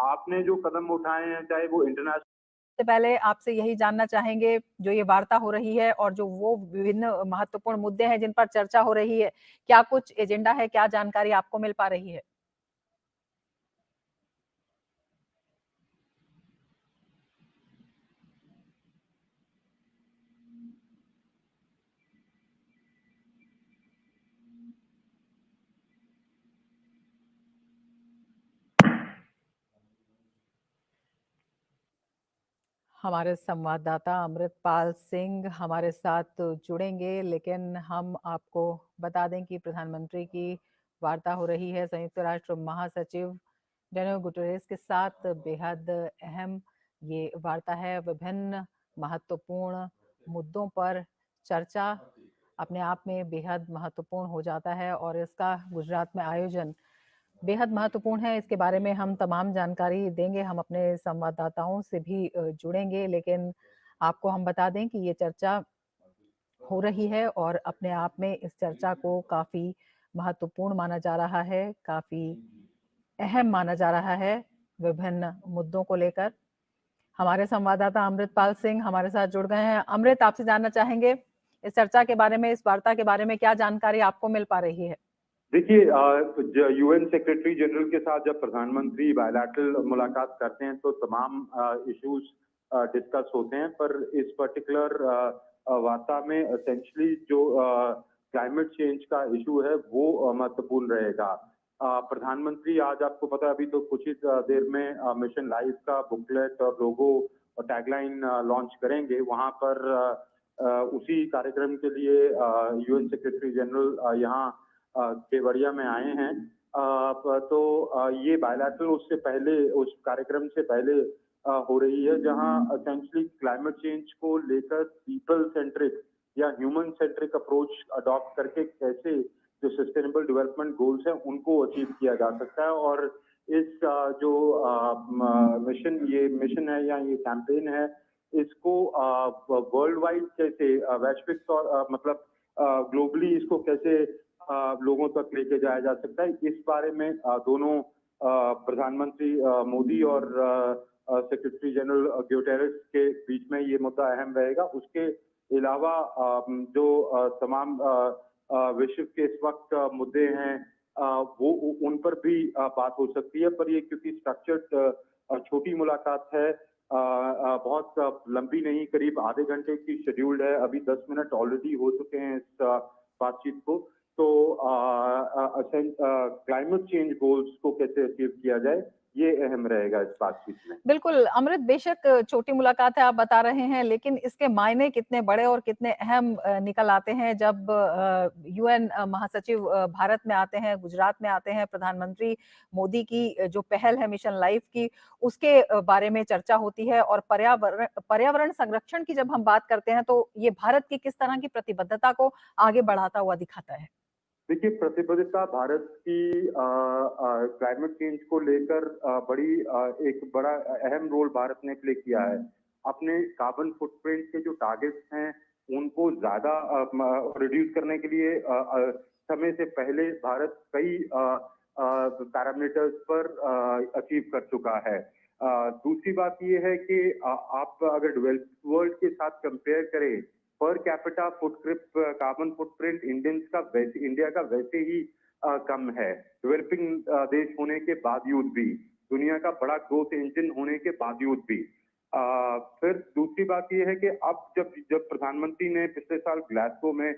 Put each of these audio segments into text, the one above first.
आपने जो कदम उठाए हैं, चाहे वो इंटरनेशनल। सबसे पहले आपसे यही जानना चाहेंगे, जो ये वार्ता हो रही है और जो वो विभिन्न महत्वपूर्ण मुद्दे हैं जिन पर चर्चा हो रही है, क्या कुछ एजेंडा है, क्या जानकारी आपको मिल पा रही है? हमारे संवाददाता अमृतपाल सिंह हमारे साथ जुड़ेंगे, लेकिन हम आपको बता दें कि प्रधानमंत्री की वार्ता हो रही है संयुक्त राष्ट्र महासचिव एंटोनियो गुटेरेस के साथ। बेहद अहम ये वार्ता है। विभिन्न महत्वपूर्ण मुद्दों पर चर्चा अपने आप में बेहद महत्वपूर्ण हो जाता है और इसका गुजरात में आयोजन बेहद महत्वपूर्ण है। इसके बारे में हम तमाम जानकारी देंगे, हम अपने संवाददाताओं से भी जुड़ेंगे, लेकिन आपको हम बता दें कि ये चर्चा हो रही है और अपने आप में इस चर्चा को काफ़ी महत्वपूर्ण माना जा रहा है, काफ़ी अहम माना जा रहा है विभिन्न मुद्दों को लेकर। हमारे संवाददाता अमृतपाल सिंह हमारे साथ जुड़ गए हैं। अमृत, आपसे जानना चाहेंगे इस चर्चा के बारे में, इस वार्ता के बारे में क्या जानकारी आपको मिल पा रही है? देखिए, यूएन सेक्रेटरी जनरल के साथ जब प्रधानमंत्री बायलैटरल मुलाकात करते हैं तो तमाम इश्यूज डिस्कस होते हैं, पर इस पर्टिकुलर वार्ता में एसेंशियली जो क्लाइमेट चेंज का इशू है वो महत्वपूर्ण रहेगा। प्रधानमंत्री आज आपको पता है अभी तो कुछ ही देर में मिशन लाइफ का बुकलेट और लोगो और टैगलाइन लॉन्च करेंगे। वहां पर उसी कार्यक्रम के लिए यूएन सेक्रेटरी जनरल यहाँ केवड़िया में आए हैं। तो ये बायलैटरल उससे पहले उस कार्यक्रम से पहले हो रही है, जहां एसेंशियली क्लाइमेट चेंज को लेकर पीपल सेंट्रिक या ह्यूमन सेंट्रिक अप्रोच अडॉप्ट करके कैसे जो सस्टेनेबल डेवलपमेंट गोल्स हैं उनको अचीव किया जा सकता है। और इस जो मिशन है या ये कैंपेन है, इसको वर्ल्ड वाइड कैसे वैश्विक तौर मतलब ग्लोबली इसको कैसे लोगों तक लेके जाया जा सकता है, इस बारे में दोनों प्रधानमंत्री मोदी और सेक्रेटरी जनरल ग्यूटेरेस के बीच में ये मुद्दा अहम रहेगा। उसके अलावा जो तमाम विश्व के इस वक्त मुद्दे हैं वो उन पर भी बात हो सकती है, पर ये क्योंकि स्ट्रक्चर्ड छोटी मुलाकात है, बहुत लंबी नहीं, करीब आधे घंटे की शेड्यूल्ड है। अभी 10 मिनट ऑलरेडी हो चुके हैं इस बातचीत को। तो क्लाइमेट चेंज गोल्स को कैसे अचीव किया जाए, ये अहम रहेगा इस बातचीत में। बिल्कुल, अमृत, बेशक छोटी मुलाकात है आप बता रहे हैं, लेकिन इसके मायने कितने बड़े और कितने अहम निकल आते हैं जब यूएन महासचिव भारत में आते हैं, गुजरात में आते हैं। प्रधानमंत्री मोदी की जो पहल है मिशन लाइफ की, उसके बारे में चर्चा होती है और पर्यावरण संरक्षण की जब हम बात करते हैं, तो ये भारत की किस तरह की प्रतिबद्धता को आगे बढ़ाता हुआ दिखाता है? देखिए, प्रतिबद्धता भारत की क्लाइमेट चेंज को लेकर बड़ी एक बड़ा अहम रोल भारत ने प्ले किया है। अपने कार्बन फुटप्रिंट के जो टारगेट्स हैं उनको ज्यादा रिड्यूस करने के लिए समय से पहले भारत कई पैरामीटर्स पर अचीव कर चुका है। दूसरी बात ये है कि आप अगर डेवलप्ड वर्ल्ड के साथ कंपेयर करें, per capita carbon footprint India का वैसे ही कम है। डेवलपिंग देश होने के बावजूद भी, दुनिया का बड़ा ग्रोथ इंजन होने के बावजूद भी। फिर दूसरी बात यह है कि अब जब प्रधानमंत्री ने पिछले साल ग्लासगो में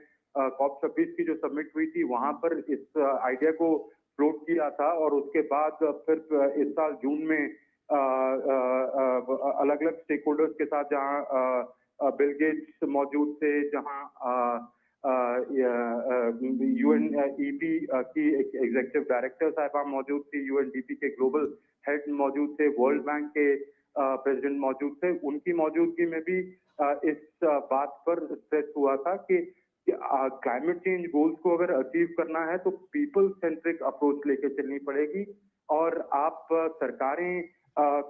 COP26 की जो समिट हुई थी, वहां पर इस आइडिया को फ्लोट किया था, और उसके बाद फिर इस साल जून में अलग अलग स्टेक होल्डर्स के साथ जहां बिल गेट्स मौजूद थे, जहां यूएनईपी की एग्जीक्यूटिव डायरेक्टर साहिबा मौजूद थी, यूएनडीपी के ग्लोबल हेड मौजूद थे, वर्ल्ड बैंक के प्रेसिडेंट मौजूद थे। उनकी मौजूदगी में भी इस बात पर स्ट्रेस हुआ था कि क्लाइमेट चेंज गोल्स को अगर अचीव करना है तो पीपल सेंट्रिक अप्रोच लेके चलनी पड़ेगी। और आप सरकारें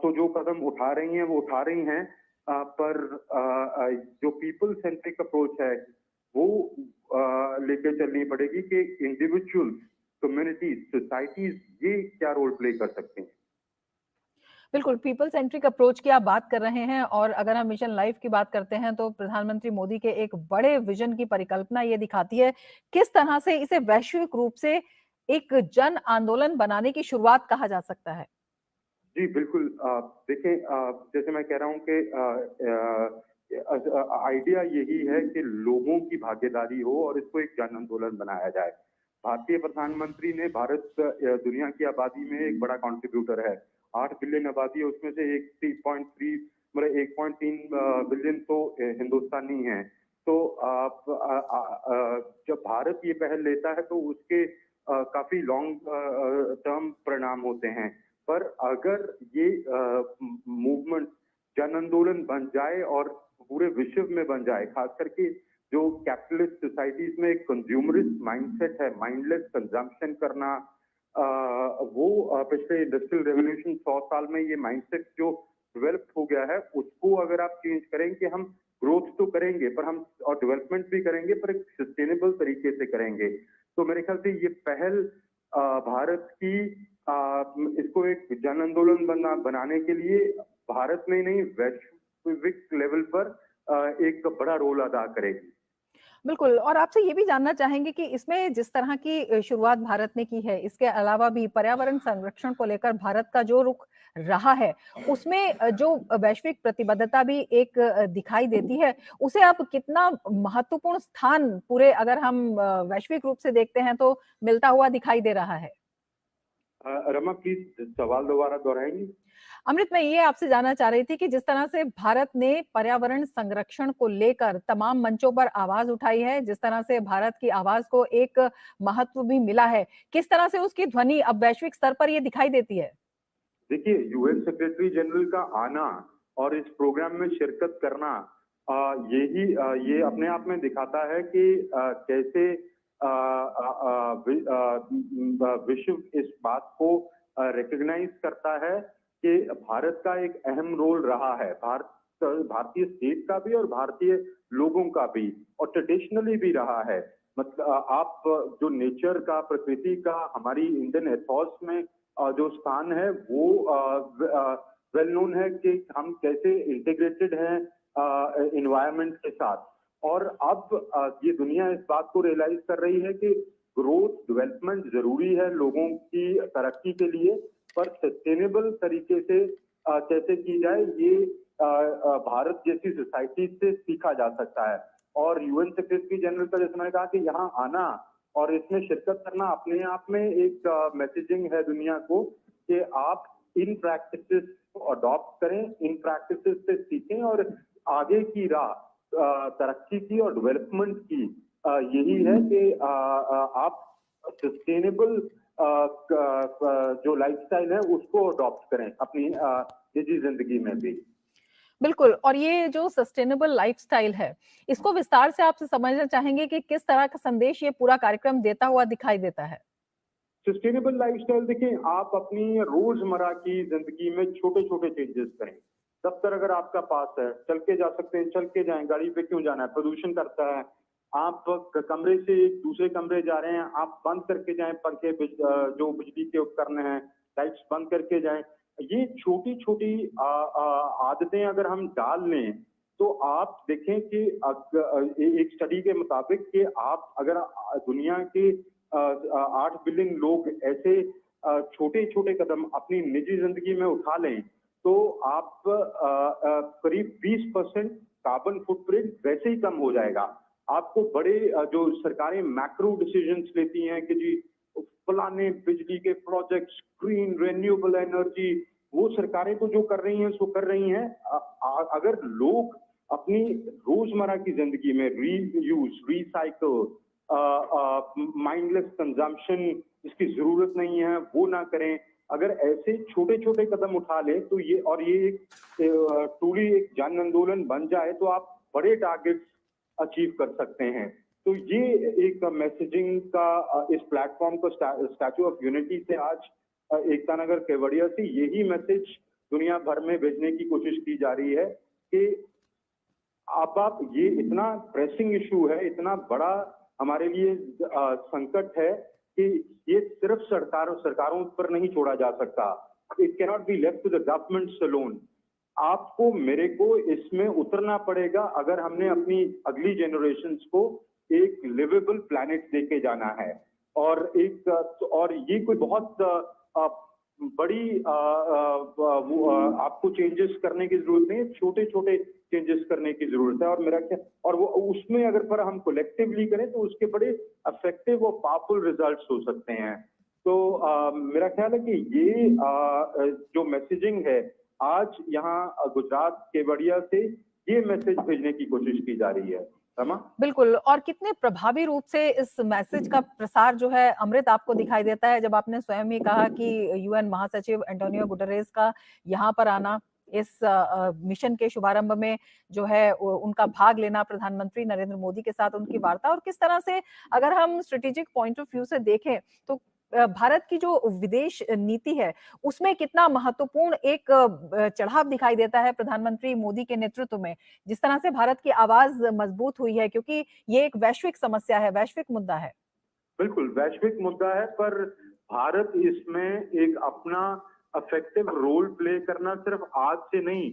तो जो कदम उठा रही हैं वो उठा रही हैं, पर जो पीपल सेंट्रिक अप्रोच है वो लेके चलनी पड़ेगी कि इंडिविजुअल्स, कम्युनिटीज, सोसाइटीज ये क्या रोल प्ले कर सकते हैं। बिल्कुल, पीपल सेंट्रिक अप्रोच की आप बात कर रहे हैं और अगर हम मिशन लाइफ की बात करते हैं तो प्रधानमंत्री मोदी के एक बड़े विजन की परिकल्पना ये दिखाती है, किस तरह से इसे वैश्विक रूप से एक जन आंदोलन बनाने की शुरुआत कहा जा सकता है। जी, बिल्कुल। देखें, जैसे मैं कह रहा हूँ कि आइडिया यही है कि लोगों की भागीदारी हो और इसको एक जन आंदोलन बनाया जाए। भारतीय प्रधानमंत्री ने भारत दुनिया की आबादी में एक बड़ा कंट्रीब्यूटर है। 8 बिलियन आबादी है, उसमें से एक 3.3 मतलब 1.3 बिलियन तो हिंदुस्तानी हैं। तो जब भारत ये पहल लेता है तो उसके काफ़ी लॉन्ग टर्म परिणाम होते हैं। पर अगर ये मूवमेंट जन आंदोलन बन जाए और पूरे विश्व में बन जाए, खास करके जो कैपिटलिस्ट सोसाइटीज में एक कंज्यूमरिस्ट माइंडसेट है, माइंडलेस कंजम्पशन करना, वो पिछले इंडस्ट्रियल रेवोल्यूशन 100 साल में ये माइंडसेट जो डेवलप हो गया है, उसको अगर आप चेंज करें कि हम ग्रोथ तो करेंगे पर हम और डेवलपमेंट भी करेंगे पर एक सस्टेनेबल तरीके से करेंगे। तो मेरे ख्याल से ये पहल भारत की इसको एक जन आंदोलन बनाने के लिए भारत में नहीं वैश्विक लेवल पर एक बड़ा रोल अदा करेगी। बिल्कुल और आपसे ये भी जानना चाहेंगे कि इसमें जिस तरह की शुरुआत भारत ने की है, इसके अलावा भी पर्यावरण संरक्षण को लेकर भारत का जो रुख रहा है, उसमें जो वैश्विक प्रतिबद्धता भी एक दिखाई देती है, उसे आप कितना महत्वपूर्ण स्थान पूरे अगर हम वैश्विक रूप से देखते हैं तो मिलता हुआ दिखाई दे रहा है? रमा, प्लीज सवाल दोबारा दोहराएंगी? अमृत, मैं ये आपसे जानना चाह रही थी कि जिस तरह से भारत ने पर्यावरण संरक्षण को लेकर तमाम मंचों पर आवाज उठाई है, जिस तरह से भारत की आवाज को एक महत्व भी मिला है, किस तरह से उसकी ध्वनि अब वैश्विक स्तर पर ये दिखाई देती है? देखिए, यूएन सेक्रेटरी जनरल का आना और इस प्रोग्राम में शिरकत करना, ये अपने आप में दिखाता है कि कैसे विश्व इस बात को रिकॉग्नाइज करता है कि भारत का एक अहम रोल रहा है, भारतीय स्टेट का भी और भारतीय लोगों का भी, और ट्रेडिशनली भी रहा है। मतलब आप जो नेचर का, प्रकृति का हमारी इंडियन एथॉस में जो स्थान है वो वेल नोन है कि हम कैसे इंटीग्रेटेड हैं एनवायरनमेंट के साथ। और अब ये दुनिया इस बात को रियलाइज कर रही है कि ग्रोथ डेवलपमेंट जरूरी है लोगों की तरक्की के लिए, पर सस्टेनेबल तरीके से कैसे की जाए ये भारत जैसी सोसाइटी से सीखा जा सकता है। और यूएन सेक्रेटरी जनरल का जैसे मैंने कहा कि यहाँ आना और इसमें शिरकत करना अपने आप में एक मैसेजिंग है दुनिया को कि आप इन प्रैक्टिसेस को अडॉप्ट करें, इन प्रैक्टिसेस से सीखें और आगे की राह तरक्की की और डेवलपमेंट की यही है कि आप सस्टेनेबल जो लाइफस्टाइल है उसको अडॉप्ट करें अपनी निजी जिंदगी में भी। बिल्कुल और ये जो सस्टेनेबल लाइफस्टाइल है, इसको विस्तार से आपसे समझना चाहेंगे कि किस तरह का संदेश ये पूरा कार्यक्रम देता हुआ दिखाई देता है? सस्टेनेबल लाइफस्टाइल देखिए, आप अपनी रोजमर्रा की जिंदगी में छोटे छोटे चेंजेस करें। दफ्तर अगर आपका पास है, चल के जा सकते हैं, चल के जाएं, गाड़ी पे क्यों जाना है, प्रदूषण करता है। आप कमरे से एक दूसरे कमरे जा रहे हैं, आप बंद करके जाएं, पंखे जो बिजली के उपकरण हैं, लाइट्स बंद करके जाएं। ये छोटी छोटी आदतें अगर हम डाल लें तो आप देखें कि एक स्टडी के मुताबिक कि आप अगर दुनिया के 8 बिलियन लोग ऐसे छोटे छोटे कदम अपनी निजी जिंदगी में उठा लें तो आप करीब 20% कार्बन फुटप्रिंट वैसे ही कम हो जाएगा। आपको बड़े जो सरकारें मैक्रो डिसीजंस लेती हैं कि जी फलाने बिजली के प्रोजेक्ट्स, ग्रीन रिन्यूएबल एनर्जी, वो सरकारें तो जो कर रही हैं सो कर रही हैं। अगर लोग अपनी रोजमर्रा की जिंदगी में रीयूज, रिसाइकल, माइंडलेस कंजम्पशन जिसकी जरूरत नहीं है वो ना करें, अगर ऐसे छोटे छोटे कदम उठा ले तो ये एक ट्रूली एक जन आंदोलन बन जाए तो आप बड़े टारगेट्स अचीव कर सकते हैं। तो ये एक मैसेजिंग का इस प्लेटफॉर्म को स्टैचू ऑफ यूनिटी से आज एकता नगर केवड़िया से यही मैसेज दुनिया भर में भेजने की कोशिश की जा रही है कि अब आप ये इतना प्रेसिंग इशू है, इतना बड़ा हमारे लिए संकट है कि ये सिर्फ सरकारों पर नहीं छोड़ा जा सकता। It cannot be left to the governments alone. आपको मेरे को इसमें उतरना पड़ेगा अगर हमने अपनी अगली जनरेशन्स को एक लिवेबल प्लैनेट देके जाना है। और ये कोई बहुत बड़ी आपको चेंजेस करने की जरूरत नहीं है, छोटे छोटे चेंजेस करने की जरूरत है। और मेरा क्या, और वो उसमें अगर पर हम कलेक्टिवली करें तो उसके बड़े इफेक्टिव और पावरफुल रिजल्ट्स हो सकते हैं। तो मेरा ख्याल है कि ये जो मैसेजिंग है आज यहाँ गुजरात केवड़िया से, ये मैसेज भेजने की कोशिश की जा रही है। रमा? बिल्कुल, और कितने प्रभावी रूप से इस मैसेज का प्रसार जो है अमृत आपको दिखाई देता है, जब आपने स्वयं ही कहा कि यूएन महासचिव एंटोनियो गुटरेस का यहाँ पर आना, इस मिशन के शुभारंभ में जो है उनका भाग लेना, प्रधानमंत्री नरेंद्र मोदी के साथ उनकी वार्ता, और किस तरह से अगर हम स्ट्रेटेजिक पॉइंट ऑफ व्यू से देखें तो भारत की जो विदेश नीति है उसमें कितना महत्वपूर्ण एक चढ़ाव दिखाई देता है प्रधानमंत्री मोदी के नेतृत्व में, जिस तरह से भारत की आवाज मजबूत हुई है, क्योंकि ये एक वैश्विक समस्या है, वैश्विक मुद्दा है। बिल्कुल वैश्विक मुद्दा है, पर भारत इसमें एक अपना इफेक्टिव रोल प्ले करना सिर्फ आज से नहीं,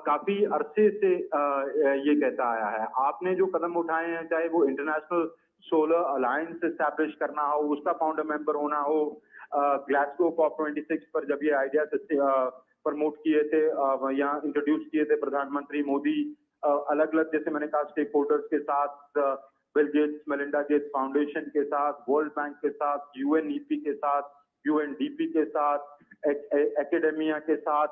काफी अरसे से ये कहता आया है। आपने जो कदम उठाए हैं, चाहे वो इंटरनेशनल सोलर अलायंस एस्टैब्लिश करना हो, उसका फाउंडर मेंबर होना हो, ग्लासगो कॉप 26 पर जब ये आइडिया प्रमोट किए थे, यहाँ इंट्रोड्यूस किए थे प्रधानमंत्री मोदी, अलग अलग जैसे मैंने कहा स्टेक होल्डर्स के साथ, Bill Gates Melinda Gates foundation के साथ, वर्ल्ड बैंक के साथ, यूएनईपी के साथ, यूएनडीपी के साथ, एकेडेमिया के साथ,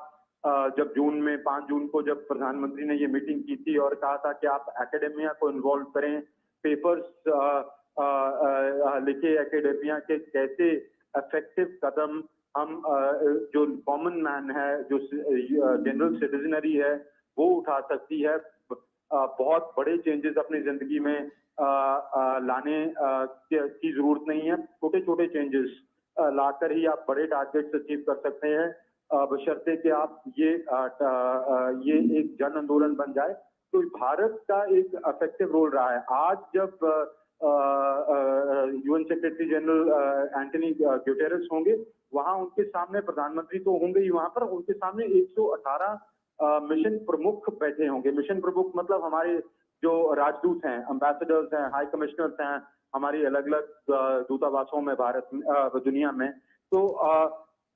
जब जून में 5 जून को जब प्रधानमंत्री ने ये मीटिंग की थी और कहा था कि आप एकेडेमिया को इन्वॉल्व करें, पेपर्स लिखे एकेडेमिया के, कैसे इफेक्टिव कदम हम जो कॉमन मैन है, जो जनरल सिटीजनरी है, वो उठा सकती है। बहुत बड़े चेंजेस अपनी जिंदगी में लाने की जरूरत नहीं है, छोटे छोटे चेंजेस लाकर ही आप बड़े टारगेट्स अचीव कर सकते हैं, बशर्ते कि आप ये एक जन आंदोलन बन जाए। तो भारत का एक इफेक्टिव रोल रहा है। आज जब UN secretary general Antony Guterres होंगे, वहां उनके सामने प्रधानमंत्री तो होंगे ही, वहां पर उनके सामने 118 मिशन प्रमुख बैठे होंगे। मिशन प्रमुख मतलब हमारे जो राजदूत हैं, एम्बेसडर्स हैं, हाई कमिश्नर्स हैं, हमारी अलग अलग दूतावासों में भारत में, दुनिया में। तो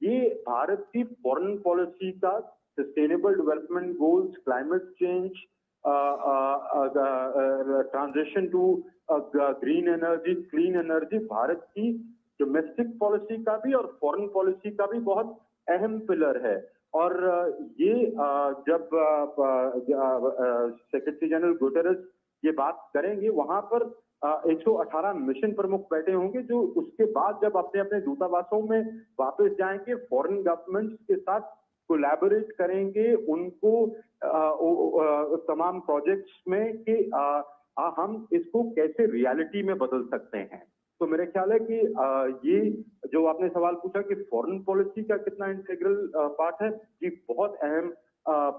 ये भारत की फॉरेन पॉलिसी का sustainable development goals, climate change, transition to green energy, clean energy, Bharat की डोमेस्टिक पॉलिसी का भी और फॉरेन पॉलिसी का भी बहुत अहम पिलर है। और ये जब सेक्रेटरी जनरल गुटेरेस ये बात करेंगे, वहां पर 118 मिशन प्रमुख बैठे होंगे, जो उसके बाद जब अपने अपने दूतावासों में वापस जाएंगे, फॉरेन गवर्नमेंट्स के साथ कोलैबोरेट करेंगे, उनको तमाम प्रोजेक्ट्स में कि हम इसको कैसे रियलिटी में बदल सकते हैं। तो मेरे ख्याल है कि ये जो आपने सवाल पूछा कि फॉरेन पॉलिसी का कितना इंटीग्रल पार्ट है, ये बहुत अहम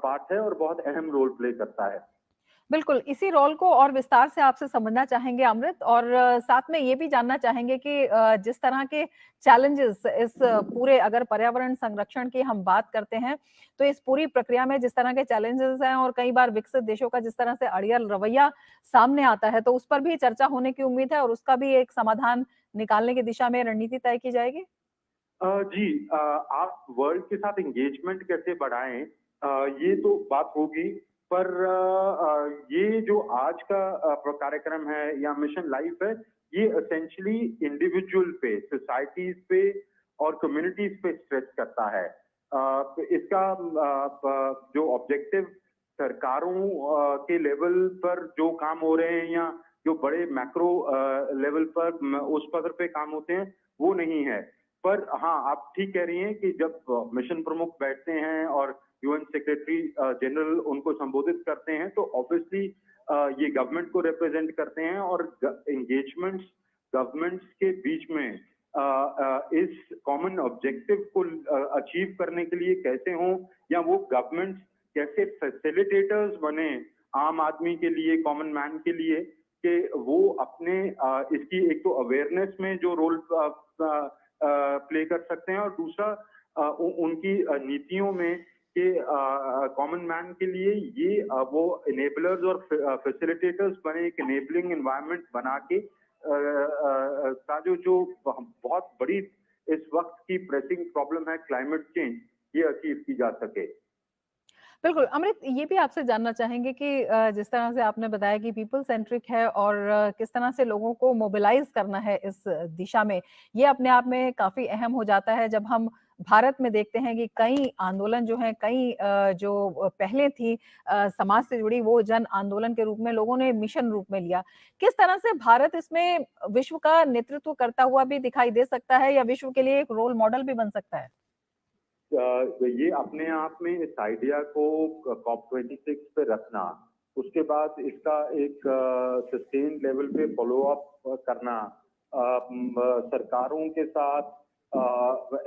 पार्ट है और बहुत अहम रोल प्ले करता है। बिल्कुल, इसी रोल को और विस्तार से आपसे समझना चाहेंगे अमृत, और साथ में ये भी जानना चाहेंगे कि जिस तरह के चैलेंजेस इस पूरे, अगर पर्यावरण संरक्षण की हम बात करते हैं, तो इस पूरी प्रक्रिया में जिस तरह के चैलेंजेस हैं और कई बार विकसित देशों का जिस तरह से अड़ियल रवैया सामने आता है, तो उस पर भी चर्चा होने की उम्मीद है और उसका भी एक समाधान निकालने की दिशा में रणनीति तय की जाएगी? जी, आप वर्ल्ड के साथ एंगेजमेंट कैसे बढ़ाएं, ये तो बात होगी, पर ये जो आज का कार्यक्रम है या मिशन लाइफ है, ये एसेंशियली इंडिविजुअल पे, सोसाइटीज पे और कम्युनिटीज पे स्ट्रेस करता है। तो इसका जो ऑब्जेक्टिव सरकारों के लेवल पर जो काम हो रहे हैं या जो बड़े मैक्रो लेवल पर उस पद पे काम होते हैं, वो नहीं है। पर हाँ, आप ठीक कह रही हैं कि जब मिशन प्रमुख बैठते हैं और यूएन सेक्रेटरी जनरल उनको संबोधित करते हैं, तो ऑब्वियसली ये गवर्नमेंट को रिप्रेजेंट करते हैं और एंगेजमेंट्स गवर्नमेंट्स के बीच में इस कॉमन ऑब्जेक्टिव को अचीव करने के लिए कैसे हों, या वो गवर्नमेंट्स कैसे फैसिलिटेटर्स बने आम आदमी के लिए, कॉमन मैन के लिए, कि वो अपने इसकी एक तो अवेयरनेस में जो रोल प्ले कर सकते हैं, और दूसरा उनकी नीतियों में कि कॉमन मैन के लिए ये वो इनेबलर्स और फैसिलिटेटर्स बने, एक इनेबलिंग एनवायरनमेंट बना के का जो बहुत बड़ी इस वक्त की प्रेसिंग प्रॉब्लम है क्लाइमेट चेंज, ये अचीव की जा सके। बिल्कुल, अमृत ये भी आपसे जानना चाहेंगे कि जिस तरह से आपने बताया कि पीपल सेंट्रिक है और किस तरह से लोगों को मोबिलाइज़ करना है इस दिशा में, ये अपने आप में काफ़ी अहम हो जाता है जब हम भारत में देखते हैं कि कई आंदोलन जो हैं, कई जो पहलें थी समाज से जुड़ी वो जन आंदोलन के रूप में लोगों ने मिशन रूप में लिया। किस तरह से भारत इसमें विश्व का नेतृत्व करता हुआ भी दिखाई दे सकता है या विश्व के लिए एक रोल मॉडल भी बन सकता है? ये अपने आप में इस आइडिया को COP26 पे रखना, उसके बाद इसका एक सस्टेन लेवल पे फॉलो अप करना, सरकारों के साथ,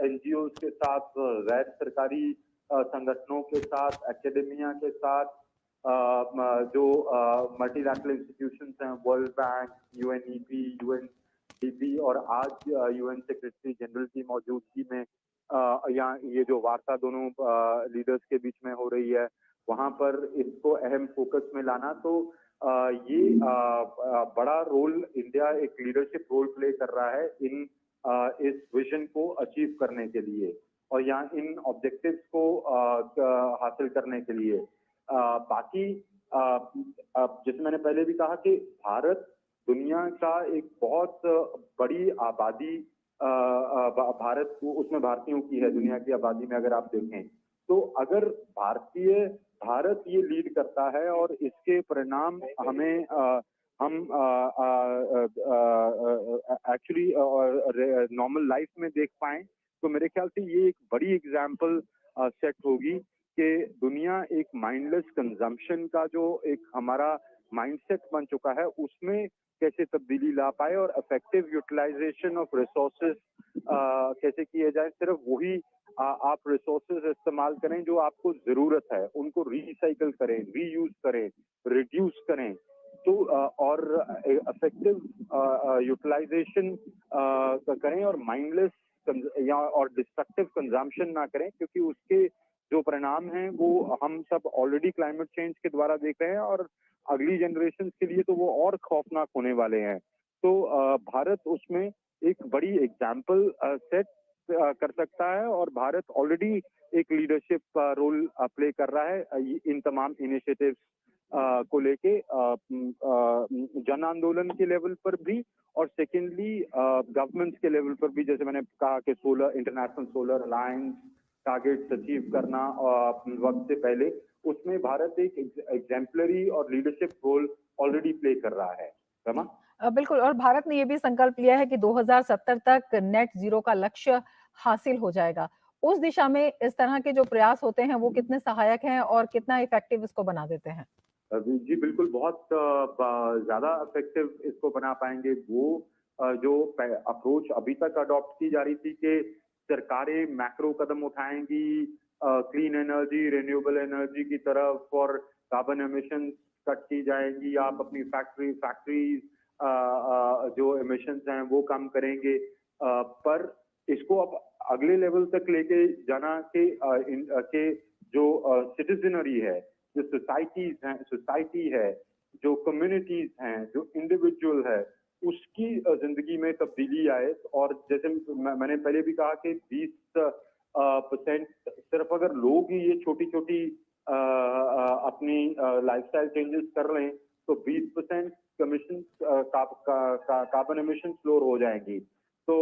एनजीओ के साथ, गैर सरकारी संगठनों के साथ, एकेडेमिया के साथ, जो मल्टीलैटरल इंस्टीट्यूशंस हैं, वर्ल्ड बैंक, यूएनईपी, यूएनडीपी और आज यूएन सेक्रेटरी जनरल की मौजूदगी में यहाँ ये जो वार्ता दोनों लीडर्स के बीच में हो रही है, वहां पर इसको अहम फोकस में लाना, तो ये बड़ा रोल इंडिया एक लीडरशिप रोल प्ले कर रहा है इस विजन को अचीव करने के लिए और यहाँ इन ऑब्जेक्टिव्स को हासिल करने के लिए। बाकी जैसे मैंने पहले भी कहा कि भारत दुनिया का एक बहुत बड़ी आबादी भारत उसमें भारतीयों की है, दुनिया की आबादी में अगर आप देखें तो अगर भारत ये लीड करता है और इसके परिणाम हमें हम एक्चुअली नॉर्मल लाइफ में देख पाए, तो मेरे ख्याल से ये एक बड़ी एग्जाम्पल सेट होगी कि दुनिया एक माइंडलेस कंजम्पशन का जो एक हमारा माइंडसेट बन चुका है उसमें कैसे तब्दीली ला पाए और इफेक्टिव यूटिलाइजेशन ऑफ रिसोर्सेज कैसे किए जाए। सिर्फ वही आप रिसोर्सेज इस्तेमाल करें जो आपको जरूरत है, उनको रिसाइकल करें, रीयूज करें, रिड्यूस करें, तो और इफेक्टिव यूटिलाइजेशन करें और माइंडलेस या और डिस्ट्रक्टिव कंजम्पशन ना करें, क्योंकि उसके जो परिणाम हैं वो हम सब ऑलरेडी क्लाइमेट चेंज के द्वारा देख रहे हैं और अगली जनरेशन के लिए तो वो और खौफनाक होने वाले हैं। तो भारत उसमें एक बड़ी एग्जाम्पल सेट कर सकता है और भारत ऑलरेडी एक लीडरशिप रोल प्ले कर रहा है इन तमाम इनिशिएटिव्स को लेके जन आंदोलन के लेवल पर भी और सेकेंडली गवर्नमेंट्स के लेवल पर भी। जैसे मैंने कहा कि international solar alliance targets achieve करना वक्त से पहले, उसमें भारत एक एग्जाम्पलरी और लीडरशिप रोल ऑलरेडी प्ले कर रहा है। रमा? बिल्कुल, और भारत ने ये भी संकल्प लिया है कि 2070 तक नेट जीरो का लक्ष्य हासिल हो जाएगा। उस दिशा में इस तरह के जो प्रयास होते हैं वो कितने सहायक हैं और कितना इफेक्टिव इसको बना देते हैं? जी बिल्कुल, बहुत ज्यादा इफेक्टिव इसको बना पाएंगे वो जो अप्रोच अभी तक अडॉप्ट की जा रही थी कि सरकारें मैक्रो कदम उठाएंगी क्लीन एनर्जी, रिन्यूएबल एनर्जी की तरफ और कार्बन एमिशन कट की जाएंगी, आप अपनी फैक्ट्रीज जो एमिशंस हैं वो कम करेंगे, पर इसको अब अगले लेवल तक लेके जाना के जो सिटीजनरी है, जो सोसाइटी है, जो कम्युनिटीज हैं, जो इंडिविजुअल है, उसकी जिंदगी में तब्दीली आए। और जैसे मैंने पहले भी कहा कि 20% सिर्फ अगर लोग ही ये छोटी छोटी अपनी लाइफस्टाइल चेंजेस कर लें तो 20% कमीशन कार्बन एमिशन फ्लोर हो जाएंगी। तो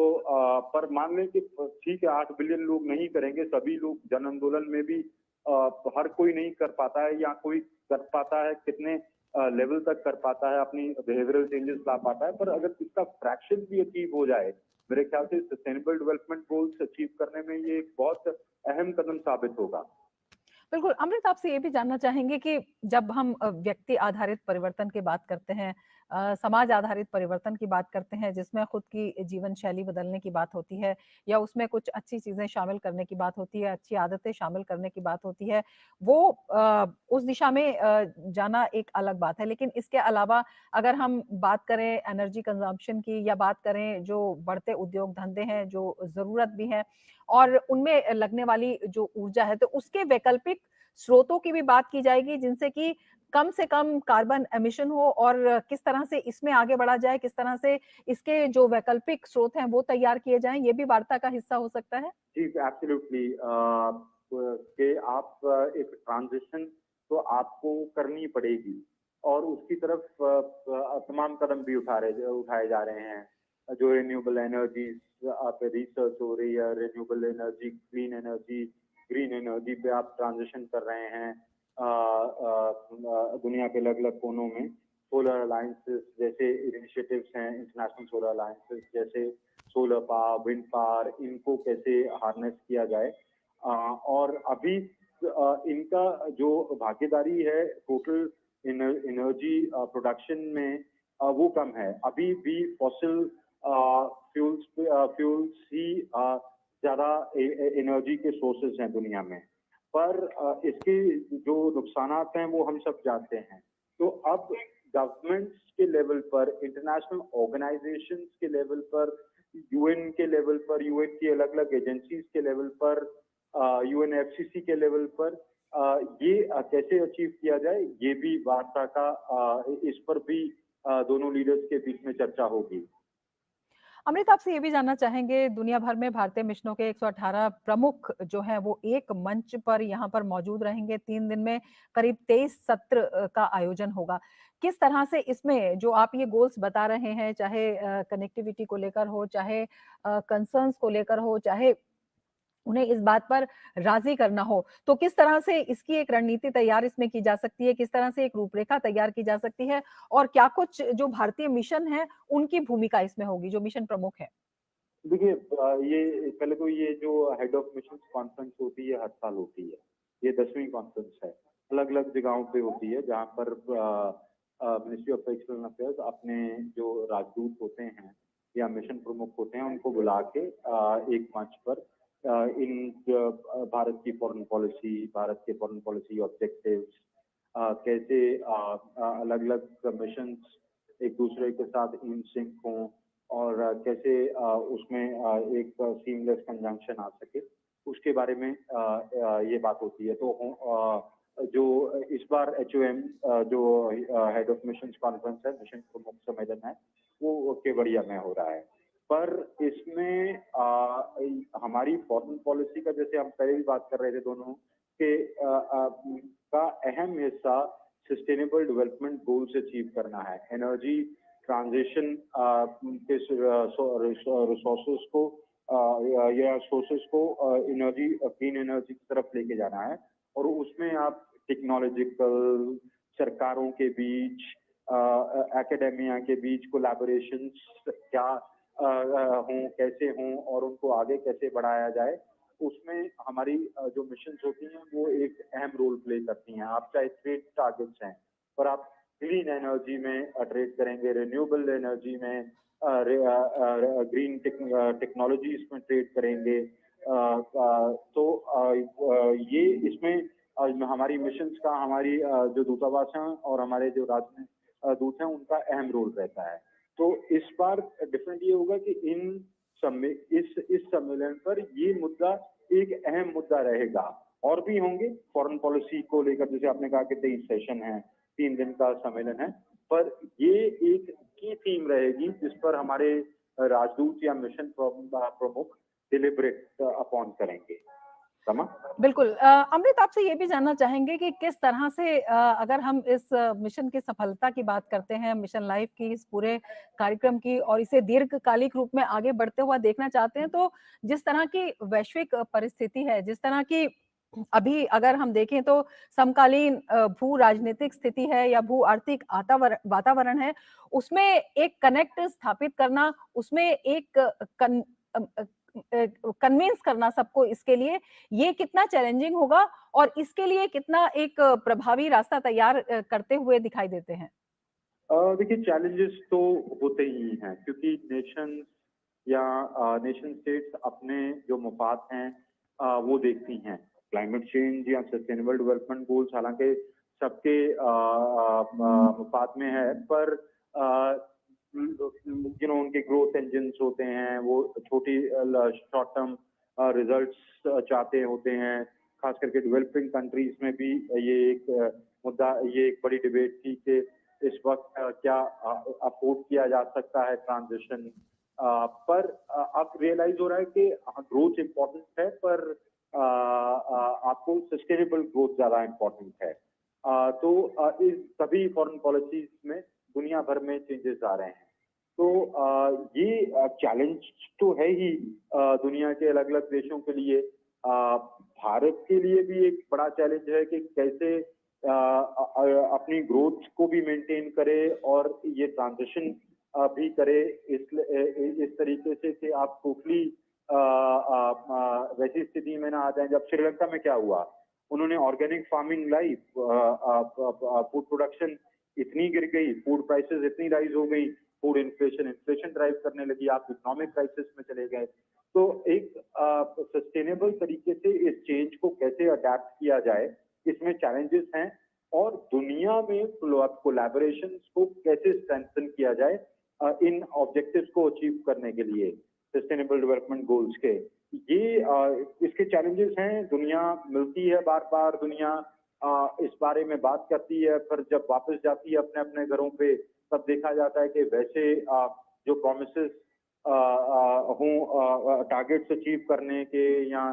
पर मान लें कि ठीक है 8 बिलियन लोग नहीं करेंगे, सभी लोग जन आंदोलन में भी हर कोई नहीं कर पाता है या कोई कर पाता है कितने लेवल तक कर पाता है, अपनी बिहेवियरल चेंजेस ला पाता है, पर अगर इसका फ्रैक्शन भी अचीव हो जाए, मेरे ख्याल से सस्टेनेबल डेवलपमेंट गोल्स अचीव करने में ये एक बहुत अहम कदम साबित होगा। बिल्कुल, अमृत आपसे ये भी जानना चाहेंगे कि जब हम व्यक्ति आधारित परिवर्तन की बात करते हैं, समाज आधारित परिवर्तन की बात करते हैं, जिसमें खुद की जीवन शैली बदलने की बात होती है या उसमें कुछ अच्छी चीज़ें शामिल करने की बात होती है, अच्छी आदतें शामिल करने की बात होती है, वो उस दिशा में जाना एक अलग बात है। लेकिन इसके अलावा अगर हम बात करें एनर्जी कंज़म्पशन की या बात करें जो बढ़ते उद्योग धंधे हैं, जो ज़रूरत भी है और उनमें लगने वाली जो ऊर्जा है, तो उसके वैकल्पिक स्रोतों की भी बात की जाएगी, जिनसे कि कम से कम कार्बन एमिशन हो और किस तरह से इसमें आगे बढ़ा जाए, किस तरह से इसके जो वैकल्पिक स्रोत हैं, वो तैयार किए जाएँ, ये भी वार्ता का हिस्सा हो सकता है? जी, एब्सोल्युटली कि आप एक ट्रांजिशन तो आपको करनी पड़ेगी और उसकी तरफ तमाम कदम भी उठाए जा रहे हैं। जो रिन्यूएबल एनर्जीज पे रिसर्च हो रही है, रिन्यूएबल एनर्जी, ग्रीन एनर्जी पे आप ट्रांजिशन कर रहे हैं दुनिया के अलग-अलग कोनों में। सोलर अलायंसेस जैसे इनिशिएटिव्स हैं, इंटरनेशनल सोलर अलायंसेस जैसे सोलर पावर, विंड पावर, इनको कैसे हार्नेस किया जाए और अभी इनका जो भागीदारी है टोटल एनर्जी प्रोडक्शन में वो कम है। अभी भी फॉसिल फ्यूल्स ही ज्यादा एनर्जी के सोर्सेज हैं दुनिया में, पर इसके जो नुकसानात हैं वो हम सब जानते हैं। तो अब गवर्नमेंट्स के लेवल पर, इंटरनेशनल ऑर्गेनाइजेशंस के लेवल पर, यूएन के लेवल पर, यूएन की अलग अलग एजेंसीज के लेवल पर, यूएनएफसीसी के लेवल पर ये कैसे अचीव किया जाए, ये भी वार्ता का इस पर भी दोनों लीडर्स के बीच में चर्चा होगी। अमृता, आपसे ये भी जानना चाहेंगे, दुनिया भर में भारतीय मिशनों के 118 प्रमुख जो हैं, वो एक मंच पर यहाँ पर मौजूद रहेंगे। 3 दिन में करीब 23 सत्र का आयोजन होगा। किस तरह से इसमें जो आप ये गोल्स बता रहे हैं, चाहे कनेक्टिविटी को लेकर हो, चाहे कंसर्न्स को लेकर हो, चाहे उन्हें इस बात पर राज़ी करना हो, तो किस तरह से इसकी एक रणनीति तैयार इसमें की जा सकती है? किस तरह से एक रूपरेखा तैयार की जा सकती है? और क्या कुछ जो भारतीय मिशन हैं, उनकी भूमिका इसमें होगी, जो मिशन प्रमुख हैं? देखिए ये पहले तो ये जो हेड ऑफ मिशन कॉन्फ्रेंस होती है हर साल होती है। ये 10वीं कॉन्फ्रेंस है। अलग अलग जगहों पे होती है जहाँ पर मिनिस्ट्री ऑफ एक्सटर्नल अफेयर्स अपने जो राजदूत होते हैं या मिशन प्रमुख होते हैं उनको बुला के एक मंच पर भारत की फॉरेन पॉलिसी, भारत के फॉरेन पॉलिसी ऑब्जेक्टिव्स, कैसे अलग अलग मिशन एक दूसरे के साथ इन सिंक हों और कैसे उसमें एक सीमलेस कंजंक्शन आ सके, उसके बारे में ये बात होती है। तो जो इस बार एचओएम जो हेड ऑफ मिशन कॉन्फ्रेंस है, मिशन प्रमुख सम्मेलन है, वो केवड़िया में हो रहा है। पर इसमें हमारी फॉरेन पॉलिसी का, जैसे हम पहले भी बात कर रहे थे दोनों के का अहम हिस्सा सस्टेनेबल डेवलपमेंट गोल्स अचीव करना है। एनर्जी ट्रांजिशन के रिसोर्सेज को या सोर्सेज को एनर्जी क्लीन एनर्जी की तरफ लेके जाना है और उसमें आप टेक्नोलॉजिकल, सरकारों के बीच, एकेडेमिया के बीच कोलैबोरेशंस क्या हों, कैसे हों और उनको आगे कैसे बढ़ाया जाए, उसमें हमारी जो मिशंस होती हैं वो एक अहम रोल प्ले करती हैं। आप चाहे ट्रेड टारगेट्स हैं, पर आप क्लीन एनर्जी में ट्रेड करेंगे, रिन्यूएबल एनर्जी में, ग्रीन टेक्नोलॉजीज में ट्रेड करेंगे, ये इसमें हमारी मिशंस का, हमारी जो दूतावास हैं और हमारे जो दूत हैं उनका अहम रोल रहता है। तो इस बार डिफरेंट ये होगा कि इस सम्मेलन पर ये मुद्दा एक अहम मुद्दा रहेगा। और भी होंगे फॉरेन पॉलिसी को लेकर, जैसे आपने कहा कि 23 सेशन है, 3 दिन का सम्मेलन है, पर ये एक की थीम रहेगी जिस पर हमारे राजदूत या मिशन प्रमुख डिलिबरेट अपॉन करेंगे। समा? बिल्कुल। अमृत, आपसे ये भी जानना चाहेंगे कि किस तरह से अगर हम इस मिशन की सफलता की बात करते हैं, मिशन लाइफ की, इस पूरे कार्यक्रम की और इसे दीर्घकालिक रूप में आगे बढ़ते हुआ देखना चाहते हैं, तो जिस तरह की वैश्विक परिस्थिति है, जिस तरह की अभी अगर हम देखें तो समकालीन भू राजनीतिक स्थिति है या भू आर्थिक वातावरण है, उसमें एक कनेक्ट स्थापित करना, उसमें एक कन्विंस करना सबको इसके लिए, ये कितना चैलेंजिंग होगा और इसके लिए कितना एक प्रभावी रास्ता तैयार करते हुए दिखाई देते हैं? देखिए चैलेंजेस तो होते ही हैं क्योंकि नेशन स्टेट्स अपने जो मफाद हैं वो देखती हैं। क्लाइमेट चेंज या सस्टेनेबल डेवलपमेंट गोल्स हालांकि सबके मफाद में है, पर उनके ग्रोथ इंजन्स होते हैं, वो छोटी शॉर्ट टर्म रिजल्ट्स चाहते होते हैं। खास करके डेवलपिंग कंट्रीज में भी ये एक मुद्दा, ये एक बड़ी डिबेट थी कि इस वक्त क्या अफोर्ड किया जा सकता है ट्रांजिशन, पर अब रियलाइज हो रहा है कि ग्रोथ इम्पोर्टेंट है, पर आपको सस्टेनेबल ग्रोथ ज्यादा इम्पोर्टेंट है। तो इस सभी फॉरेन पॉलिसीज में दुनिया भर में चेंजेस आ रहे हैं। तो ये चैलेंज तो है ही दुनिया के अलग अलग देशों के लिए। भारत के लिए भी एक बड़ा चैलेंज है कि कैसे अपनी ग्रोथ को भी मेंटेन करे और ये ट्रांजिशन भी करे इस तरीके से कि आप टोटली वैसी स्थिति में ना आ जाए। जब श्रीलंका में क्या हुआ, उन्होंने ऑर्गेनिक फार्मिंग लाई, फूड प्रोडक्शन इतनी गिर गई, फूड प्राइसेस इतनी राइज हो गई, फूड इन्फ्लेशन ड्राइव करने लगी, आप इकोनॉमिक क्राइसिस में चले गए। तो एक सस्टेनेबल तरीके से इस चेंज को कैसे अडेप्ट किया जाए, इसमें चैलेंजेस हैं, और दुनिया में कोलैबोरेशन को कैसे स्ट्रेंथन किया जाए इन ऑब्जेक्टिव्स को अचीव करने के लिए, सस्टेनेबल डेवलपमेंट गोल्स के। ये इसके चैलेंजेस हैं। दुनिया मिलती है बार बार, दुनिया इस बारे में बात करती है, पर जब वापस जाती है अपने अपने घरों पे, तब देखा जाता है कि वैसे जो प्रोमिसेस हों टारगेट्स अचीव करने के या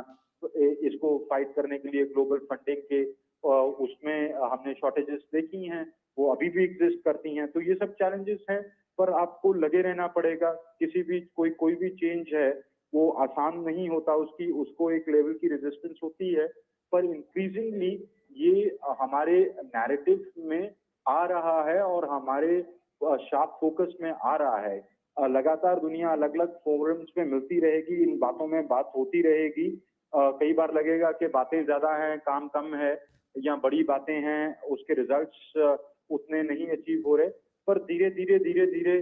इसको फाइट करने के लिए ग्लोबल फंडिंग के, उसमें हमने शॉर्टेजेस देखी हैं, वो अभी भी एग्जिस्ट करती हैं। तो ये सब चैलेंजेस हैं, पर आपको लगे रहना पड़ेगा। किसी भी कोई भी चेंज है वो आसान नहीं होता, उसको एक लेवल की रेजिस्टेंस होती है, पर इंक्रीजिंगली ये हमारे नैरेटिव में आ रहा है और हमारे शार्प फोकस में आ रहा है। लगातार दुनिया अलग अलग फोरम्स में मिलती रहेगी, इन बातों में बात होती रहेगी। कई बार लगेगा कि बातें ज्यादा हैं, काम कम है, या बड़ी बातें हैं, उसके रिजल्ट्स उतने नहीं अचीव हो रहे, पर धीरे धीरे धीरे धीरे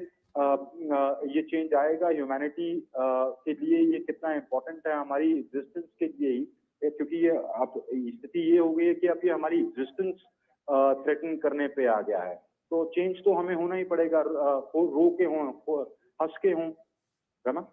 ये चेंज आएगा। ह्यूमैनिटी के लिए ये कितना इम्पोर्टेंट है, हमारी एग्जिस्टेंस के लिए ही, क्योंकि ये अब स्थिति ये हो गई है कि अब ये हमारी एग्जिस्टेंस थ्रेटन करने पे आ गया है। तो चेंज तो हमें होना ही पड़ेगा, रो के हों, हंस के हों, है ना?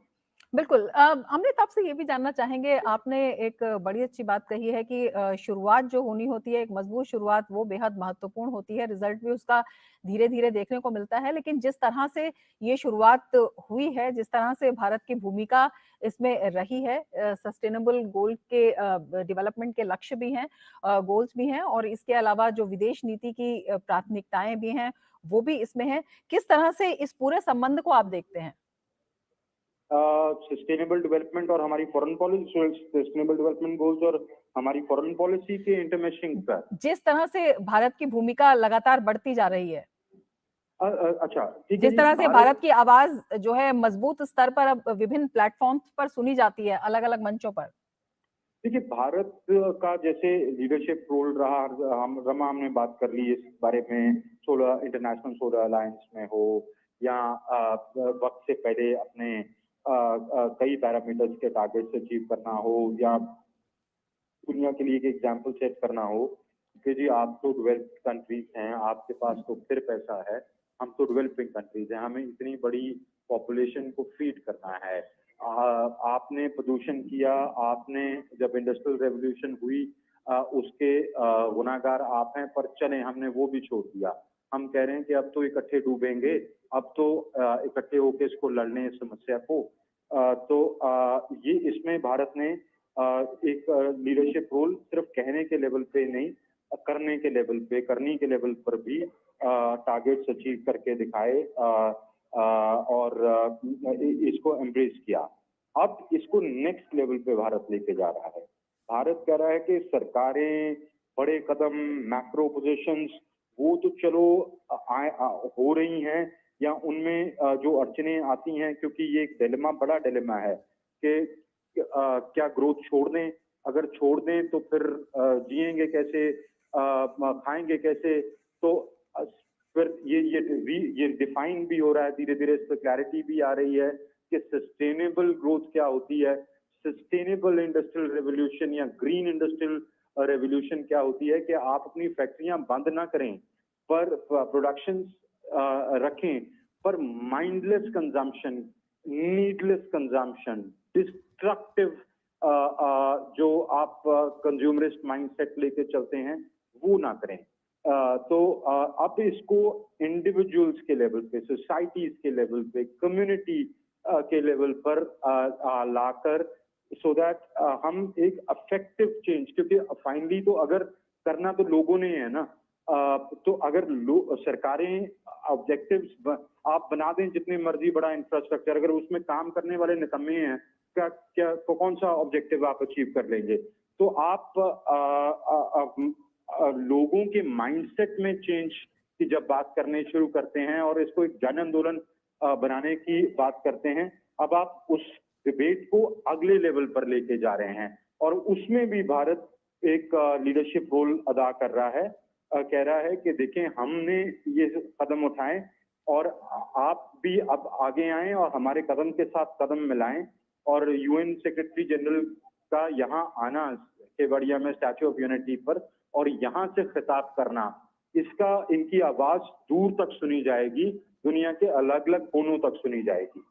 बिल्कुल। अमृत, आपसे ये भी जानना चाहेंगे, आपने एक बड़ी अच्छी बात कही है कि शुरुआत जो होनी होती है, एक मजबूत शुरुआत, वो बेहद महत्वपूर्ण होती है, रिजल्ट भी उसका धीरे-धीरे देखने को मिलता है। लेकिन जिस तरह से ये शुरुआत हुई है, जिस तरह से भारत की भूमिका इसमें रही है, सस्टेनेबल गोल के डेवलपमेंट के लक्ष्य भी हैं, गोल्स भी हैं, और इसके अलावा जो विदेश नीति की प्राथमिकताएँ भी हैं, वो भी इसमें हैं। किस तरह से इस पूरे संबंध को आप देखते हैं? सस्टेनेबल डेवलपमेंट और हमारी foreign policy, sustainable development goals और हमारी फॉरेन पॉलिसी के इंटरमेशिंग पर जिस तरह से भारत की भूमिका लगातार बढ़ती जा रही है, अच्छा ठीक है जिस जी। तरह से भारत की आवाज जो है मजबूत स्तर पर अब विभिन्न प्लेटफॉर्म्स पर सुनी जाती है, अलग-अलग मंचों पर। देखिए, भारत का जैसे लीडरशिप रोल रहा, हमने बात कर ली इस बारे में, सोलर इंटरनेशनल सोलर अलायंस में हो, या वक्त से पहले अपने कई पैरामीटर्स के टारगेट्स अचीव करना हो, या दुनिया के लिए एक एग्जाम्पल सेट करना हो कि जी आप तो डेवलप्ड कंट्रीज हैं, आपके पास तो फिर पैसा है, हम तो डेवलपिंग कंट्रीज हैं, हमें इतनी बड़ी पॉपुलेशन को फीड करना है। आपने प्रदूषण किया, आपने जब इंडस्ट्रियल रेवोल्यूशन हुई उसके गुनाहगार आप हैं, पर चलें हमने वो भी छोड़ दिया। हम कह रहे हैं कि अब तो इकट्ठे डूबेंगे, अब तो इकट्ठे होकर इसको लड़ने इस समस्या को। तो ये इसमें भारत ने एक लीडरशिप रोल सिर्फ कहने के लेवल पे नहीं, करने के लेवल पे, करनी के लेवल पर भी टारगेट्स अचीव करके दिखाए, और इसको एम्ब्रेस किया। अब इसको नेक्स्ट लेवल पे भारत लेके जा रहा है। भारत कह रहा है कि सरकारें बड़े कदम, मैक्रो पोजिशंस, वो तो चलो हो रही हैं, या उनमें जो अड़चने आती हैं, क्योंकि ये एक डिलेमा, बड़ा डिलेमा है कि क्या ग्रोथ छोड़ दें, अगर छोड़ दें तो फिर जिएंगे कैसे, खाएंगे कैसे। तो फिर ये डिफाइन भी हो रहा है धीरे धीरे, इस पर क्लैरिटी भी आ रही है कि सस्टेनेबल ग्रोथ क्या होती है, सस्टेनेबल इंडस्ट्रियल रेवोल्यूशन या ग्रीन इंडस्ट्रियल रेवोल्यूशन क्या होती है, कि आप अपनी फैक्ट्रियां बंद ना करें पर प्रोडक्शन रखें, पर mindless consumption, needless consumption, destructive जो आप कंज्यूमरिस्ट माइंडसेट लेके चलते हैं वो ना करें। तो अब इसको इंडिविजुअल्स के लेवल पे, सोसाइटीज के लेवल पे, कम्युनिटी के लेवल पर लाकर, सो दैट हम एक अफेक्टिव चेंज, क्योंकि फाइनली तो अगर करना तो लोगों ने है ना, तो अगर सरकारें ऑब्जेक्टिव्स आप बना दें जितने मर्जी बड़ा इंफ्रास्ट्रक्चर, अगर उसमें काम करने वाले निकम्मे हैं, क्या क्या तो कौन सा ऑब्जेक्टिव आप अचीव कर लेंगे? तो आप लोगों के माइंडसेट में चेंज की जब बात करने शुरू करते हैं और इसको एक जन आंदोलन बनाने की बात करते हैं, अब आप उस डिबेट को अगले लेवल पर लेके जा रहे हैं और उसमें भी भारत एक लीडरशिप रोल अदा कर रहा है, कह रहा है कि देखें हमने ये कदम उठाए और आप भी अब आगे आएं और हमारे कदम के साथ कदम मिलाएं। और यूएन सेक्रेटरी जनरल का यहाँ आना केवड़िया में स्टैच्यू ऑफ यूनिटी पर और यहाँ से खिताब करना, इसका इनकी आवाज दूर तक सुनी जाएगी, दुनिया के अलग अलग कोनों तक सुनी जाएगी।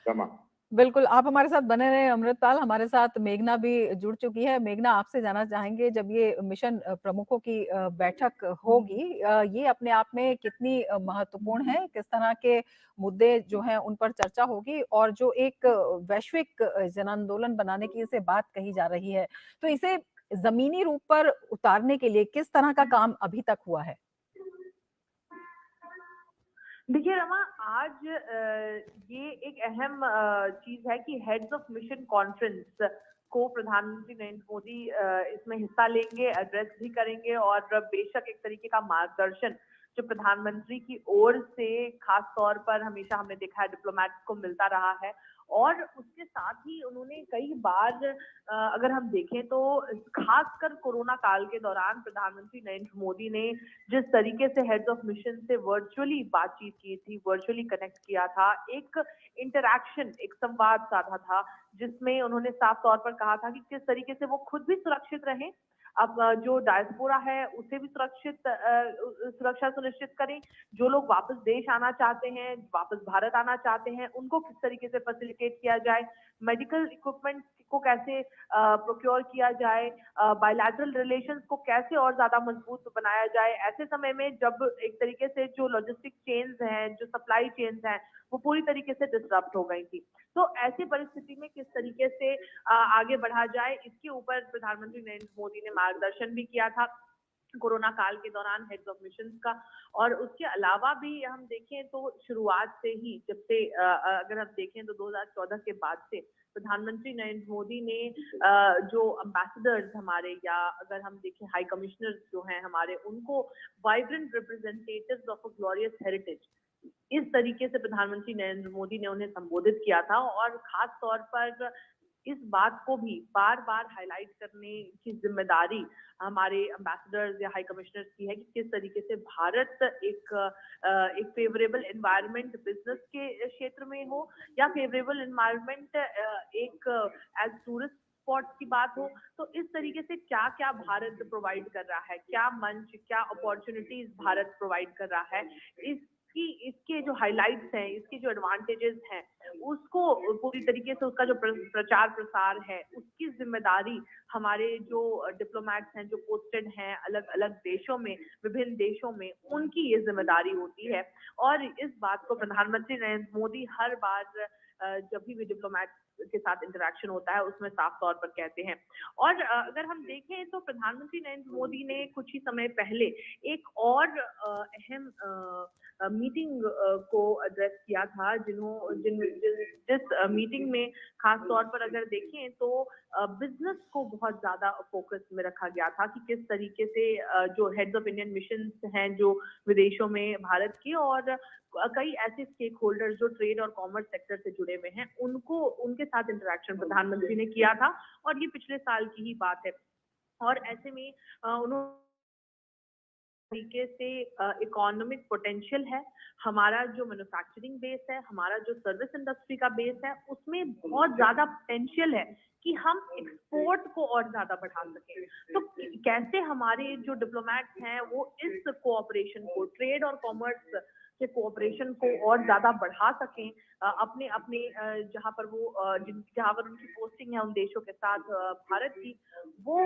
रमा, बिल्कुल, आप हमारे साथ बने रहे अमृतपाल, हमारे साथ मेघना भी जुड़ चुकी है। मेघना, आपसे जानना चाहेंगे, जब ये मिशन प्रमुखों की बैठक होगी, ये अपने आप में कितनी महत्वपूर्ण है? किस तरह के मुद्दे जो हैं उन पर चर्चा होगी? और जो एक वैश्विक जन आंदोलन बनाने की इसे बात कही जा रही है, तो इसे ज़मीनी रूप पर उतारने के लिए किस तरह का काम अभी तक हुआ है? देखिए रमा, आज ये एक अहम चीज है कि हेड्स ऑफ मिशन कॉन्फ्रेंस को प्रधानमंत्री नरेंद्र मोदी इसमें हिस्सा लेंगे, एड्रेस भी करेंगे और बेशक एक तरीके का मार्गदर्शन जो प्रधानमंत्री की ओर से खास तौर पर हमेशा हमने देखा है डिप्लोमैट्स को मिलता रहा है। और उसके साथ ही उन्होंने कई बार अगर हम देखें तो खासकर कोरोना काल के दौरान प्रधानमंत्री नरेंद्र मोदी ने जिस तरीके से हेड्स ऑफ मिशन से वर्चुअली बातचीत की थी, वर्चुअली कनेक्ट किया था, एक इंटरैक्शन, एक संवाद साधा था, जिसमें उन्होंने साफ तौर पर कहा था कि किस तरीके से वो खुद भी सुरक्षित रहें, अब जो डायस्पोरा है उसे भी सुरक्षा सुनिश्चित करें, जो लोग वापस देश आना चाहते हैं, वापस भारत आना चाहते हैं, उनको किस तरीके से फैसिलिटेट किया जाए, मेडिकल इक्विपमेंट को कैसे प्रोक्योर किया जाए, बायलैटरल रिलेशंस को कैसे और ज्यादा मजबूत बनाया जाए, ऐसे समय में जब एक तरीके से जो लॉजिस्टिक चेन्स हैं, जो सप्लाई चेन्स हैं, वो पूरी तरीके से डिसरप्ट हो गई थी। तो ऐसी परिस्थिति में किस तरीके से आगे बढ़ा जाए, इसके ऊपर प्रधानमंत्री नरेंद्र मोदी ने मार्गदर्शन भी किया था कोरोना काल के दौरान हेड्स ऑफ मिशन का। और उसके अलावा भी हम देखें तो शुरुआत से ही, जब से अगर हम देखें तो 2014 के बाद से प्रधानमंत्री नरेंद्र मोदी ने जो एम्बेसडर्स हमारे, या अगर हम देखें हाई कमिश्नर्स जो हैं हमारे, उनको vibrant representatives of a glorious heritage, इस तरीके से प्रधानमंत्री नरेंद्र मोदी ने उन्हें संबोधित किया था। और खास तौर पर इस बात को भी बार बार हाईलाइट करने की जिम्मेदारी हमारे एम्बेसडर्स या हाई कमिश्नर्स की है कि किस तरीके से भारत एक फेवरेबल एनवायरनमेंट बिजनेस के क्षेत्र में हो, या फेवरेबल एनवायरनमेंट एक एज टूरिस्ट स्पॉट्स की बात हो, तो इस तरीके से क्या क्या भारत प्रोवाइड कर रहा है, क्या मंच, क्या अपॉर्चुनिटीज भारत प्रोवाइड कर रहा है, इसके जो हाइलाइट्स हैं, इसके जो एडवांटेजेस हैं, उसको पूरी तरीके से उसका जो प्रचार प्रसार है, उसकी जिम्मेदारी हमारे जो डिप्लोमैट्स हैं, जो पोस्टेड हैं अलग अलग देशों में, विभिन्न देशों में, उनकी ये जिम्मेदारी होती है। और इस बात को प्रधानमंत्री नरेंद्र मोदी हर बार जब भी डिप्लोमैट के साथ इंटरेक्शन होता है उसमें साफ तौर पर कहते हैं। और अगर हम देखें तो प्रधानमंत्री नरेंद्र मोदी ने कुछ ही समय पहले एक और अहम मीटिंग को एड्रेस किया था, जिस मीटिंग में खास तौर पर अगर देखें तो बिजनेस को बहुत ज्यादा फोकस में रखा गया था कि किस तरीके से जो हेड्स ऑफ इंडियन मिशन हैं जो विदेशों में भारत की, और कई ऐसे स्टेक होल्डर्स जो ट्रेड और कॉमर्स सेक्टर से जुड़े हुए हैं, उनके साथ इंटरेक्शन प्रधानमंत्री ने किया था। और ये पिछले साल की ही बात है। और ऐसे में उन्होंने तरीके से इकोनॉमिक पोटेंशियल है, हमारा जो मैन्युफैक्चरिंग बेस है, हमारा जो सर्विस इंडस्ट्री का बेस है, उसमें बहुत ज्यादा पोटेंशियल है कि हम एक्सपोर्ट को और ज्यादा बढ़ा सकें। तो कैसे हमारे जो डिप्लोमैट्स हैं वो इस कोऑपरेशन को, ट्रेड और कॉमर्स के कोऑपरेशन को और ज्यादा बढ़ा सकें, अपने अपने जहां पर उनकी पोस्टिंग है उन देशों के साथ भारत की, वो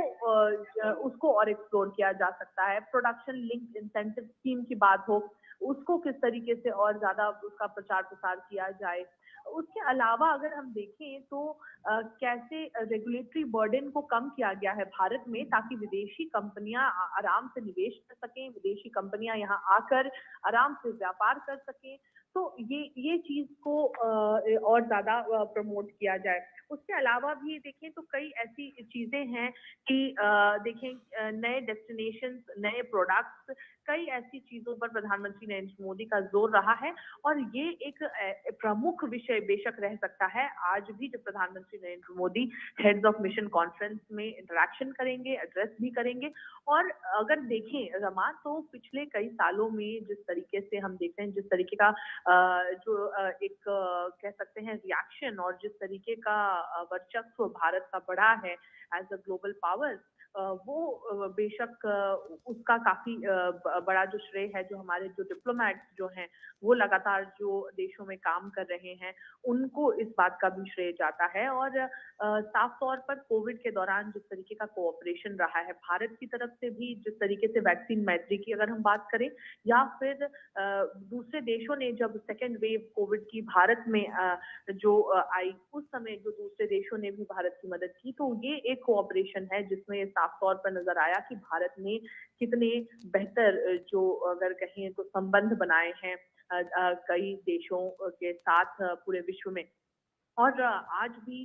उसको और एक्सप्लोर किया जा सकता है। प्रोडक्शन लिंक इंसेंटिव स्कीम की बात हो, उसको किस तरीके से और ज्यादा उसका प्रचार प्रसार किया जाए। उसके अलावा अगर हम देखें तो कैसे रेगुलेटरी बर्डन को कम किया गया है भारत में, ताकि विदेशी कंपनियां आराम से निवेश कर सकें, विदेशी कंपनियां यहाँ आकर आराम से व्यापार कर सकें। तो ये चीज को और ज्यादा प्रमोट किया जाए। उसके अलावा भी देखें तो कई ऐसी चीजें हैं कि देखें नए डेस्टिनेशंस, नए प्रोडक्ट्स, कई ऐसी चीजों पर प्रधानमंत्री नरेंद्र मोदी का जोर रहा है। और ये एक प्रमुख विषय बेशक रह सकता है आज भी, जब प्रधानमंत्री Narendra Modi heads of mission conference में इंटरेक्शन करेंगे, एड्रेस भी करेंगे। और अगर देखें रमा, तो पिछले कई सालों में जिस तरीके से हम देखते हैं, जिस तरीके का एक कह सकते हैं रिएक्शन, और जिस तरीके का वर्चस्व भारत का बढ़ा है एज अ ग्लोबल पावर, वो बेशक उसका काफी बड़ा जो श्रेय है, जो हमारे जो डिप्लोमैट्स जो हैं वो लगातार जो देशों में काम कर रहे हैं, उनको इस बात का भी श्रेय जाता है। और साफ तौर पर कोविड के दौरान जिस तरीके का कोऑपरेशन रहा है भारत की तरफ से भी, जिस तरीके से वैक्सीन मैत्री की अगर हम बात करें, या फिर दूसरे देशों ने जब सेकेंड वेव कोविड की भारत में जो आई, उस समय जो दूसरे देशों ने भी भारत की मदद की, तो ये एक कोऑपरेशन है जिसमें साफ तौर पर नजर आया कि भारत ने कितने बेहतर जो अगर कहें तो संबंध बनाए हैं कई देशों के साथ पूरे विश्व में। और आज भी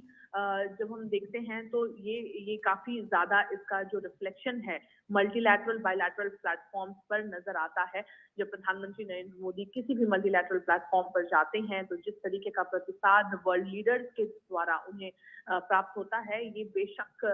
जब हम देखते हैं तो ये काफी ज्यादा इसका जो रिफ्लेक्शन है मल्टीलैटरल बायलैटरल प्लेटफॉर्म्स पर नजर आता है। जब प्रधानमंत्री नरेंद्र मोदी किसी भी मल्टीलैटरल प्लेटफॉर्म पर जाते हैं तो जिस तरीके का प्रतिसाद वर्ल्ड लीडर्स के द्वारा उन्हें प्राप्त होता है, ये बेशक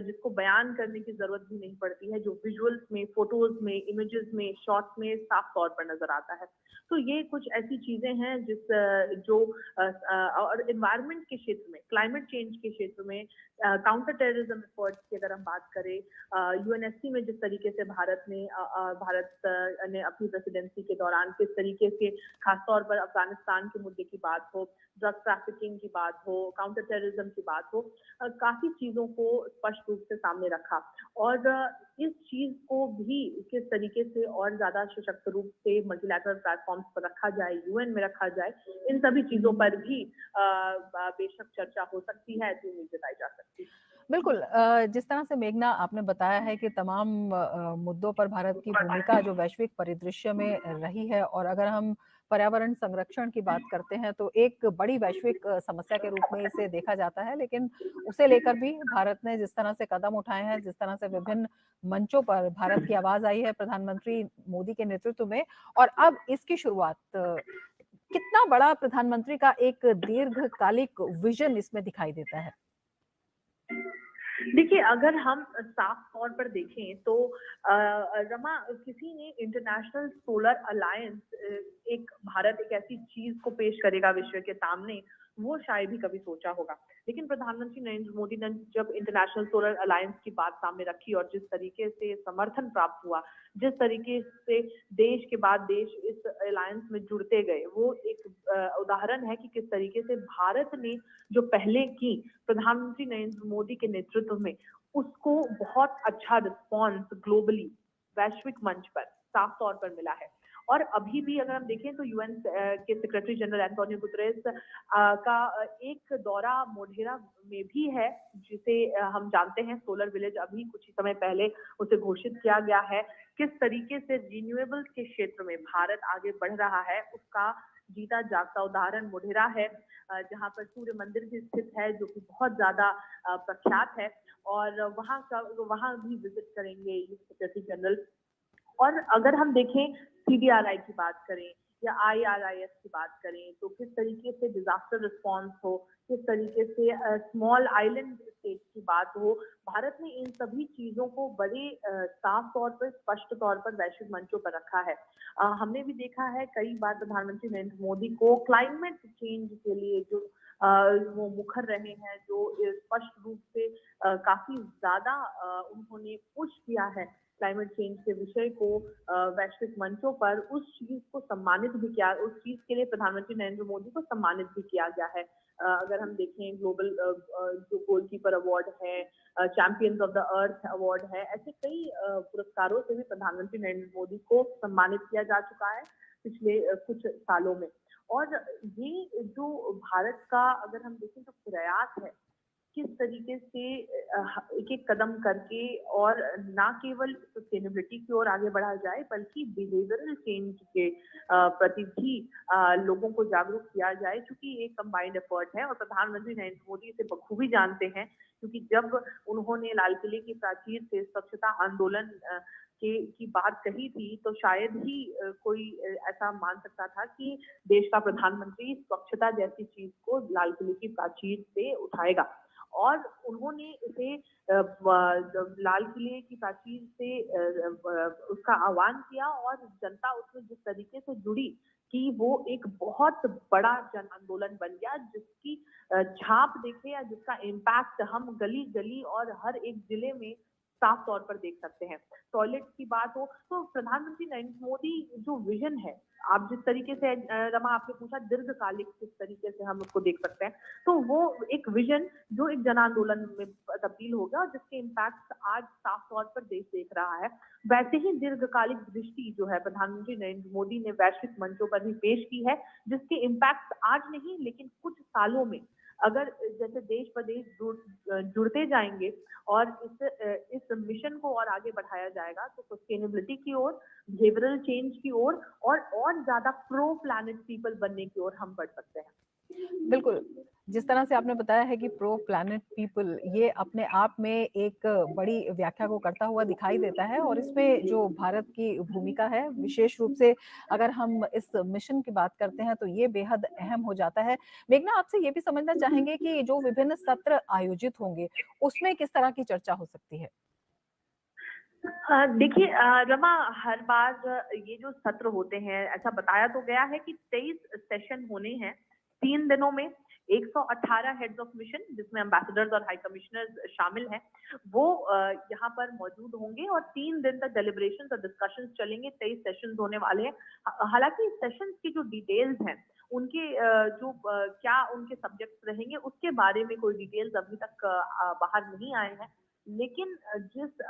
जिसको बयान करने की जरूरत भी नहीं पड़ती है, जो विजुअल्स में, फोटोज में, इमेजेस में, शॉट्स में साफ तौर पर नजर आता है। तो ये कुछ ऐसी चीजें हैं जो और एनवायरनमेंट के क्षेत्र में, क्लाइमेट चेंज के क्षेत्र में, काउंटर टेररिज्म एफर्ट्स की अगर हम बात करें, यूएनएससी में जिस तरीके से भारत ने अपनी प्रेसिडेंसी के दौरान किस तरीके से खासतौर पर अफगानिस्तान के मुद्दे की बात हो, ड्रग ट्रैफिकिंग की बात हो, काउंटर टेररिज्म की बात हो, काफी चीजों को स्पष्ट रूप से सामने रखा। और इस चीज को भी किस तरीके से और ज्यादा सशक्त रूप से मल्टीलैटरल प्लेटफॉर्म्स पर रखा जाए, यूएन में रखा जाए, इन सभी चीजों पर भी बेशक चर्चा हो सकती है, तो उम्मीद जताई जा सकती है। बिल्कुल, जिस तरह से मेघना आपने बताया है कि तमाम मुद्दों पर भारत की भूमिका जो वैश्विक परिदृश्य में रही है, और अगर हम पर्यावरण संरक्षण की बात करते हैं तो एक बड़ी वैश्विक समस्या के रूप में इसे देखा जाता है, लेकिन उसे लेकर भी भारत ने जिस तरह से कदम उठाए हैं, जिस तरह से विभिन्न मंचों पर भारत की आवाज आई है प्रधानमंत्री मोदी के नेतृत्व में, और अब इसकी शुरुआत, कितना बड़ा प्रधानमंत्री का एक दीर्घकालिक विजन इसमें दिखाई देता है? देखिए, अगर हम साफ तौर पर देखें तो रमा, किसी ने इंटरनेशनल सोलर अलायंस एक भारत एक ऐसी चीज को पेश करेगा विश्व के सामने, वो शायद ही कभी सोचा होगा। लेकिन प्रधानमंत्री नरेंद्र मोदी ने जब इंटरनेशनल सोलर अलायंस की बात सामने रखी और जिस तरीके से समर्थन प्राप्त हुआ, जिस तरीके से देश के बाद देश इस अलायंस में जुड़ते गए, वो एक उदाहरण है कि किस तरीके से भारत ने जो पहले की प्रधानमंत्री नरेंद्र मोदी के नेतृत्व में, उसको बहुत अच्छा रिस्पॉन्स ग्लोबली वैश्विक मंच पर साफ तौर पर मिला है। और अभी भी अगर हम देखें तो यूएन के सेक्रेटरी जनरल एंटोनियो गुतरेस का एक दौरा मोढेरा में भी है, जिसे हम जानते हैं सोलर विलेज अभी कुछ ही समय पहले उसे घोषित किया गया है। किस तरीके से रिन्यूएबल्स के क्षेत्र में भारत आगे बढ़ रहा है, उसका जीता जागता उदाहरण मोढेरा है, जहां पर सूर्य मंदिर भी स्थित है, जो कि बहुत ज्यादा प्रख्यात है। और वहां भी विजिट करेंगे ये सेक्रेटरी जनरल। और अगर हम देखें सीडीआरआई की बात करें, या IRIS की बात करें, तो किस तरीके से डिजास्टर रिस्पॉन्स हो, किस तरीके से स्मॉल आइलैंड स्टेट की बात हो, भारत ने इन सभी चीजों को बड़े साफ तौर पर, स्पष्ट तौर पर वैश्विक मंचों पर रखा है। हमने भी देखा है कई बार प्रधानमंत्री नरेंद्र मोदी को क्लाइमेट चेंज के लिए जो वो मुखर रहे हैं, जो स्पष्ट रूप से काफी ज्यादा उन्होंने पुश किया है क्लाइमेट चेंज के विषय को वैश्विक मंचों पर, उस चीज को सम्मानित भी किया, उस चीज के लिए प्रधानमंत्री नरेंद्र मोदी को सम्मानित भी किया गया है। अगर हम देखें ग्लोबल जो गोलकीपर अवार्ड है, champions of the earth award है, ऐसे कई पुरस्कारों से भी प्रधानमंत्री नरेंद्र मोदी को सम्मानित किया जा चुका है पिछले कुछ सालों में। और ये जो भारत का अगर हम देखें तो प्रयास है किस तरीके से एक एक कदम करके और ना केवल सस्टेनेबिलिटी की ओर आगे बढ़ा जाए, बल्कि बिहेवियरल चेंज के प्रति भी लोगों को जागरूक किया जाए, क्योंकि ये कंबाइंड एफर्ट है और प्रधानमंत्री नरेंद्र मोदी इसे बखूबी जानते हैं। क्योंकि जब उन्होंने लाल किले की प्राचीर से स्वच्छता आंदोलन की बात कही थी, तो शायद ही कोई ऐसा मान सकता था कि देश का प्रधानमंत्री स्वच्छता जैसी चीज को लाल किले की प्राचीर से उठाएगा। और उन्होंने इसे लाल किले की प्राचीर से उसका आह्वान किया और जनता उसमें जिस तरीके से जुड़ी कि वो एक बहुत बड़ा जन आंदोलन बन गया, जिसकी छाप देखे या जिसका इम्पैक्ट हम गली गली और हर एक जिले में साफ तौर पर देख सकते हैं। टॉयलेट की बात हो तो प्रधानमंत्री नरेंद्र मोदी जो विजन है, आप जिस तरीके से रमा आपने पूछा दीर्घकालिक किस तरीके से हम उसको देख सकते हैं, तो वो एक विजन जो एक जन आंदोलन में तब्दील हो गया और जिसके इम्पैक्ट आज साफ तौर पर देश देख रहा है। वैसे ही दीर्घकालिक दृष्टि जो है प्रधानमंत्री नरेंद्र मोदी ने वैश्विक मंचों पर भी पेश की है, जिसके इम्पैक्ट आज नहीं लेकिन कुछ सालों में अगर जैसे देश प्रदेश जुड़ते जाएंगे और इस मिशन को और आगे बढ़ाया जाएगा, तो सस्टेनेबिलिटी की ओर, बिहेवियरल चेंज की ओर और ज्यादा प्रो प्लैनेट पीपल बनने की ओर हम बढ़ सकते हैं। बिल्कुल, जिस तरह से आपने बताया है कि प्रो प्लैनेट पीपल, ये अपने आप में एक बड़ी व्याख्या को करता हुआ दिखाई देता है और इसमें जो भारत की भूमिका है, विशेष रूप से अगर हम इस मिशन की बात करते हैं तो ये बेहद अहम हो जाता है। मेघना, आपसे ये भी समझना चाहेंगे कि जो विभिन्न सत्र आयोजित होंगे उसमें किस तरह की चर्चा हो सकती है? देखिए रमा, हर बार ये जो सत्र होते हैं, ऐसा बताया तो गया है कि 23 सेशन होने हैं 3 दिनों में। 118 हेड्स ऑफ मिशन, जिसमें एम्बेसडर्स और हाई कमिश्नर्स शामिल हैं, वो यहाँ पर मौजूद होंगे और 3 दिन तक डेलिब्रेशंस और डिस्कशंस चलेंगे। 23 सेशंस होने वाले हैं। हालांकि सेशंस की जो डिटेल्स हैं, उनके क्या उनके सब्जेक्ट्स रहेंगे, उसके बारे में कोई डिटेल्स अभी तक बाहर नहीं आए हैं। लेकिन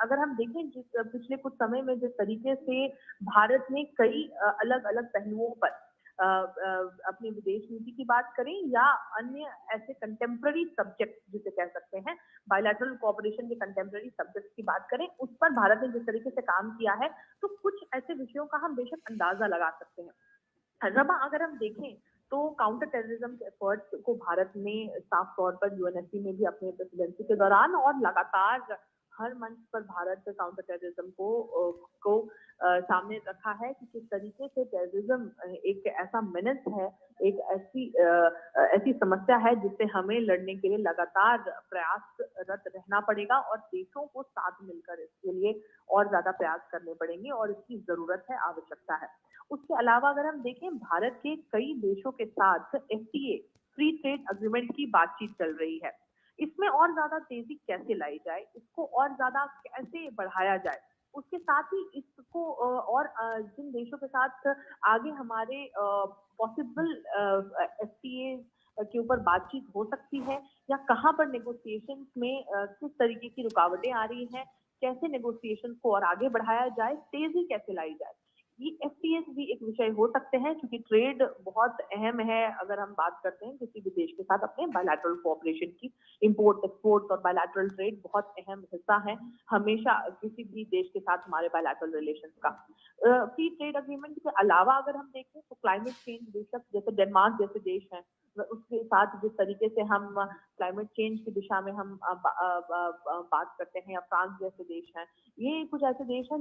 अगर हम देखें पिछले कुछ समय में जिस तरीके से भारत ने कई अलग अलग पहलुओं पर अपनी विदेश नीति की बात करें या अन्य ऐसे कंटेम्प्ररी सब्जेक्ट जिसे कह सकते हैं, बायलैटरल कोऑपरेशन के कंटेम्प्ररी सब्जेक्ट की बात करें, उस पर भारत ने जिस तरीके से काम किया है, तो कुछ ऐसे विषयों का हम बेशक अंदाजा लगा सकते हैं। रमा, अगर हम देखें तो काउंटर टेररिज्म के एफर्ट्स को भारत ने साफ तौर पर यूएनएससी में भी अपने प्रेसिडेंसी के दौरान और लगातार हर मंच पर भारत काउंटर टेररिज्म को सामने रखा है कि किस तरीके से टेररिज्म एक ऐसा मेनेस है, एक ऐसी समस्या है जिससे हमें लड़ने के लिए लगातार प्रयासरत रहना पड़ेगा और देशों को साथ मिलकर इसके लिए और ज्यादा प्रयास करने पड़ेंगे और इसकी जरूरत है, आवश्यकता है। उसके अलावा अगर हम देखें, भारत के कई देशों के साथ FTA फ्री ट्रेड अग्रीमेंट की बातचीत चल रही है। इसमें और ज्यादा तेजी कैसे लाई जाए, इसको और ज्यादा कैसे बढ़ाया जाए, उसके साथ ही इसको और जिन देशों के साथ आगे हमारे पॉसिबल FTA के ऊपर बातचीत हो सकती है या कहाँ पर नेगोशिएशंस में किस तरीके की रुकावटें आ रही हैं, कैसे नेगोशिएशंस को और आगे बढ़ाया जाए, तेजी कैसे लाई जाए, ये FTAs भी एक विषय हो सकते हैं, क्योंकि ट्रेड बहुत अहम है। अगर हम बात करते हैं किसी भी देश के साथ अपने बायलैटरल कोऑपरेशन की, इंपोर्ट एक्सपोर्ट और बायलैटरल ट्रेड बहुत अहम हिस्सा है हमेशा किसी भी देश के साथ हमारे बायलैटरल रिलेशंस का। फ्री ट्रेड अग्रीमेंट के अलावा अगर हम देखें तो क्लाइमेट चेंज बेशक, जैसे डेनमार्क जैसे देश हैं, उसके साथ जिस तरीके से हम क्लाइमेट चेंज की दिशा में हम बात करते हैं, या फ्रांस जैसे देश हैं, ये कुछ ऐसे देश हैं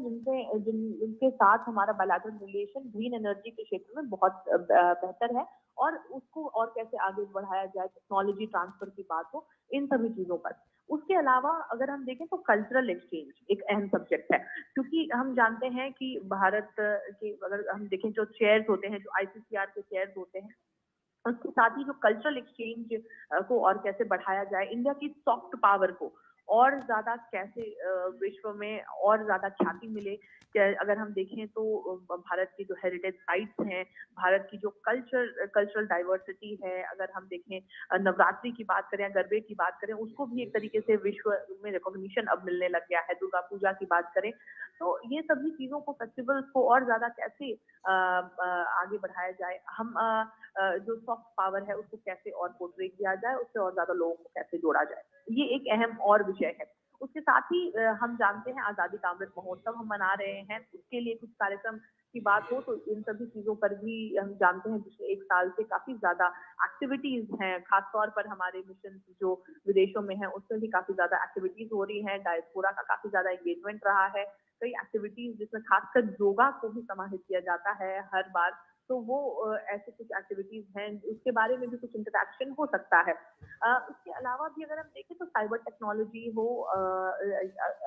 जिनके साथ हमारा बायलैटरल रिलेशन ग्रीन एनर्जी के क्षेत्र में बहुत बेहतर है, और उसको और कैसे आगे बढ़ाया जाए, टेक्नोलॉजी ट्रांसफर की बात हो, इन सभी चीजों पर। उसके अलावा अगर हम देखें तो कल्चरल एक्सचेंज एक अहम सब्जेक्ट है, क्योंकि हम जानते हैं कि भारत के अगर हम देखें जो चेयर्स होते हैं, जो ICCR के चेयर्स होते हैं, उसके साथ ही जो कल्चरल एक्सचेंज को और कैसे बढ़ाया जाए, इंडिया की सॉफ्ट पावर को और ज्यादा कैसे विश्व में और ज्यादा ख्याति मिले। अगर हम देखें तो भारत की जो हेरिटेज साइट्स हैं, भारत की जो कल्चरल डाइवर्सिटी है, अगर हम देखें नवरात्रि की बात करें, गरबे की बात करें, उसको भी एक तरीके से विश्व में रिकॉग्निशन अब मिलने लग गया है। दुर्गा पूजा की बात करें तो ये सभी चीजों को, फेस्टिवल्स को और ज्यादा कैसे आगे बढ़ाया जाए, हम जो सॉफ्ट पावर है उसको कैसे और पोर्ट्रे किया जाए, उससे और ज्यादा लोगों को कैसे जोड़ा जाए, ये एक अहम और विषय है। उसके साथ ही हम जानते हैं आजादी का अमृत महोत्सव हम मना रहे हैं, उसके लिए कुछ कार्यक्रम की बात हो तो इन सभी चीजों पर भी हम जानते हैं पिछले 1 साल से काफी ज्यादा एक्टिविटीज हैं, खासतौर पर हमारे मिशन जो विदेशों में है उसमें भी काफी ज्यादा एक्टिविटीज हो रही हैं, डायस्पोरा का काफी ज्यादा एंगेजमेंट रहा है, कई एक्टिविटीज जिसमें खासकर योगा को भी समाहित किया जाता है हर बार, तो वो ऐसे कुछ एक्टिविटीज हैं, उसके बारे में भी कुछ इंटरेक्शन हो सकता है। उसके अलावा भी अगर हम देखें तो साइबर टेक्नोलॉजी हो,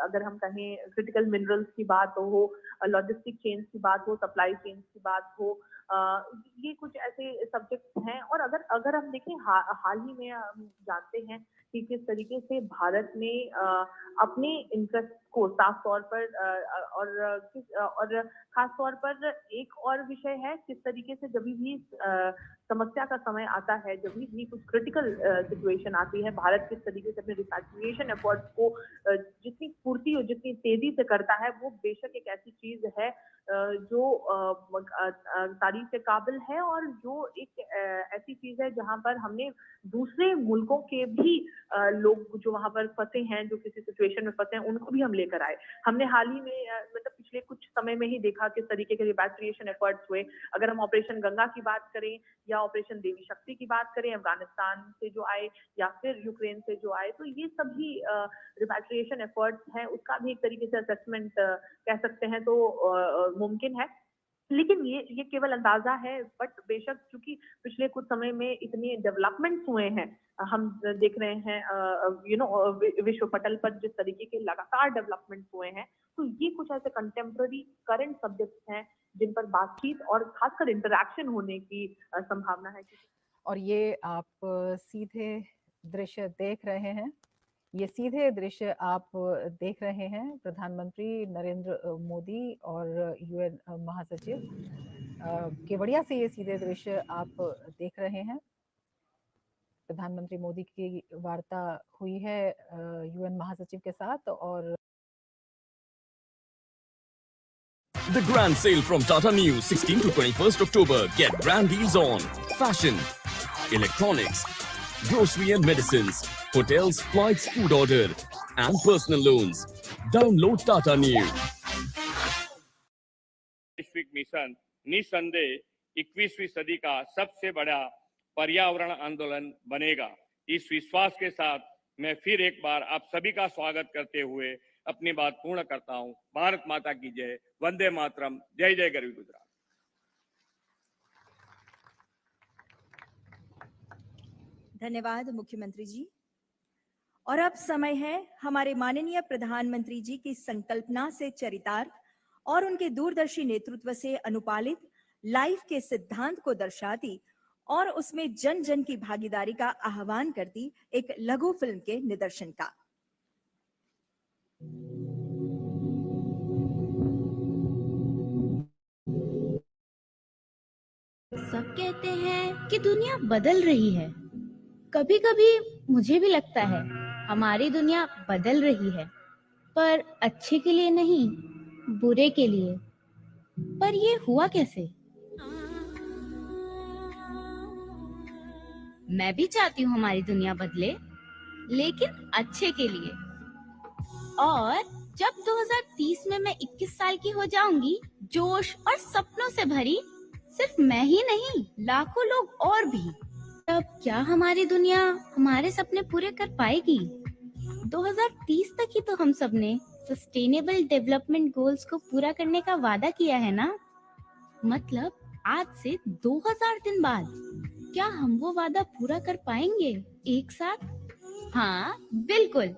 अगर हम कहें क्रिटिकल मिनरल्स की बात हो, लॉजिस्टिक चेन्स की बात हो, सप्लाई चेन्स की बात हो, ये कुछ ऐसे सब्जेक्ट्स हैं। और अगर हम देखें हाल ही में हम जानते हैं कि किस तरीके से भारत ने अपने इंटरेस्ट को साफ तौर पर और खास तौर पर एक और विषय है, किस तरीके से जब भी समस्या का समय आता है, जब भी कुछ क्रिटिकल सिचुएशन आती है, भारत किस तरीके से अपने रिपैट्रिएशन एफर्ट्स को जितनी फुर्ती और जितनी तेजी से करता है, वो बेशक एक ऐसी चीज है जो तारीफ के काबिल है, और जो एक ऐसी चीज है जहां पर हमने दूसरे मुल्कों के भी लोग जो वहां पर फंसे हैं, जो किसी सिचुएशन में फंसे हैं, उनको भी हम लेकर आए। हमने हाल ही में मतलब पिछले कुछ समय में ही देखा किस तरीके के रिपैट्रिएशन एफर्ट्स हुए। अगर हम ऑपरेशन गंगा की बात करें या ऑपरेशन देवी शक्ति की बात करें, अफगानिस्तान से जो आए या फिर यूक्रेन से जो आए, तो ये सभी रिपैट्रिएशन एफर्ट्स हैं, उसका भी एक तरीके से असेसमेंट कह सकते हैं तो मुमकिन है। लेकिन ये केवल अंदाजा है, बट बेशक क्योंकि पिछले कुछ समय में इतने डेवलपमेंट्स हुए हैं, हम देख रहे हैं विश्व पटल पर जिस तरीके के लगातार डेवलपमेंट्स हुए हैं, तो ये कुछ ऐसे कंटेम्पररी करंट सब्जेक्ट्स हैं जिन पर बातचीत और खासकर इंटरेक्शन होने की संभावना है। और ये आप सीधे दृश्य देख रहे हैं, ये सीधे दृश्य आप देख रहे हैं प्रधानमंत्री नरेंद्र मोदी और UN महासचिव केवड़िया से, ये सीधे दृश्य आप देख रहे हैं। प्रधानमंत्री मोदी की वार्ता हुई है UN महासचिव के साथ। और The Grand Sale from Tata News, 16 to 21st October. Get brand deals on fashion, electronics, grocery and medicines, hotels, flights, food order, and personal loans. Download Tata News. वैश्विक मिशन निसंदेह 21वीं सदी का सबसे बड़ा पर्यावरण आंदोलन बनेगा। इस विश्वास के साथ मैं फिर एक बार आप सभी का स्वागत करते हुए अपनी बात पूर्ण करता हूं। भारत माता की जय, वंदे मातरम, जय जय गरवी गुजरात। धन्यवाद मुख्यमंत्री जी। और अब समय है हमारे माननीय प्रधानमंत्री जी की संकल्पना से चरितार्थ और उनके दूरदर्शी नेतृत्व से अनुपालित लाइफ के सिद्धांत को दर्शाती और उसमें जन जन की भागीदारी का आह्वान करती एक लघु फिल्म के निदर्शन का। सब कहते हैं कि दुनिया बदल रही है। कभी कभी मुझे भी लगता है हमारी दुनिया बदल रही है, पर अच्छे के लिए नहीं, बुरे के लिए। पर ये हुआ कैसे? मैं भी चाहती हूँ हमारी दुनिया बदले, लेकिन अच्छे के लिए। और जब 2030 में मैं 21 साल की हो जाऊंगी, जोश और सपनों से भरी, सिर्फ मैं ही नहीं, लाखों लोग और भी अब क्या हमारी दुनिया हमारे सपने पूरे कर पाएगी? 2030 तक ही तो हम सब ने सस्टेनेबल डेवलपमेंट गोल्स को पूरा करने का वादा किया है ना? मतलब आज से 2000 दिन बाद क्या हम वो वादा पूरा कर पाएंगे एक साथ? हाँ, बिल्कुल।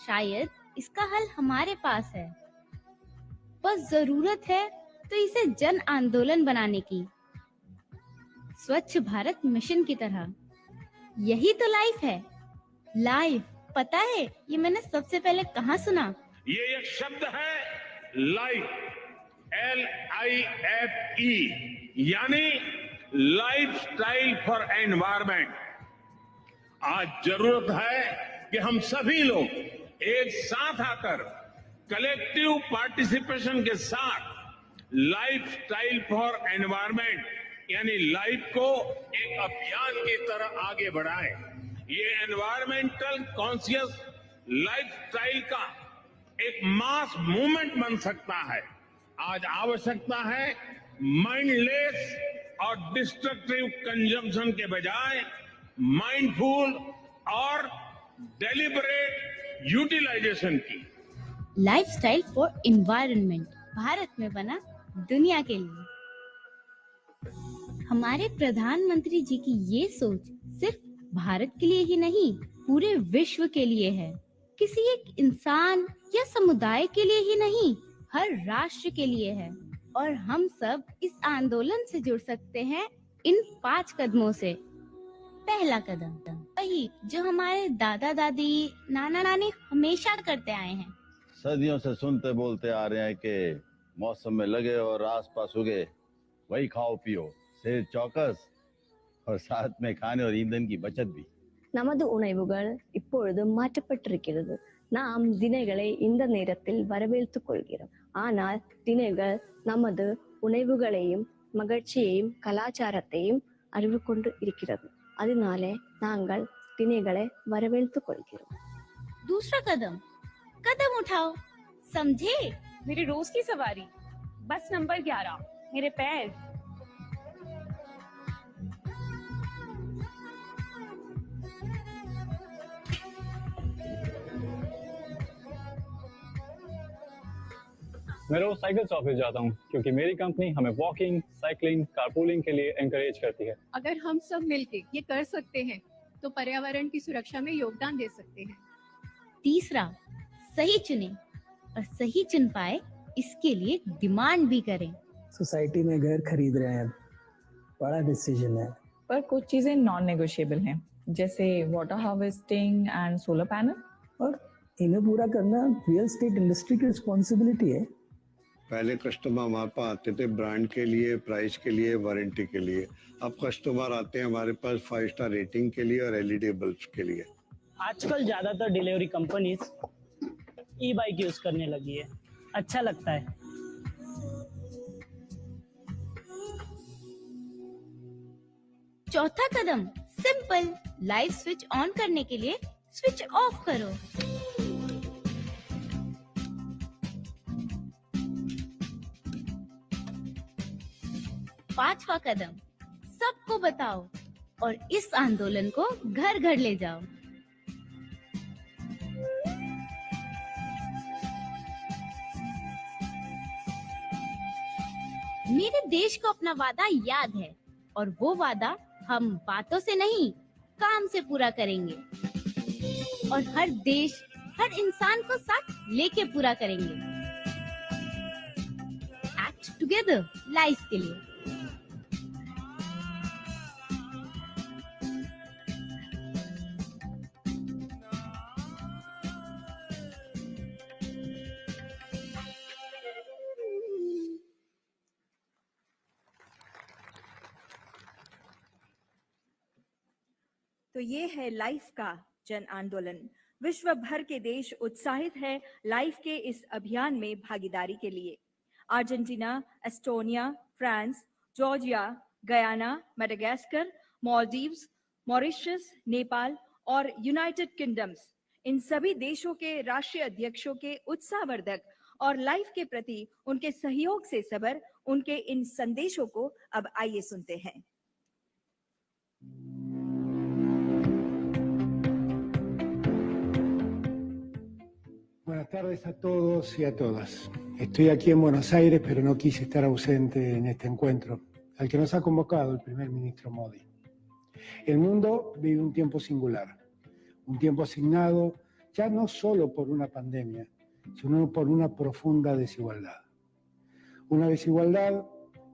शायद इसका हल हमारे पास है, बस जरूरत है तो इसे जन आंदोलन बनाने की, स्वच्छ भारत मिशन की तरह। यही तो लाइफ है। लाइफ, पता है ये मैंने सबसे पहले कहाँ सुना? ये एक शब्द है लाइफ, LIFE, यानी लाइफ स्टाइल फॉर एनवायरमेंट। आज जरूरत है कि हम सभी लोग एक साथ आकर कलेक्टिव पार्टिसिपेशन के साथ लाइफ स्टाइल फॉर एनवायरमेंट यानी लाइफ को एक अभियान की तरह आगे बढ़ाएं। ये एनवायरमेंटल कॉन्शियस लाइफस्टाइल का एक मास मूवमेंट बन सकता है। आज आवश्यकता है माइंडलेस और डिस्ट्रक्टिव कंजम्पशन के बजाय माइंडफुल और डेलिबरेट यूटिलाइजेशन की। लाइफस्टाइल फॉर एनवायरनमेंट भारत में बना दुनिया के लिए। हमारे प्रधानमंत्री जी की ये सोच सिर्फ भारत के लिए ही नहीं, पूरे विश्व के लिए है। किसी एक इंसान या समुदाय के लिए ही नहीं, हर राष्ट्र के लिए है। और हम सब इस आंदोलन से जुड़ सकते हैं इन 5 कदमों से। पहला कदम वही जो हमारे दादा दादी, नाना नानी हमेशा करते आए हैं। सदियों से सुनते बोलते आ रहे हैं कि मौसम में लगे और आसपास उगे वही खाओ पियो, सेहत चौकस और साथ में खाने और ईंधन की बचत भी। நமது உணவுகள் இப்பொழுது மாற்றப்பட்டிருக்கிறது. நாம் தினைகளை இந்த நேரத்தில் வரவேற்றுக் கொள்கிறோம். ஆனால் தினைகள் நமது உணவுகளையும் மகிழ்ச்சியையும் கலாச்சாரத்தையும் அறிவு கொண்டு இருக்கிறது. அதனாலே நாங்கள் தினைகளை வரவேற்றுக் கொள்கிறோம். दूसरा कदम, कदम उठाओ, समझे? मेरी रोज की सवारी, बस नंबर 11, मेरे पैर। मैं रोज साइकिल से ऑफिस जाता हूँ क्योंकि मेरी कंपनी हमें वॉकिंग, साइकिलिंग, कारपूलिंग के लिए एनकरेज करती है। अगर हम सब मिलके ये कर सकते हैं तो पर्यावरण की सुरक्षा में योगदान दे सकते हैं। तीसरा, सही चुने और सही चुन पाए इसके लिए डिमांड भी करें। सोसाइटी में घर खरीद रहे हैं, बड़ा डिसीजन है, पर कुछ चीजें नॉन नेगोशिएबल हैं, जैसे water harvesting and solar panel, और इन्हें पूरा करना रियल एस्टेट इंडस्ट्री की रिस्पॉन्सिबिलिटी है। पहले कस्टमर हमारे पास आते थे ब्रांड के लिए, प्राइस के लिए, वारंटी के लिए। अब कस्टमर आते हैं हमारे पास 5 स्टार रेटिंग के लिए और LED बल्ब के लिए। आजकल ज्यादातर डिलीवरी कंपनीज ई-बाइक यूज करने लगी है, अच्छा लगता है। चौथा कदम सिंपल, लाइट स्विच ऑन करने के लिए स्विच ऑफ करो। पांचवा कदम, सबको बताओ और इस आंदोलन को घर घर ले जाओ। मेरे देश को अपना वादा याद है और वो वादा हम बातों से नहीं, काम से पूरा करेंगे और हर देश, हर इंसान को साथ लेके पूरा करेंगे। एक्ट टुगेदर लाइफ के लिए। तो ये है लाइफ का जन आंदोलन। विश्व भर के देश उत्साहित है लाइफ के इस अभियान में भागीदारी के लिए। Argentina, Estonia, France, Georgia, Guyana, Madagascar, Maldives, Mauritius, Nepal और यूनाइटेड किंगडम्स, इन सभी देशों के राष्ट्रीय अध्यक्षों के उत्साहवर्धक और लाइफ के प्रति उनके सहयोग से सबर उनके इन संदेशों को अब आइए सुनते हैं। Buenas tardes a todos y a todas. Estoy aquí en Buenos Aires, pero no quise estar ausente en este encuentro, al que nos ha convocado el primer ministro Modi. El mundo vive un tiempo singular, un tiempo asignado ya no solo por una pandemia, sino por una profunda desigualdad. Una desigualdad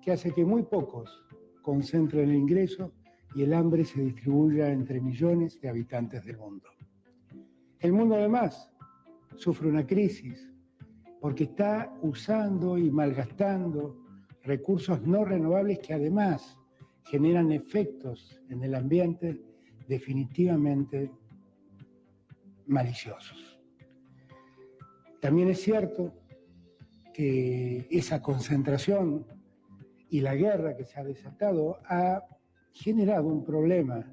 que hace que muy pocos concentren el ingreso y el hambre se distribuya entre millones de habitantes del mundo. El mundo además sufre una crisis porque está usando y malgastando recursos no renovables que además generan efectos en el ambiente definitivamente maliciosos. También es cierto que esa concentración y la guerra que se ha desatado ha generado un problema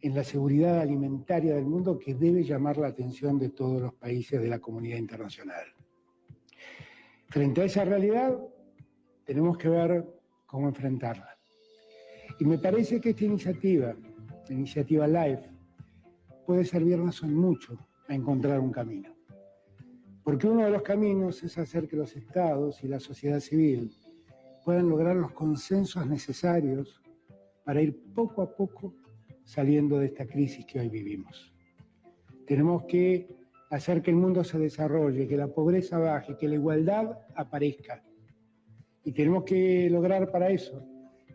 en la seguridad alimentaria del mundo que debe llamar la atención de todos los países de la comunidad internacional. Frente a esa realidad, tenemos que ver cómo enfrentarla. Y me parece que esta iniciativa, la iniciativa LIFE, puede servirnos en mucho a encontrar un camino. Porque uno de los caminos es hacer que los estados y la sociedad civil puedan lograr los consensos necesarios para ir poco a poco saliendo de esta crisis que hoy vivimos. Tenemos que hacer que el mundo se desarrolle, que la pobreza baje, que la igualdad aparezca. Y tenemos que lograr para eso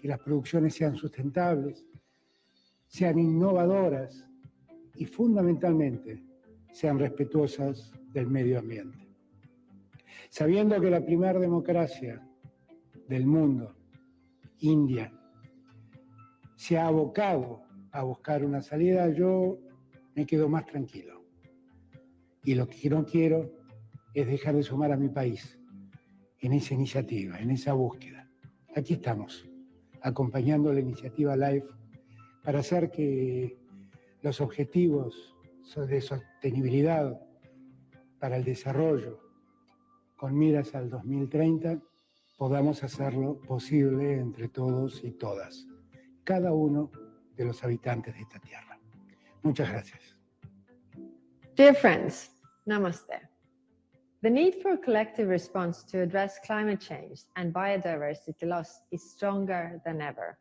que las producciones sean sustentables, sean innovadoras y fundamentalmente sean respetuosas del medio ambiente. Sabiendo que la primera democracia del mundo, India, se ha abocado a buscar una salida, yo me quedo más tranquilo. Y lo que no quiero es dejar de sumar a mi país en esa iniciativa, en esa búsqueda. Aquí estamos, acompañando la iniciativa LIFE para hacer que los objetivos de sostenibilidad para el desarrollo con miras al 2030 podamos hacerlo posible entre todos y todas, cada uno de los habitantes de esta tierra. Muchas gracias. Dear friends, Namaste. The need for a collective response to address climate change and biodiversity loss is stronger than ever.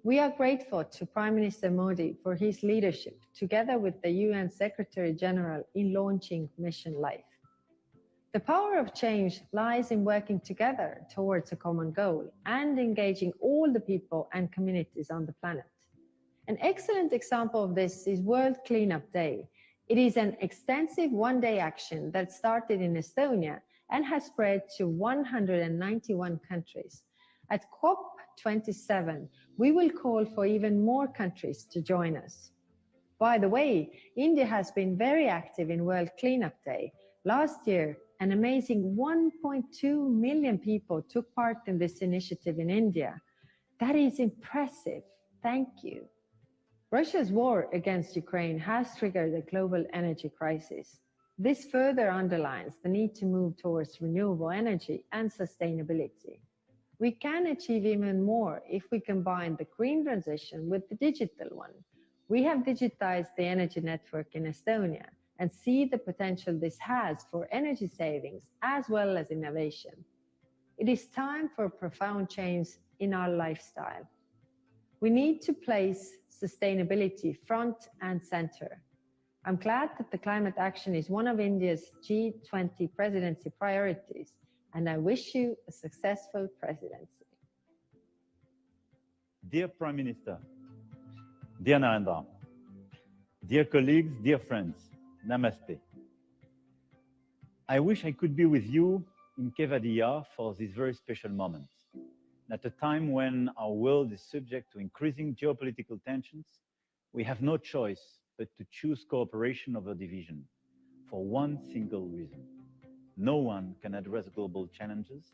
We are grateful to Prime Minister Modi for his leadership, together with the UN Secretary General, in launching Mission Life. The power of change lies in working together towards a common goal and engaging all the people and communities on the planet. An excellent example of this is World Cleanup Day. It is an extensive one-day action that started in Estonia and has spread to 191 countries. At COP27, we will call for even more countries to join us. By the way, India has been very active in World Cleanup Day. Last year, an amazing 1.2 million people took part in this initiative in India. That is impressive. Thank you. Russia's war against Ukraine has triggered a global energy crisis. This further underlines the need to move towards renewable energy and sustainability. We can achieve even more if we combine the green transition with the digital one. We have digitized the energy network in Estonia and see the potential this has for energy savings as well as innovation. It is time for a profound change in our lifestyle. We need to place sustainability front and center. I'm glad that the climate action is one of India's G20 presidency priorities, and I wish you a successful presidency. Dear Prime Minister, dear Narendra, dear colleagues, dear friends, Namaste. I wish I could be with you in Kevadia for this very special moment. At a time when our world is subject to increasing geopolitical tensions, we have no choice but to choose cooperation over division for one single reason. No one can address global challenges,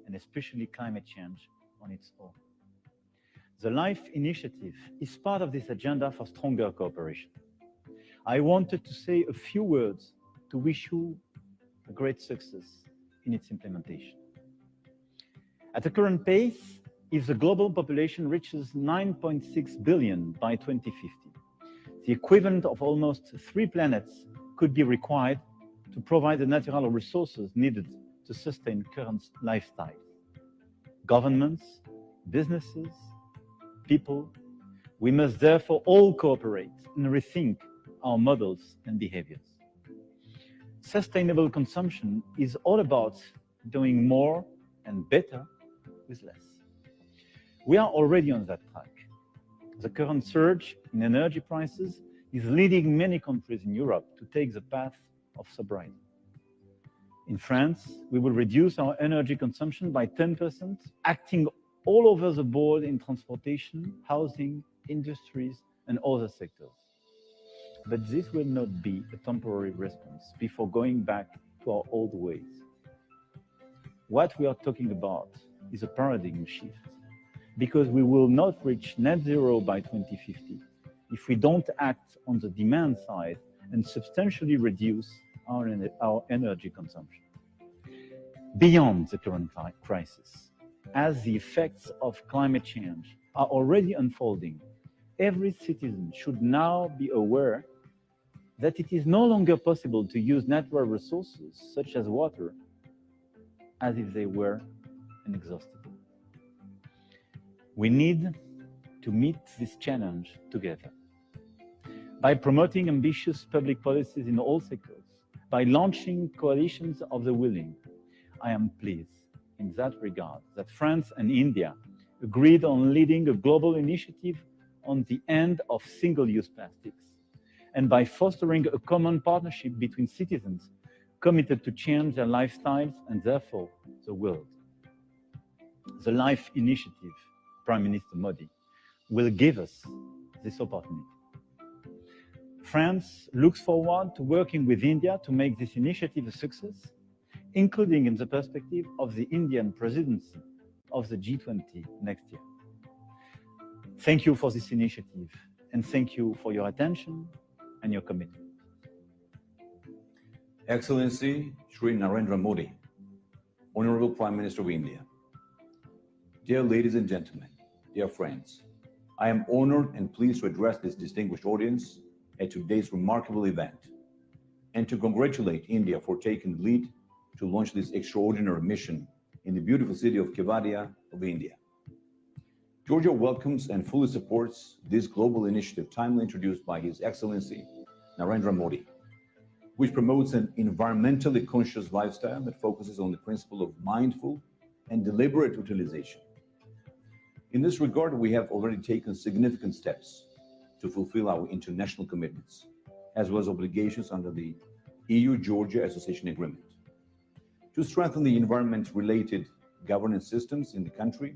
and especially climate change, on its own. The LIFE initiative is part of this agenda for stronger cooperation. I wanted to say a few words to wish you a great success in its implementation. At the current pace, if the global population reaches 9.6 billion by 2050, the equivalent of almost 3 planets could be required to provide the natural resources needed to sustain current lifestyles. Governments, businesses, people, we must therefore all cooperate and rethink our models and behaviors. Sustainable consumption is all about doing more and better with less. We are already on that track. The current surge in energy prices is leading many countries in Europe to take the path of sobriety. In France, we will reduce our energy consumption by 10%, acting all over the board in transportation, housing, industries, and other sectors. But this will not be a temporary response before going back to our old ways. What we are talking about is a paradigm shift, because we will not reach net zero by 2050 if we don't act on the demand side and substantially reduce our energy consumption. Beyond the current crisis, as the effects of climate change are already unfolding, every citizen should now be aware that it is no longer possible to use natural resources such as water as if they were inexhaustible. We need to meet this challenge together. By promoting ambitious public policies in all sectors, by launching coalitions of the willing, I am pleased in that regard that France and India agreed on leading a global initiative on the end of single-use plastics, and by fostering a common partnership between citizens committed to change their lifestyles and therefore the world. The LIFE initiative, Prime Minister Modi, will give us this opportunity. France looks forward to working with India to make this initiative a success, including in the perspective of the Indian presidency of the G20 next year. Thank you for this initiative, and thank you for your attention and your commitment. Excellency Shri Narendra Modi, Honorable Prime Minister of India, dear ladies and gentlemen, dear friends, I am honored and pleased to address this distinguished audience at today's remarkable event and to congratulate India for taking the lead to launch this extraordinary mission in the beautiful city of Kevadia of India. Georgia welcomes and fully supports this global initiative timely introduced by His Excellency Narendra Modi, which promotes an environmentally conscious lifestyle that focuses on the principle of mindful and deliberate utilization. In this regard, we have already taken significant steps to fulfill our international commitments, as well as obligations under the EU-Georgia Association Agreement. To strengthen the environment-related governance systems in the country,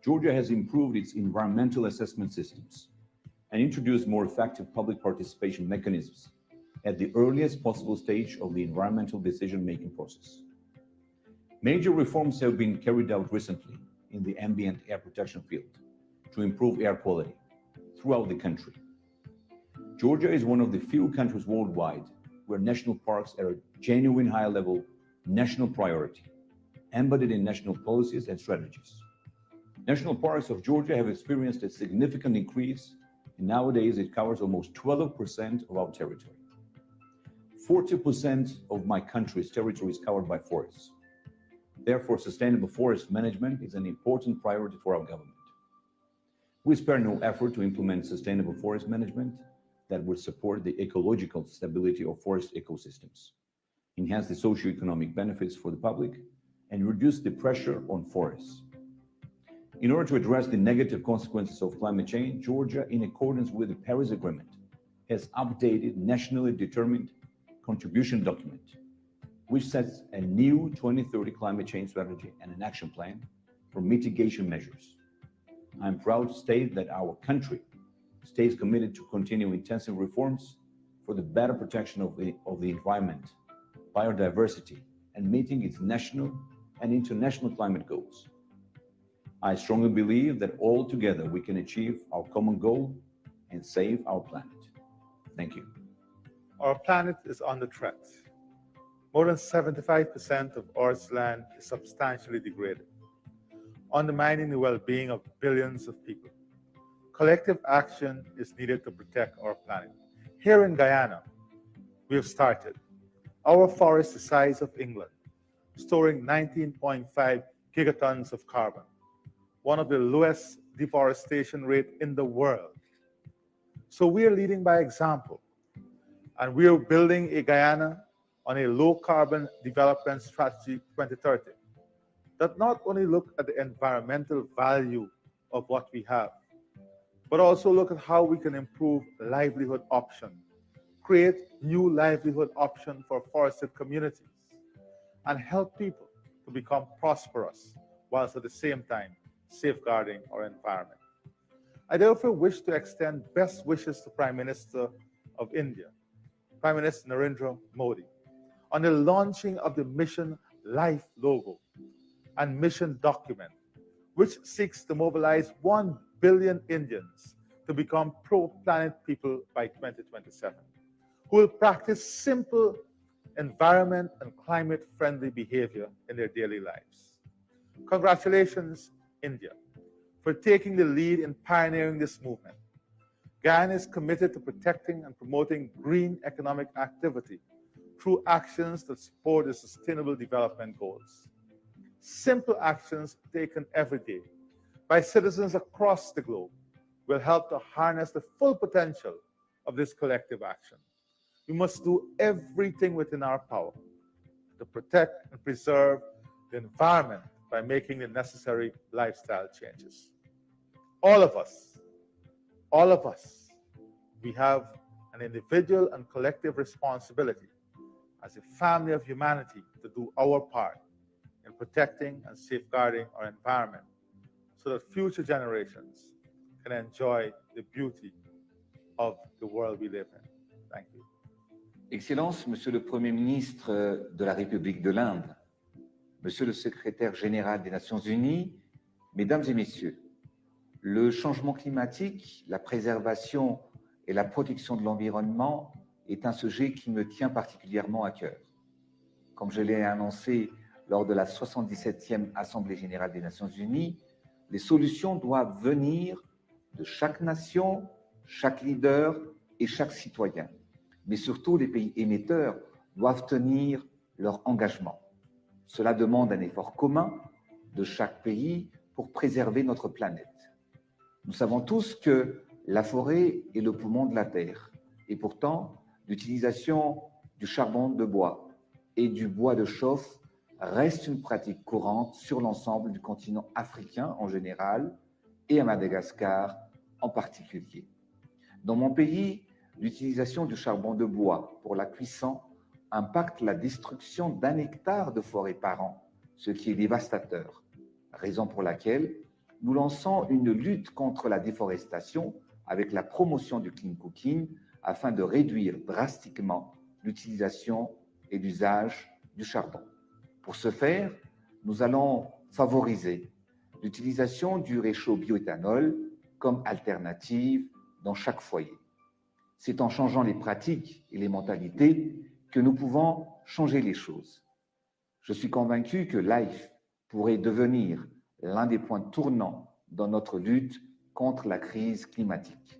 Georgia has improved its environmental assessment systems and introduced more effective public participation mechanisms at the earliest possible stage of the environmental decision-making process. Major reforms have been carried out recently in the ambient air protection field to improve air quality throughout the country. Georgia is one of the few countries worldwide where national parks are a genuine high-level national priority, embedded in national policies and strategies. National parks of Georgia have experienced a significant increase, and nowadays it covers almost 12% of our territory. 40% of my country's territory is covered by forests. Therefore, sustainable forest management is an important priority for our government. We spare no effort to implement sustainable forest management that will support the ecological stability of forest ecosystems, enhance the socio-economic benefits for the public, and reduce the pressure on forests. In order to address the negative consequences of climate change, Georgia, in accordance with the Paris Agreement, has updated nationally determined contribution document, which sets a new 2030 climate change strategy and an action plan for mitigation measures. I am proud to state that our country stays committed to continue intensive reforms for the better protection of the environment, biodiversity, and meeting its national and international climate goals. I strongly believe that all together we can achieve our common goal and save our planet. Thank you. Our planet is under threat. More than 75% of Earth's land is substantially degraded, undermining the well-being of billions of people. Collective action is needed to protect our planet. Here in Guyana, we have started. Our forest the size of England, storing 19.5 gigatons of carbon, one of the lowest deforestation rate in the world. So we are leading by example, and we are building a Guyana on a low carbon development strategy 2030 that not only look at the environmental value of what we have, but also look at how we can improve livelihood options, create new livelihood options for forested communities, and help people to become prosperous whilst at the same time safeguarding our environment. I therefore wish to extend best wishes to Prime Minister of India, Prime Minister Narendra Modi, on the launching of the Mission Life logo and mission document, which seeks to mobilize 1 billion Indians to become pro-planet people by 2027, who will practice simple environment and climate-friendly behavior in their daily lives. Congratulations, India, for taking the lead in pioneering this movement. Guyana is committed to protecting and promoting green economic activity through actions that support the Sustainable Development Goals. Simple actions taken every day by citizens across the globe will help to harness the full potential of this collective action. We must do everything within our power to protect and preserve the environment by making the necessary lifestyle changes. All of us, we have an individual and collective responsibility as a family of humanity to do our part in protecting and safeguarding our environment so that future generations can enjoy the beauty of the world we live in. Thank you. Excellences, Monsieur le Premier ministre de la République de l'Inde, Monsieur le Secrétaire général des Nations Unies, Mesdames et Messieurs, le changement climatique, la préservation et la protection de l'environnement est un sujet qui me tient particulièrement à cœur. Comme je l'ai annoncé lors de la 77e Assemblée générale des Nations Unies, les solutions doivent venir de chaque nation, chaque leader et chaque citoyen. Mais surtout, les pays émetteurs doivent tenir leur engagement. Cela demande un effort commun de chaque pays pour préserver notre planète. Nous savons tous que la forêt est le poumon de la Terre. Et pourtant, l'utilisation du charbon de bois et du bois de chauffe reste une pratique courante sur l'ensemble du continent africain en général et à Madagascar en particulier. Dans mon pays, l'utilisation du charbon de bois pour la cuisson impacte la destruction d'1 hectare de forêt par an, ce qui est dévastateur, raison pour laquelle nous lançons une lutte contre la déforestation avec la promotion du clean cooking afin de réduire drastiquement l'utilisation et l'usage du charbon. Pour ce faire, nous allons favoriser l'utilisation du réchaud bioéthanol comme alternative dans chaque foyer. C'est en changeant les pratiques et les mentalités que nous pouvons changer les choses. Je suis convaincu que LIFE pourrait devenir l'un des points tournants dans notre lutte contre la crise climatique.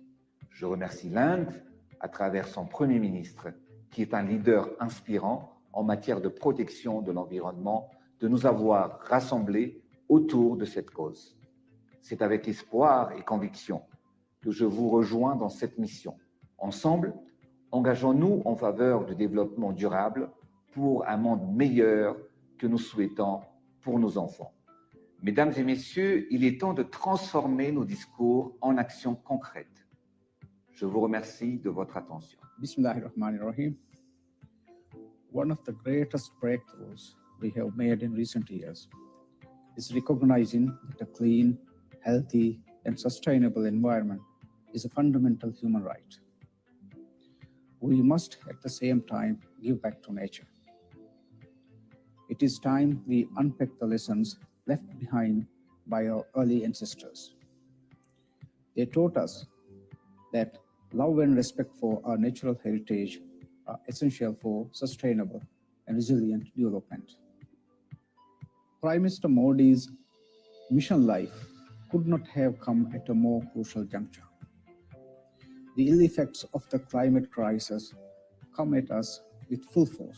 Je remercie l'Inde, à travers son Premier ministre, qui est un leader inspirant en matière de protection de l'environnement, de nous avoir rassemblés autour de cette cause. C'est avec espoir et conviction que je vous rejoins dans cette mission. Ensemble, engageons-nous en faveur du développement durable pour un monde meilleur que nous souhaitons pour nos enfants. Mesdames et messieurs, il est temps de transformer nos discours en actions concrètes. Je vous remercie de votre attention. Bismillahirrahmanirrahim. One of the greatest breakthroughs we have made in recent years is recognizing that a clean, healthy, and sustainable environment is a fundamental human right. We must at the same time give back to nature. It is time we unpick the lessons left behind by our early ancestors. They taught us that love and respect for our natural heritage are essential for sustainable and resilient development. Prime Minister Modi's mission life could not have come at a more crucial juncture. The ill effects of the climate crisis come at us with full force,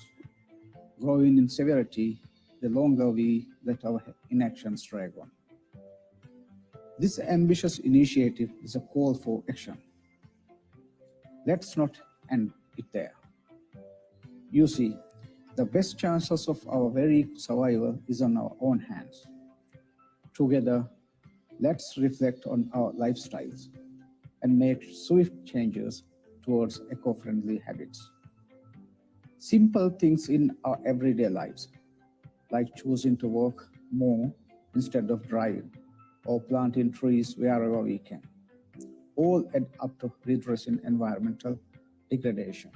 growing in severity the longer we let our inactions drag on. This ambitious initiative is a call for action. Let's not end it there. You see, the best chances of our very survival is on our own hands. Together, let's reflect on our lifestyles and make swift changes towards eco-friendly habits. Simple things in our everyday lives, like choosing to walk more instead of driving, or planting trees wherever we can, all add up to redressing environmental degradation.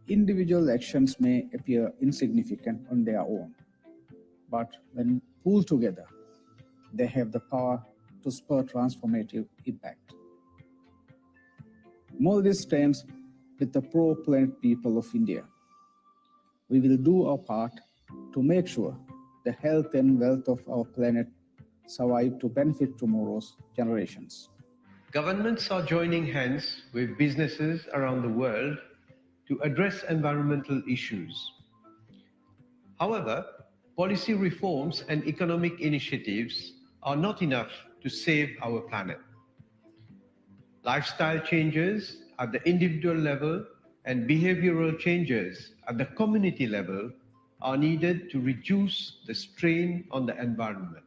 Individual actions may appear insignificant on their own, but when pulled together, they have the power to spur transformative impact. Modi stands with the pro-planet people of India. We will do our part to make sure the health and wealth of our planet survive to benefit tomorrow's generations. Governments are joining hands with businesses around the world to address environmental issues. However, policy reforms and economic initiatives are not enough to save our planet. Lifestyle changes at the individual level and behavioral changes at the community level are needed to reduce the strain on the environment.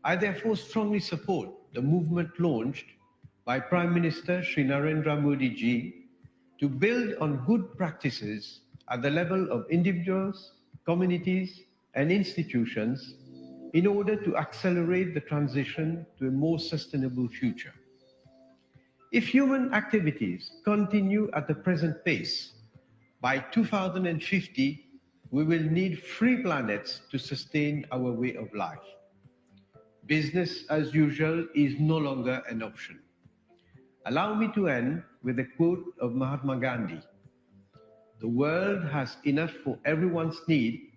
I therefore strongly support the movement launched by Prime Minister Shri Narendra Modi ji to build on good practices at the level of individuals, communities, and institutions in order to accelerate the transition to a more sustainable future. If human activities continue at the present pace, by 2050, we will need 3 planets to sustain our way of life. Business as usual is no longer an option. Allow me to end with a quote of Mahatma Gandhi. The world has enough for everyone's need,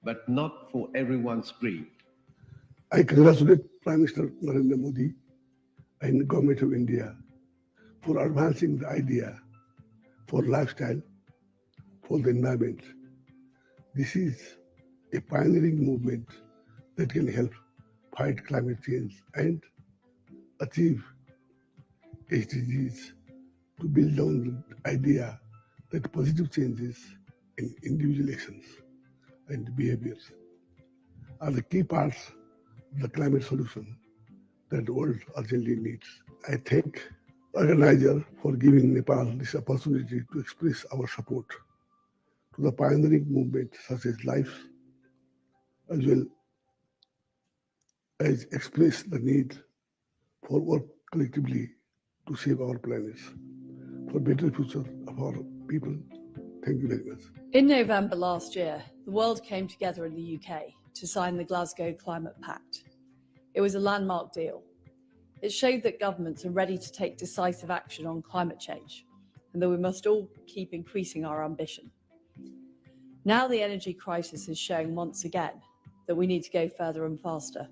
but not for everyone's greed. I congratulate Prime Minister Narendra Modi and the Government of India for advancing the idea for lifestyle, for the environment. This is a pioneering movement that can help fight climate change and achieve SDGs, to build on the idea that positive changes in individual actions and behaviors are the key parts of the climate solution that the world urgently needs. I thank the organizer for giving Nepal this opportunity to express our support to the pioneering movement such as life, as well as express the need for work collectively to save our planet for better future of our people. Thank you very much. In November last year, the world came together in the UK to sign the Glasgow Climate Pact. It was a landmark deal. It showed that governments are ready to take decisive action on climate change and that we must all keep increasing our ambition. Now the energy crisis is showing once again that we need to go further and faster.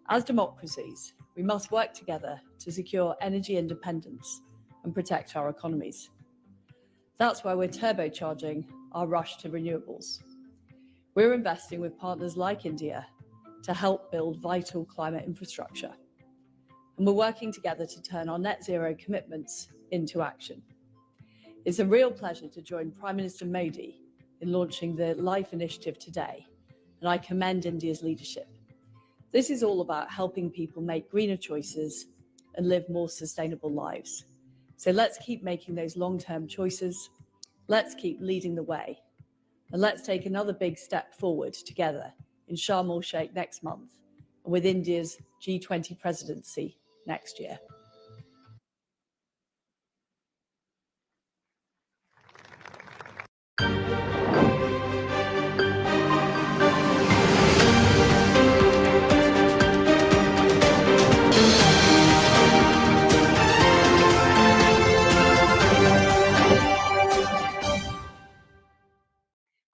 As democracies, we must work together to secure energy independence and protect our economies. That's why we're turbocharging our rush to renewables. We're investing with partners like India to help build vital climate infrastructure. And we're working together to turn our net zero commitments into action. It's a real pleasure to join Prime Minister Modi in launching the LIFE initiative today, and I commend India's leadership. This is all about helping people make greener choices and live more sustainable lives. So let's keep making those long-term choices. Let's keep leading the way. And let's take another big step forward together in Sharm el-Sheikh next month and with India's G20 presidency next year.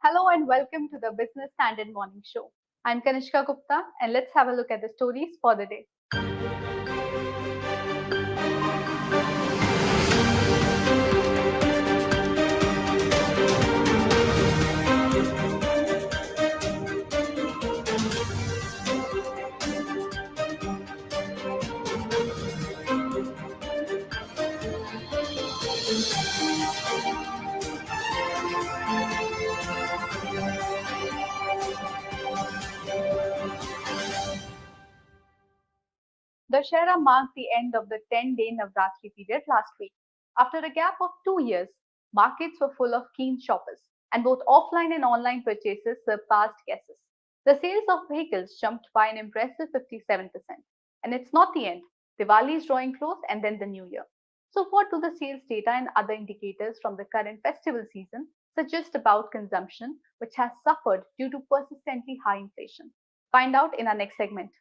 Hello and welcome to the Business Standard Morning Show. I'm Kanishka Gupta and let's have a look at the stories for the day. Dussehra marked the end of the 10-day Navratri period last week. After a gap of 2 years, markets were full of keen shoppers, and both offline and online purchases surpassed guesses. The sales of vehicles jumped by an impressive 57%. And it's not the end. Diwali is drawing close and then the new year. So, what do the sales data and other indicators from the current festival season suggest about consumption, which has suffered due to persistently high inflation? Find out in our next segment.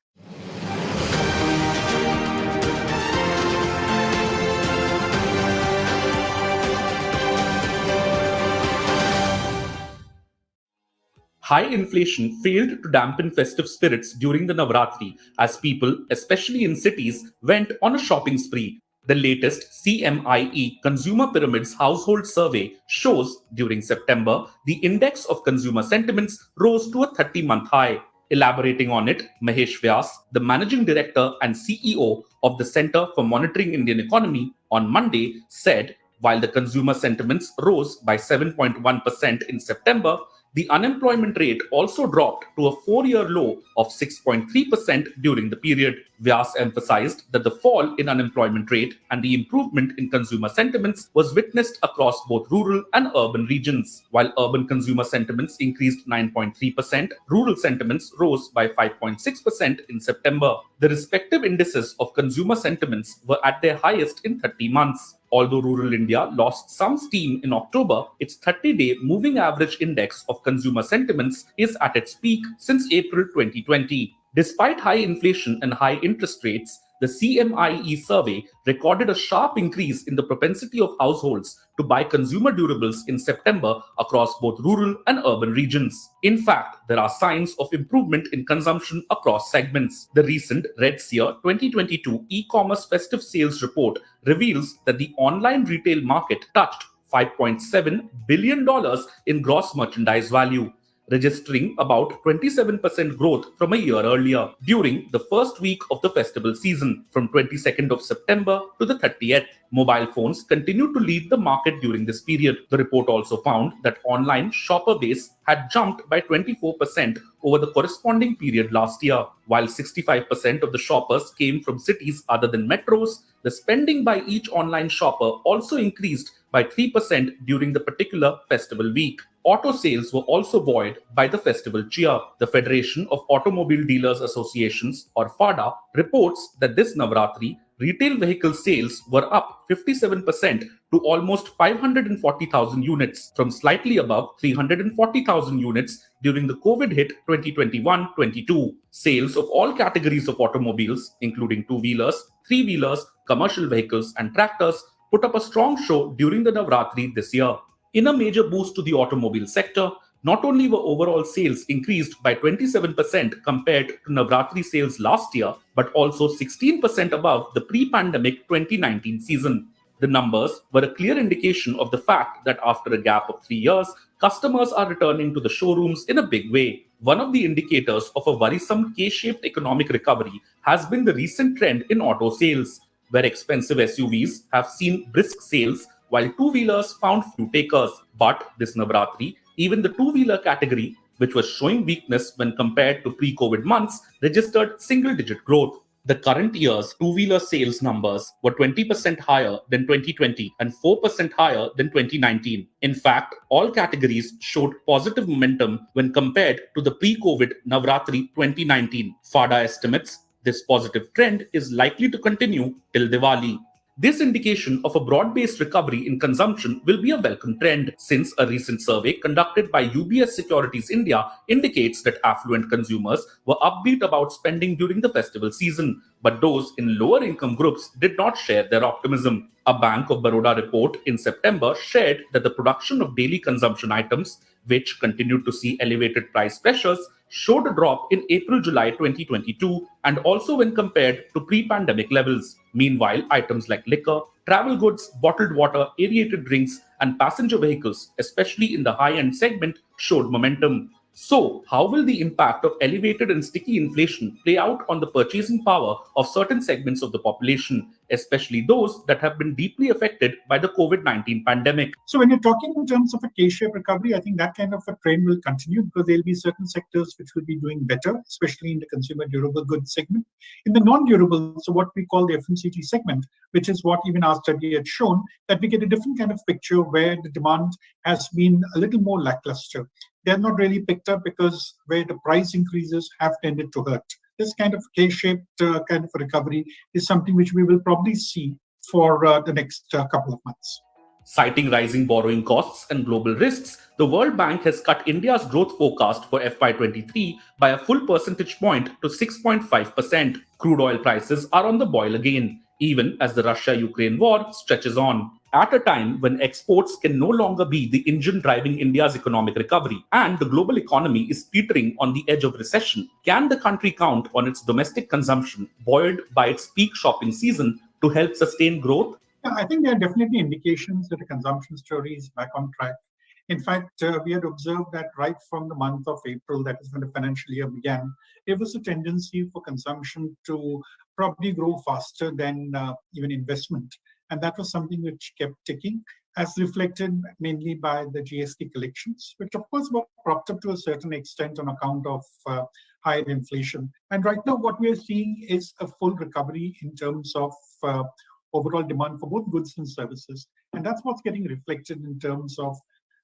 High inflation failed to dampen festive spirits during the Navratri as people, especially in cities, went on a shopping spree. The latest CMIE Consumer Pyramids Household Survey shows during September, the index of consumer sentiments rose to a 30-month high. Elaborating on it, Mahesh Vyas, the managing director and CEO of the Center for Monitoring Indian Economy, on Monday said, while the consumer sentiments rose by 7.1% in September, the unemployment rate also dropped to a 4-year low of 6.3% during the period. Vyas emphasized that the fall in unemployment rate and the improvement in consumer sentiments was witnessed across both rural and urban regions. While urban consumer sentiments increased 9.3%, rural sentiments rose by 5.6% in September. The respective indices of consumer sentiments were at their highest in 30 months. Although rural India lost some steam in October, its 30-day moving average index of consumer sentiments is at its peak since April 2020. Despite high inflation and high interest rates, the CMIE survey recorded a sharp increase in the propensity of households to buy consumer durables in September across both rural and urban regions. In fact, there are signs of improvement in consumption across segments. The recent Red Seer 2022 e-commerce festive sales report reveals that the online retail market touched $5.7 billion in gross merchandise value, registering about 27% growth from a year earlier. During the first week of the festival season, from 22nd of September to the 30th, mobile phones continued to lead the market during this period. The report also found that online shopper base had jumped by 24% over the corresponding period last year. While 65% of the shoppers came from cities other than metros, the spending by each online shopper also increased by 3% during the particular festival week. Auto sales were also buoyed by the festival cheer. The Federation of Automobile Dealers Associations, or FADA, reports that this Navratri, retail vehicle sales were up 57% to almost 540,000 units, from slightly above 340,000 units during the COVID-hit 2021-22. Sales of all categories of automobiles, including two-wheelers, three-wheelers, commercial vehicles, and tractors, put up a strong show during the Navratri this year. In a major boost to the automobile sector, not only were overall sales increased by 27% compared to Navratri sales last year, but also 16% above the pre-pandemic 2019 season. The numbers were a clear indication of the fact that after a gap of 3 years, customers are returning to the showrooms in a big way. One of the indicators of a worrisome K-shaped economic recovery has been the recent trend in auto sales, where expensive SUVs have seen brisk sales while two-wheelers found few takers. But this Navratri, even the two-wheeler category, which was showing weakness when compared to pre-COVID months, registered single-digit growth. The current year's two-wheeler sales numbers were 20% higher than 2020 and 4% higher than 2019. In fact, all categories showed positive momentum when compared to the pre-COVID Navratri 2019. FADA estimates this positive trend is likely to continue till Diwali. This indication of a broad-based recovery in consumption will be a welcome trend, since a recent survey conducted by UBS Securities India indicates that affluent consumers were upbeat about spending during the festival season, but those in lower income groups did not share their optimism. A Bank of Baroda report in September shared that the production of daily consumption items, which continued to see elevated price pressures, showed a drop in April-July 2022 and also when compared to pre-pandemic levels. Meanwhile, items like liquor, travel goods, bottled water, aerated drinks, and passenger vehicles, especially in the high-end segment, showed momentum. So, how will the impact of elevated and sticky inflation play out on the purchasing power of certain segments of the population, especially those that have been deeply affected by the COVID-19 pandemic. So when you're talking in terms of a K-shaped recovery, I think that kind of a trend will continue because there'll be certain sectors which will be doing better, especially in the consumer durable goods segment. In the non-durable, so what we call the FMCG segment, which is what even our study had shown, that we get a different kind of picture where the demand has been a little more lackluster. They're not really picked up because where the price increases have tended to hurt. This kind of K-shaped kind of a recovery is something which we will probably see for the next couple of months. Citing rising borrowing costs and global risks, the World Bank has cut India's growth forecast for FY23 by a full percentage point to 6.5%. Crude oil prices are on the boil again, even as the Russia-Ukraine war stretches on. At a time when exports can no longer be the engine driving India's economic recovery and the global economy is teetering on the edge of recession, can the country count on its domestic consumption, buoyed by its peak shopping season, to help sustain growth? Yeah, I think there are definitely indications that the consumption story is back on track. In fact, we had observed that right from the month of April, that is when the financial year began, there was a tendency for consumption to probably grow faster than even investment. And that was something which kept ticking, as reflected mainly by the GST collections, which of course were propped up to a certain extent on account of higher inflation. And right now what we are seeing is a full recovery in terms of overall demand for both goods and services. And that's what's getting reflected in terms of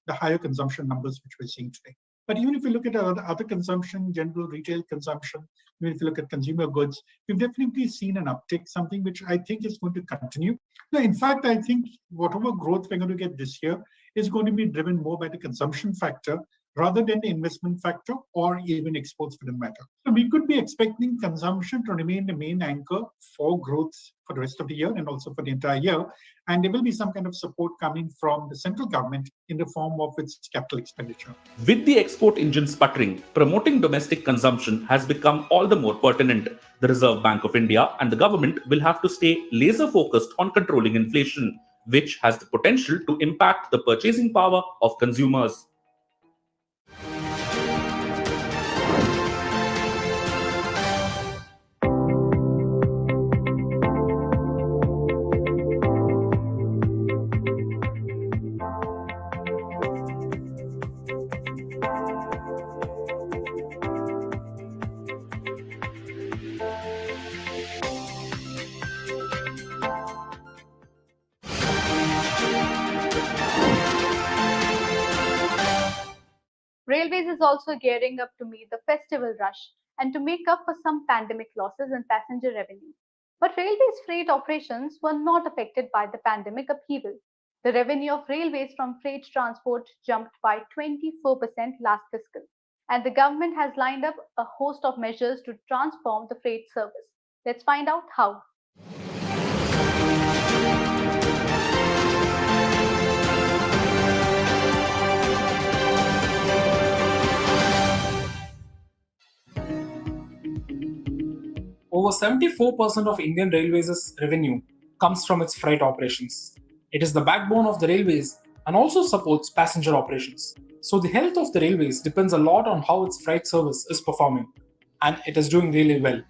the higher consumption numbers which we're seeing today. But even if you look at other consumption, general retail consumption, even if you look at consumer goods, we've definitely seen an uptick, something which I think is going to continue. Now, in fact, I think whatever growth we're going to get this year is going to be driven more by the consumption factor rather than the investment factor or even exports for that matter. So we could be expecting consumption to remain the main anchor for growth for the rest of the year and also for the entire year. And there will be some kind of support coming from the central government in the form of its capital expenditure. With the export engine sputtering, promoting domestic consumption has become all the more pertinent. The Reserve Bank of India and the government will have to stay laser focused on controlling inflation, which has the potential to impact the purchasing power of consumers. Railways is also gearing up to meet the festival rush and to make up for some pandemic losses in passenger revenue. But Railways freight operations were not affected by the pandemic upheaval. The revenue of Railways from freight transport jumped by 24% last fiscal, and the government has lined up a host of measures to transform the freight service. Let's find out how. Over 74% of Indian Railways' revenue comes from its freight operations. It is the backbone of the railways and also supports passenger operations. So the health of the railways depends a lot on how its freight service is performing, and it is doing really well.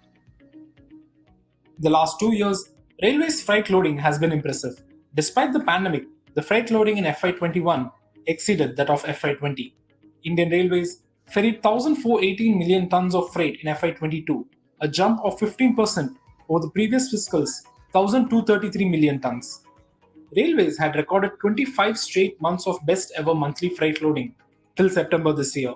The last 2 years, railways freight loading has been impressive. Despite the pandemic, the freight loading in FY21 exceeded that of FY20. Indian Railways ferried 1,418 million tons of freight in FY22, a jump of 15% over the previous fiscal's 1,233 million tons. Railways had recorded 25 straight months of best ever monthly freight loading till September this year.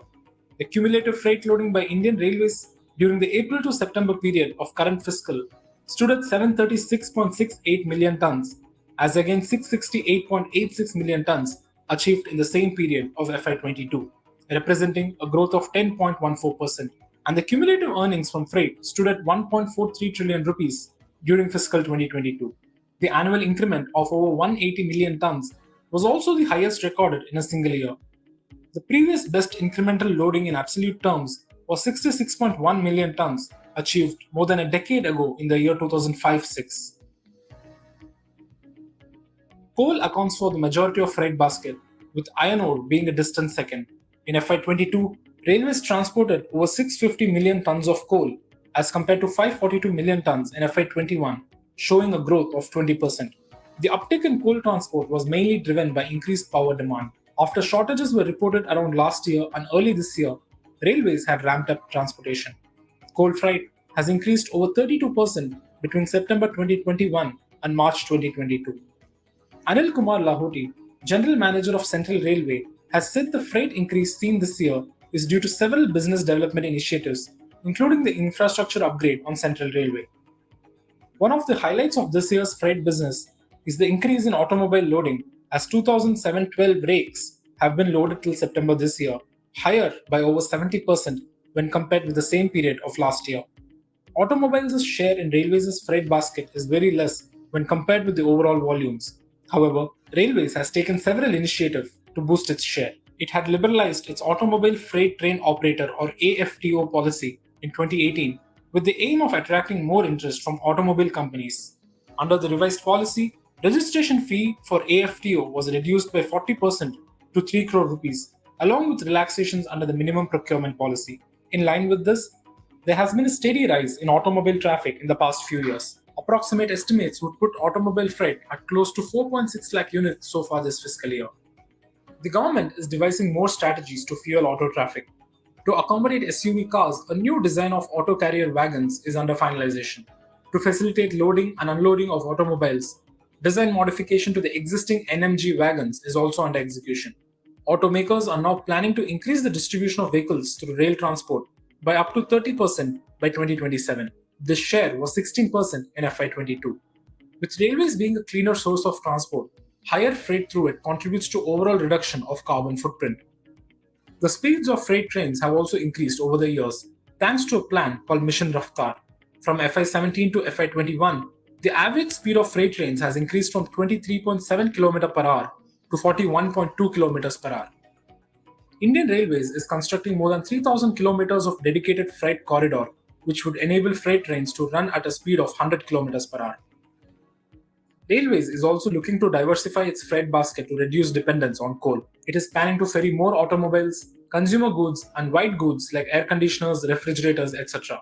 The cumulative freight loading by Indian Railways during the April to September period of current fiscal stood at 736.68 million tons, as against 668.86 million tons achieved in the same period of FY22, representing a growth of 10.14%. And the cumulative earnings from freight stood at 1.43 trillion rupees during fiscal 2022. The annual increment of over 180 million tons was also the highest recorded in a single year. The previous best incremental loading in absolute terms was 66.1 million tons, achieved more than a decade ago in the year 2005-06. Coal accounts for the majority of freight basket, with iron ore being a distant second. In FY22, Railways transported over 650 million tons of coal as compared to 542 million tons in FY21. showing a growth of 20%. The uptick in coal transport was mainly driven by increased power demand. After shortages were reported around last year and early this year, railways had ramped up transportation. Coal freight has increased over 32% between September 2021 and March 2022. Anil Kumar Lahoti, General Manager of Central Railway, has said the freight increase seen this year is due to several business development initiatives, including the infrastructure upgrade on Central Railway. One of the highlights of this year's freight business is the increase in automobile loading, as 2007-12 rakes have been loaded till September this year, higher by over 70% when compared with the same period of last year. Automobiles' share in Railways' freight basket is very less when compared with the overall volumes. However, Railways has taken several initiatives to boost its share. It had liberalized its Automobile Freight Train Operator or AFTO policy in 2018 with the aim of attracting more interest from automobile companies. Under the revised policy, registration fee for AFTO was reduced by 40% to 3 crore rupees, along with relaxations under the minimum procurement policy. In line with this, there has been a steady rise in automobile traffic in the past few years. Approximate estimates would put automobile freight at close to 4.6 lakh units so far this fiscal year. The government is devising more strategies to fuel auto traffic. To accommodate SUV cars, a new design of auto carrier wagons is under finalization. To facilitate loading and unloading of automobiles, design modification to the existing NMG wagons is also under execution. Automakers are now planning to increase the distribution of vehicles through rail transport by up to 30% by 2027. This share was 16% in FY22. With railways being a cleaner source of transport, higher freight through it contributes to overall reduction of carbon footprint. The speeds of freight trains have also increased over the years, thanks to a plan called Mission Raftar. From FY17 to FY21, the average speed of freight trains has increased from 23.7 km per hour to 41.2 km per hour. Indian Railways is constructing more than 3,000 kilometers of dedicated freight corridor, which would enable freight trains to run at a speed of 100 km per hour. Railways is also looking to diversify its freight basket to reduce dependence on coal. It is planning to ferry more automobiles, consumer goods, and white goods like air conditioners, refrigerators, etc.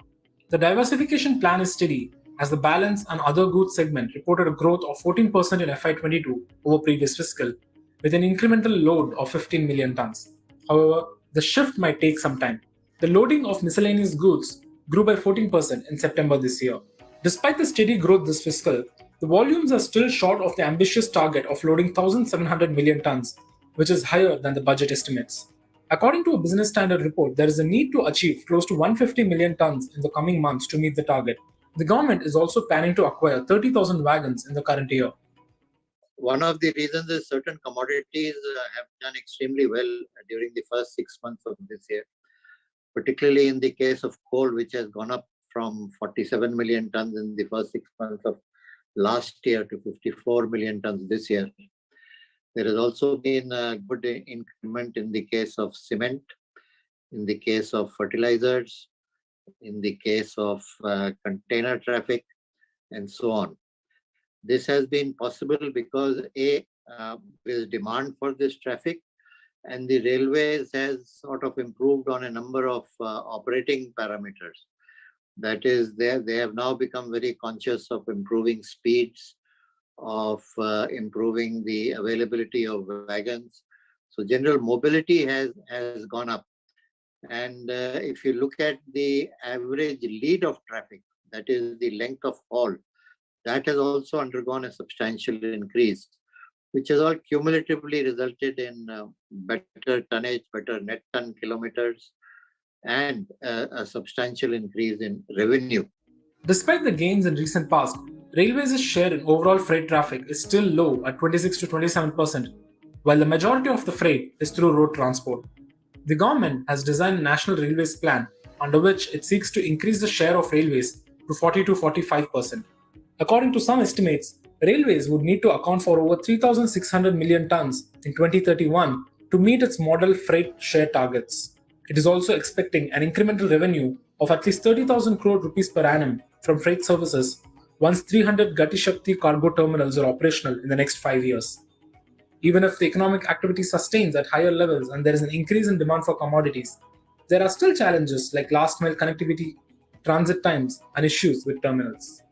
The diversification plan is steady, as the balance and other goods segment reported a growth of 14% in FY22 over previous fiscal, with an incremental load of 15 million tons. However, the shift might take some time. The loading of miscellaneous goods grew by 14% in September this year. Despite the steady growth this fiscal, the volumes are still short of the ambitious target of loading 1,700 million tons, which is higher than the budget estimates. According to a Business Standard report, there is a need to achieve close to 150 million tons in the coming months to meet the target. The government is also planning to acquire 30,000 wagons in the current year. One of the reasons is certain commodities have done extremely well during the first 6 months of this year, particularly in the case of coal, which has gone up from 47 million tons in the first 6 months of last year to 54 million tons this year. There has also been a good increment in the case of cement, in the case of fertilizers, in the case of container traffic, and so on. This has been possible because there is demand for this traffic, and the railways has sort of improved on a number of operating parameters. That is, they have now become very conscious of improving speeds, of improving the availability of wagons. So general mobility has gone up. And if you look at the average lead of traffic, that is the length of haul, that has also undergone a substantial increase, which has all cumulatively resulted in better tonnage, better net ton kilometers, and a substantial increase in revenue. Despite the gains in recent past, Railways' share in overall freight traffic is still low at 26 to 27%, while the majority of the freight is through road transport. The government has designed a national railways plan under which it seeks to increase the share of railways to 40 to 45%. According to some estimates, railways would need to account for over 3,600 million tons in 2031 to meet its model freight share targets. It is also expecting an incremental revenue of at least 30,000 crore rupees per annum from freight services once 300 Gati Shakti cargo terminals are operational in the next 5 years. Even if the economic activity sustains at higher levels and there is an increase in demand for commodities, there are still challenges like last mile connectivity, transit times, and issues with terminals.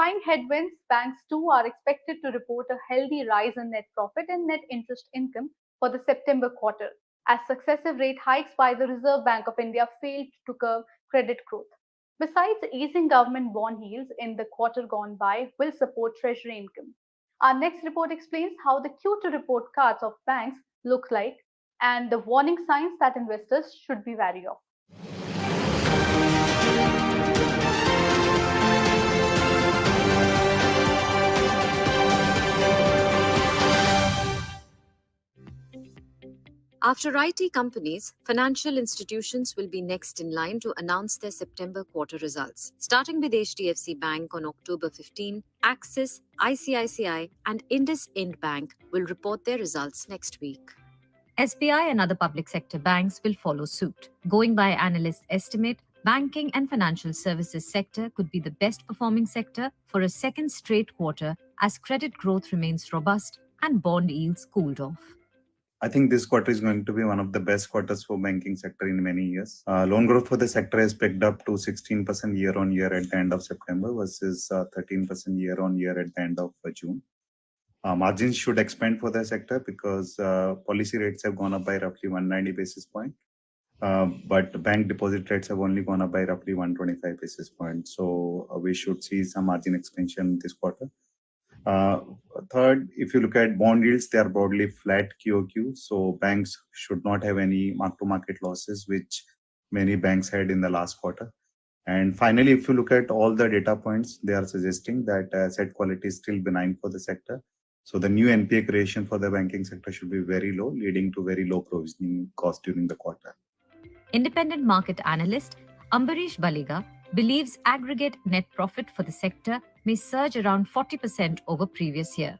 Defying headwinds, banks too are expected to report a healthy rise in net profit and net interest income for the September quarter, as successive rate hikes by the Reserve Bank of India failed to curb credit growth. Besides, easing government bond yields in the quarter gone by will support treasury income. Our next report explains how the Q2 report cards of banks look like and the warning signs that investors should be wary of. After IT companies, financial institutions will be next in line to announce their September quarter results. Starting with HDFC Bank on October 15, Axis, ICICI, and IndusInd Bank will report their results next week. SBI and other public sector banks will follow suit. Going by analysts' estimate, banking and financial services sector could be the best performing sector for a second straight quarter as credit growth remains robust and bond yields cooled off. I think this quarter is going to be one of the best quarters for banking sector in many years. Loan growth for the sector has picked up to 16% year on year at the end of September versus 13% year on year at the end of June. Margins should expand for the sector because policy rates have gone up by roughly 190 basis points. But bank deposit rates have only gone up by roughly 125 basis points. So we should see some margin expansion this quarter. Third, if you look at bond yields, they are broadly flat QOQ. So banks should not have any mark-to-market losses, which many banks had in the last quarter. And finally, if you look at all the data points, they are suggesting that asset quality is still benign for the sector. So the new NPA creation for the banking sector should be very low, leading to very low provisioning cost during the quarter. Independent market analyst Ambarish Baliga believes aggregate net profit for the sector may surge around 40% over previous year.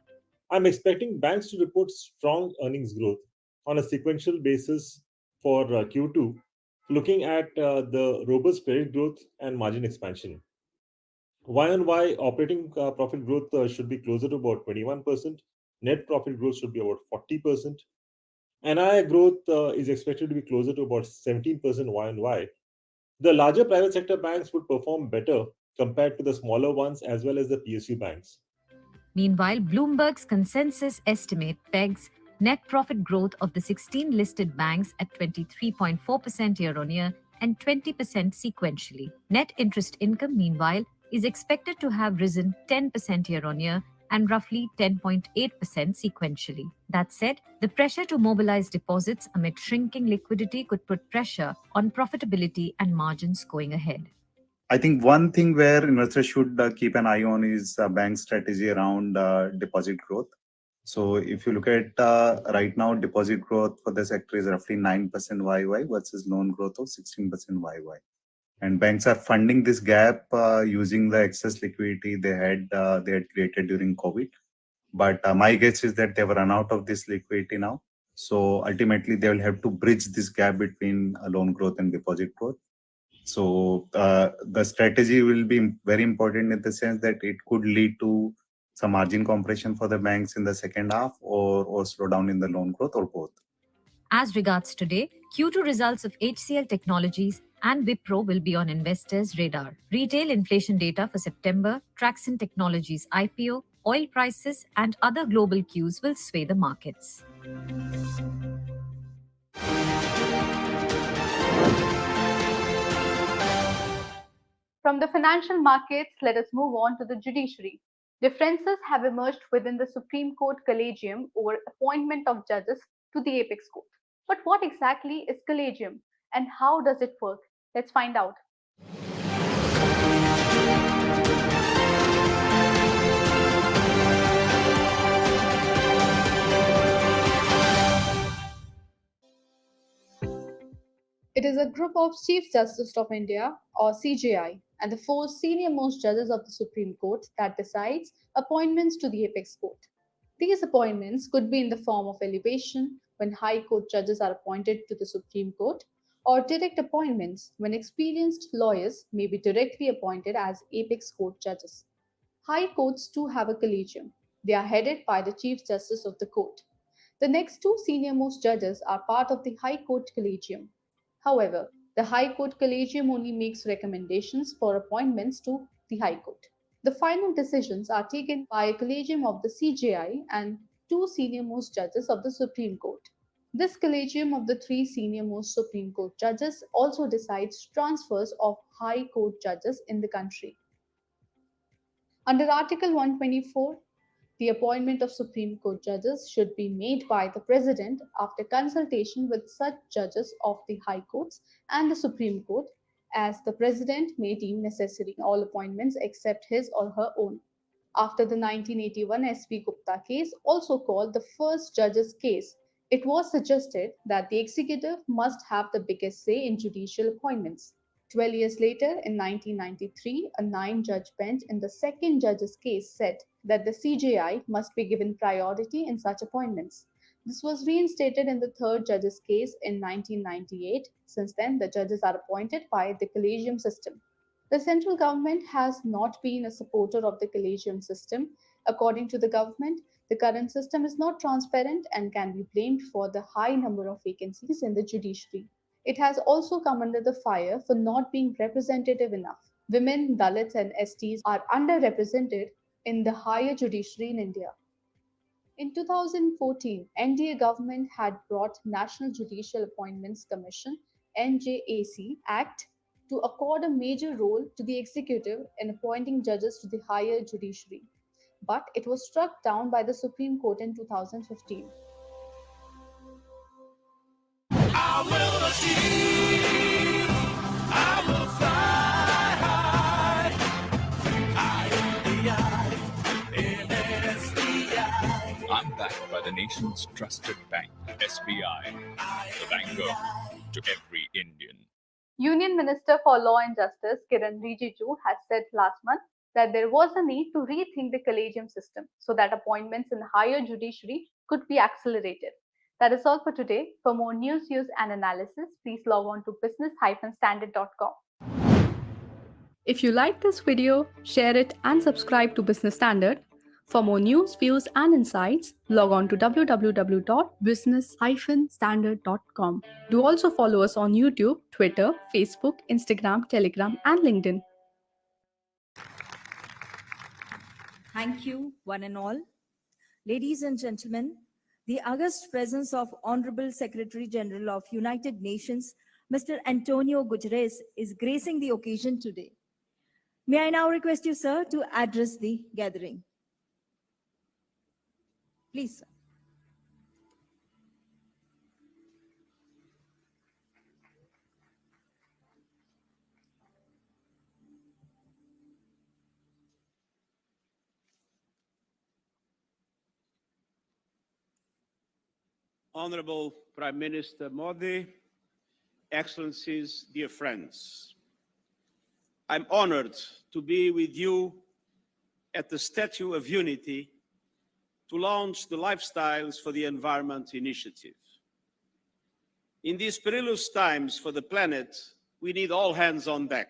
I'm expecting banks to report strong earnings growth on a sequential basis for Q2, looking at the robust credit growth and margin expansion. Y-on-Y operating profit growth should be closer to about 21%. Net profit growth should be about 40%. NII growth is expected to be closer to about 17% Y-on-Y. The larger private sector banks would perform better compared to the smaller ones as well as the PSU banks. Meanwhile, Bloomberg's consensus estimate pegs net profit growth of the 16 listed banks at 23.4% year-on-year and 20% sequentially. Net interest income, meanwhile, is expected to have risen 10% year-on-year and roughly 10.8% sequentially. That said, the pressure to mobilize deposits amid shrinking liquidity could put pressure on profitability and margins going ahead. I think one thing where investors should keep an eye on is bank strategy around deposit growth. So if you look at right now, deposit growth for the sector is roughly 9% YY versus loan growth of 16% YY. And banks are funding this gap using the excess liquidity they had created during COVID. But my guess is that they've run out of this liquidity now. So ultimately, they will have to bridge this gap between loan growth and deposit growth. So the strategy will be very important in the sense that it could lead to some margin compression for the banks in the second half or slowdown in the loan growth or both. As regards today, Q2 results of HCL Technologies and Wipro will be on investors' radar. Retail inflation data for September, Traxon Technologies IPO, oil prices, and other global cues will sway the markets. From the financial markets, let us move on to the judiciary. Differences have emerged within the Supreme Court Collegium over appointment of judges to the Apex Court. But what exactly is Collegium and how does it work? Let's find out. It is a group of Chief Justice of India or CJI and the four senior-most judges of the Supreme Court that decides appointments to the Apex Court. These appointments could be in the form of elevation when High Court judges are appointed to the Supreme Court, or direct appointments when experienced lawyers may be directly appointed as Apex Court judges. High courts too have a collegium. They are headed by the Chief Justice of the court. The next two senior-most judges are part of the High Court Collegium. However, the High Court Collegium only makes recommendations for appointments to the High Court. The final decisions are taken by a collegium of the CJI and 2 senior-most judges of the Supreme Court. This collegium of the 3 senior-most Supreme Court judges also decides transfers of High Court judges in the country. Under Article 124, the appointment of Supreme Court judges should be made by the President after consultation with such judges of the High Courts and the Supreme Court as the President may deem necessary, all appointments except his or her own. After the 1981 S.V. Gupta case, also called the first judge's case, it was suggested that the executive must have the biggest say in judicial appointments. 12 years later, in 1993, a 9-judge bench in the second judge's case said that the CJI must be given priority in such appointments. This was reinstated in the third judge's case in 1998. Since then, the judges are appointed by the collegium system. The central government has not been a supporter of the collegium system. According to the government, the current system is not transparent and can be blamed for the high number of vacancies in the judiciary. It has also come under the fire for not being representative enough. Women, Dalits, and STs are underrepresented in the higher judiciary in India. In 2014, NDA government had brought National Judicial Appointments Commission (NJAC) Act to accord a major role to the executive in appointing judges to the higher judiciary, but it was struck down by the Supreme Court in 2015. I will achieve, I will fly high. I am the I in SBI. I'm backed by the nation's trusted bank, SBI, the banker to every Indian. Union Minister for Law and Justice Kiran Rijiju has said last month that there was a need to rethink the collegium system so that appointments in the higher judiciary could be accelerated. That is all for today. For more news, views, and analysis, please log on to business-standard.com. If you like this video, share it and subscribe to Business Standard. For more news, views, and insights, log on to www.business-standard.com. Do also follow us on YouTube, Twitter, Facebook, Instagram, Telegram, and LinkedIn. Thank you, one and all. Ladies and gentlemen, the august presence of Honorable Secretary General of United Nations, Mr. Antonio Guterres, is gracing the occasion today. May I now request you, sir, to address the gathering. Please, sir. Honorable Prime Minister Modi, Excellencies, dear friends, I'm honored to be with you at the Statue of Unity to launch the Lifestyles for the Environment initiative. In these perilous times for the planet, we need all hands on deck.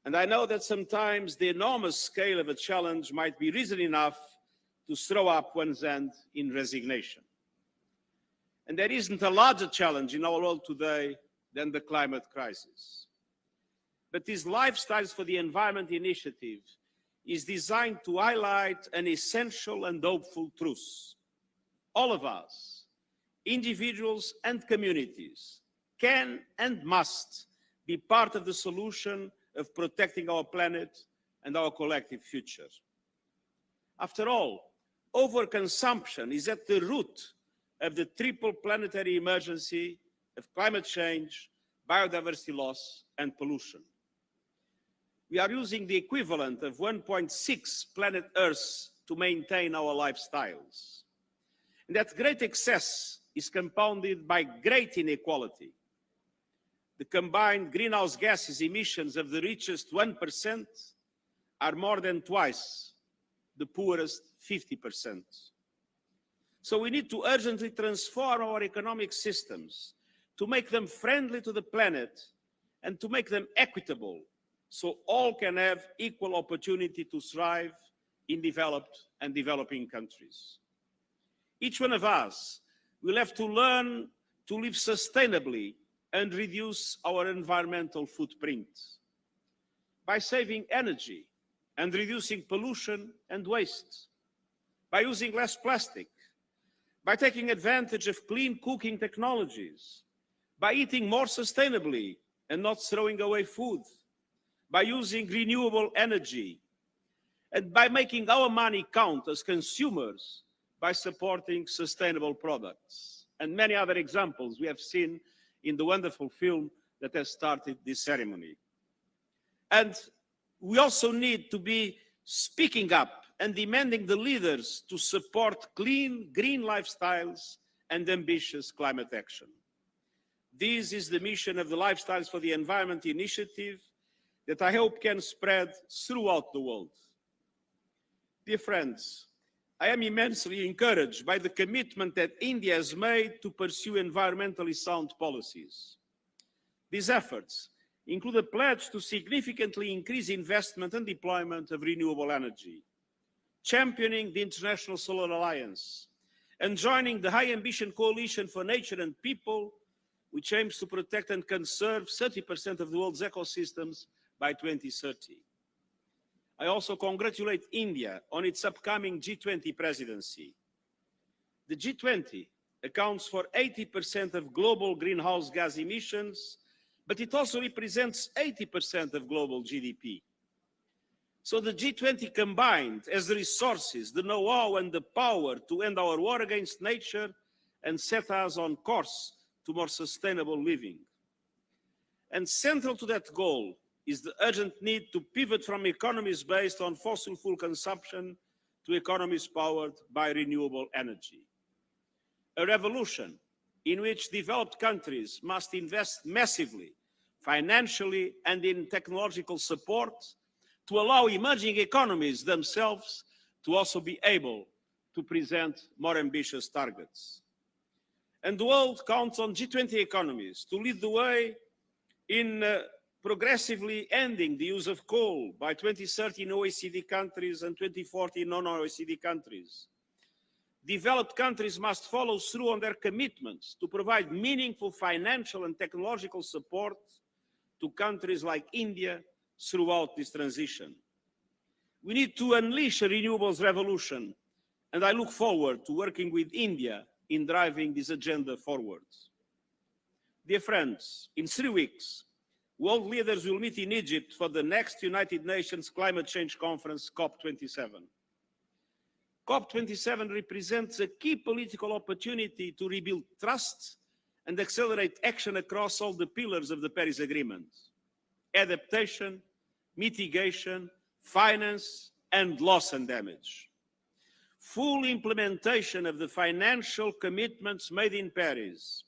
And I know that sometimes the enormous scale of a challenge might be reason enough to throw up one's hand in resignation. And there isn't a larger challenge in our world today than the climate crisis. But this Lifestyles for the Environment initiative is designed to highlight an essential and hopeful truth. All of us, individuals and communities, can and must be part of the solution of protecting our planet and our collective future. After all, overconsumption is at the root of the triple planetary emergency of climate change, biodiversity loss, and pollution. We are using the equivalent of 1.6 planet Earths to maintain our lifestyles. And that great excess is compounded by great inequality. The combined greenhouse gases emissions of the richest 1% are more than twice the poorest 50%. So we need to urgently transform our economic systems to make them friendly to the planet and to make them equitable so all can have equal opportunity to thrive in developed and developing countries. Each one of us will have to learn to live sustainably and reduce our environmental footprint by saving energy and reducing pollution and waste, by using less plastic, by taking advantage of clean cooking technologies, by eating more sustainably and not throwing away food, by using renewable energy, and by making our money count as consumers by supporting sustainable products. And many other examples we have seen in the wonderful film that has started this ceremony. And we also need to be speaking up and demanding the leaders to support clean, green lifestyles and ambitious climate action. This is the mission of the Lifestyles for the Environment initiative that I hope can spread throughout the world. Dear friends, I am immensely encouraged by the commitment that India has made to pursue environmentally sound policies. These efforts include a pledge to significantly increase investment and deployment of renewable energy, championing the International Solar Alliance, and joining the High Ambition Coalition for Nature and People, which aims to protect and conserve 30% of the world's ecosystems by 2030. I also congratulate India on its upcoming G20 presidency. The G20 accounts for 80% of global greenhouse gas emissions, but it also represents 80% of global GDP. So the G20 combined has the resources, the know-how and the power to end our war against nature and set us on course to more sustainable living. And central to that goal is the urgent need to pivot from economies based on fossil fuel consumption to economies powered by renewable energy. A revolution in which developed countries must invest massively, financially and in technological support to allow emerging economies themselves to also be able to present more ambitious targets. And the world counts on G20 economies to lead the way in progressively ending the use of coal by 2030 in OECD countries and 2040 in non-OECD countries. Developed countries must follow through on their commitments to provide meaningful financial and technological support to countries like India throughout this transition. We need to unleash a renewables revolution, and I look forward to working with India in driving this agenda forward. Dear friends, in 3 weeks, world leaders will meet in Egypt for the next United Nations Climate Change Conference, COP27. COP27 represents a key political opportunity to rebuild trust and accelerate action across all the pillars of the Paris Agreement: adaptation, mitigation, finance, and loss and damage. Full implementation of the financial commitments made in Paris,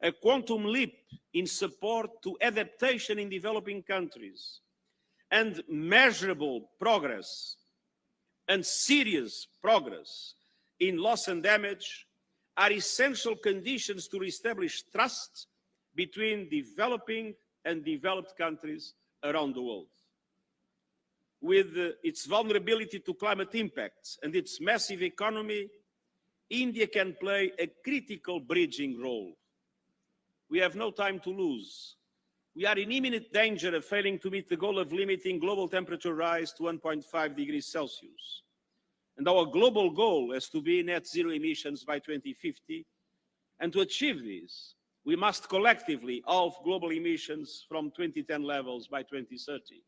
a quantum leap in support to adaptation in developing countries, and measurable progress and serious progress in loss and damage are essential conditions to reestablish trust between developing and developed countries around the world. With its vulnerability to climate impacts and its massive economy, India can play a critical bridging role. We have no time to lose. We are in imminent danger of failing to meet the goal of limiting global temperature rise to 1.5 degrees Celsius. And our global goal is to be net zero emissions by 2050. And to achieve this, we must collectively halve global emissions from 2010 levels by 2030.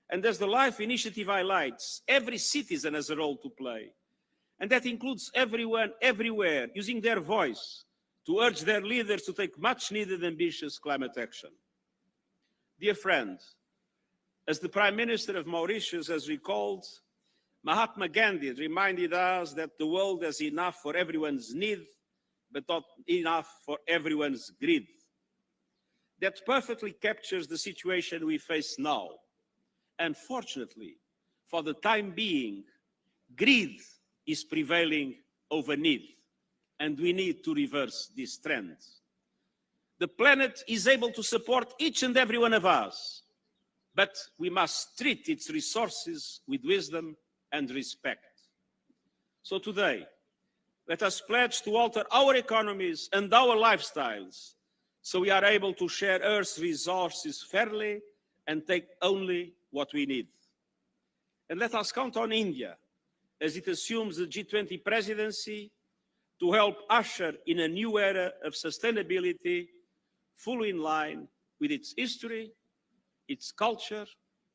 And as the LIFE initiative highlights, every citizen has a role to play. And that includes everyone, everywhere, using their voice to urge their leaders to take much needed ambitious climate action. Dear friends, as the Prime Minister of Mauritius has recalled, Mahatma Gandhi reminded us that the world has enough for everyone's need, but not enough for everyone's greed. That perfectly captures the situation we face now. Unfortunately, for the time being, greed is prevailing over need, and we need to reverse this trend. The planet is able to support each and every one of us, but we must treat its resources with wisdom and respect. So today, let us pledge to alter our economies and our lifestyles so we are able to share Earth's resources fairly and take only what we need. And let us count on India as it assumes the G20 presidency to help usher in a new era of sustainability fully in line with its history, its culture,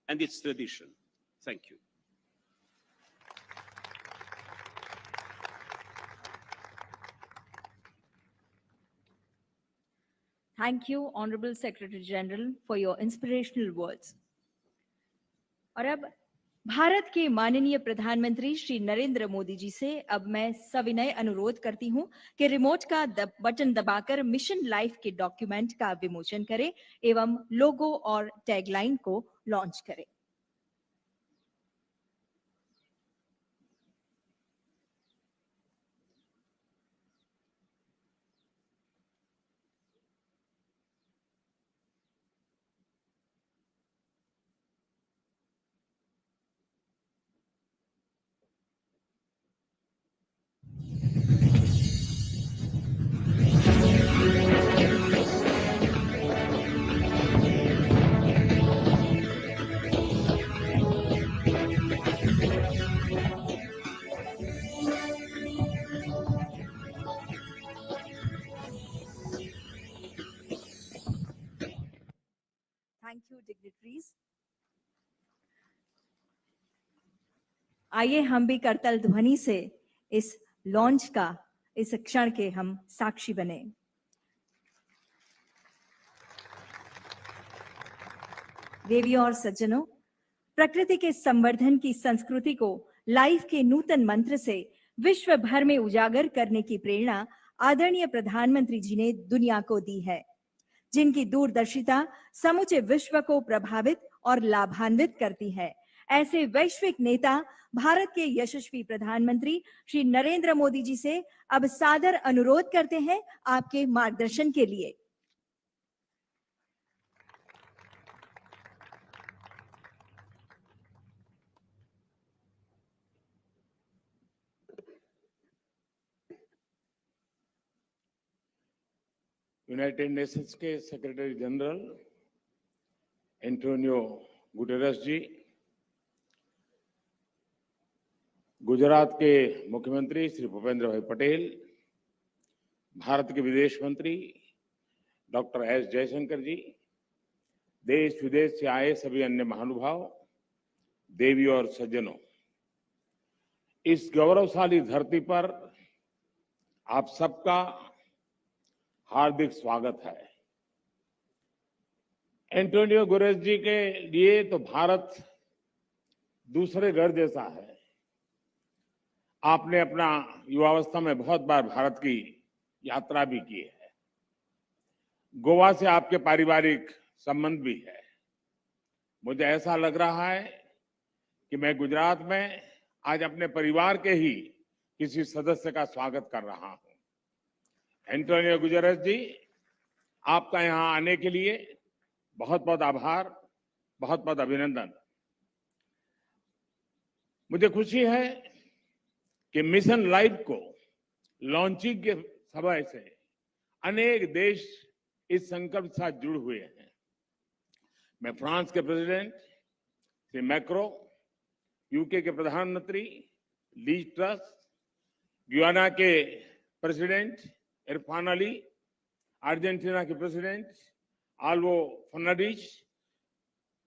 and its tradition. Thank you. Thank you, Honorable Secretary General, for your inspirational words. और अब भारत के माननीय प्रधानमंत्री श्री नरेंद्र मोदी जी से अब मैं सविनय अनुरोध करती हूं कि रिमोट का बटन दबाकर मिशन लाइफ के डॉक्यूमेंट का विमोचन करें एवं लोगो और टैगलाइन को लॉन्च करें। Thank you, dignitaries. आइए हम भी करतल ध्वनि से इस लॉन्च का इस क्षण के हम साक्षी बने। देवियों और सज्जनों, प्रकृति के संवर्धन की संस्कृति को लाइफ के नूतन मंत्र से विश्व भर में उजागर करने की प्रेरणा आदरणीय प्रधानमंत्री जी ने दुनिया को दी है, जिनकी दूरदर्शिता समूचे विश्व को प्रभावित और लाभान्वित करती है। ऐसे वैश्विक नेता भारत के यशस्वी प्रधानमंत्री श्री नरेंद्र मोदी जी से अब सादर अनुरोध करते हैं आपके मार्गदर्शन के लिए। यूनाइटेड नेशंस के सेक्रेटरी जनरल एंटोनियो गुटेरस जी, गुजरात के मुख्यमंत्री श्री भूपेंद्र भाई पटेल, भारत के विदेश मंत्री डॉक्टर एस जयशंकर जी, देश विदेश से आए सभी अन्य महानुभाव, देवी और सज्जनों, इस गौरवशाली धरती पर आप सबका हार्दिक स्वागत है। एंटोनियो गुटेरेस जी के लिए तो भारत दूसरे घर जैसा है। आपने अपना युवावस्था में बहुत बार भारत की यात्रा भी की है। गोवा से आपके पारिवारिक संबंध भी है। मुझे ऐसा लग रहा है कि मैं गुजरात में आज अपने परिवार के ही किसी सदस्य का स्वागत कर रहा हूं। एंटोनियो गुटेरेस जी, आपका यहां आने के लिए बहुत बहुत आभार, बहुत बहुत अभिनंदन। मुझे खुशी है कि मिशन लाइफ को लॉन्चिंग के समय से अनेक देश इस संकल्प के साथ जुड़ हुए हैं। मैं फ्रांस के प्रेसिडेंट श्री मैक्रो, यूके के प्रधानमंत्री लीज ट्रस, गुयाना के प्रेसिडेंट इरफान अली, अर्जेंटीना के प्रेसिडेंट आल्वो फर्नांडिस,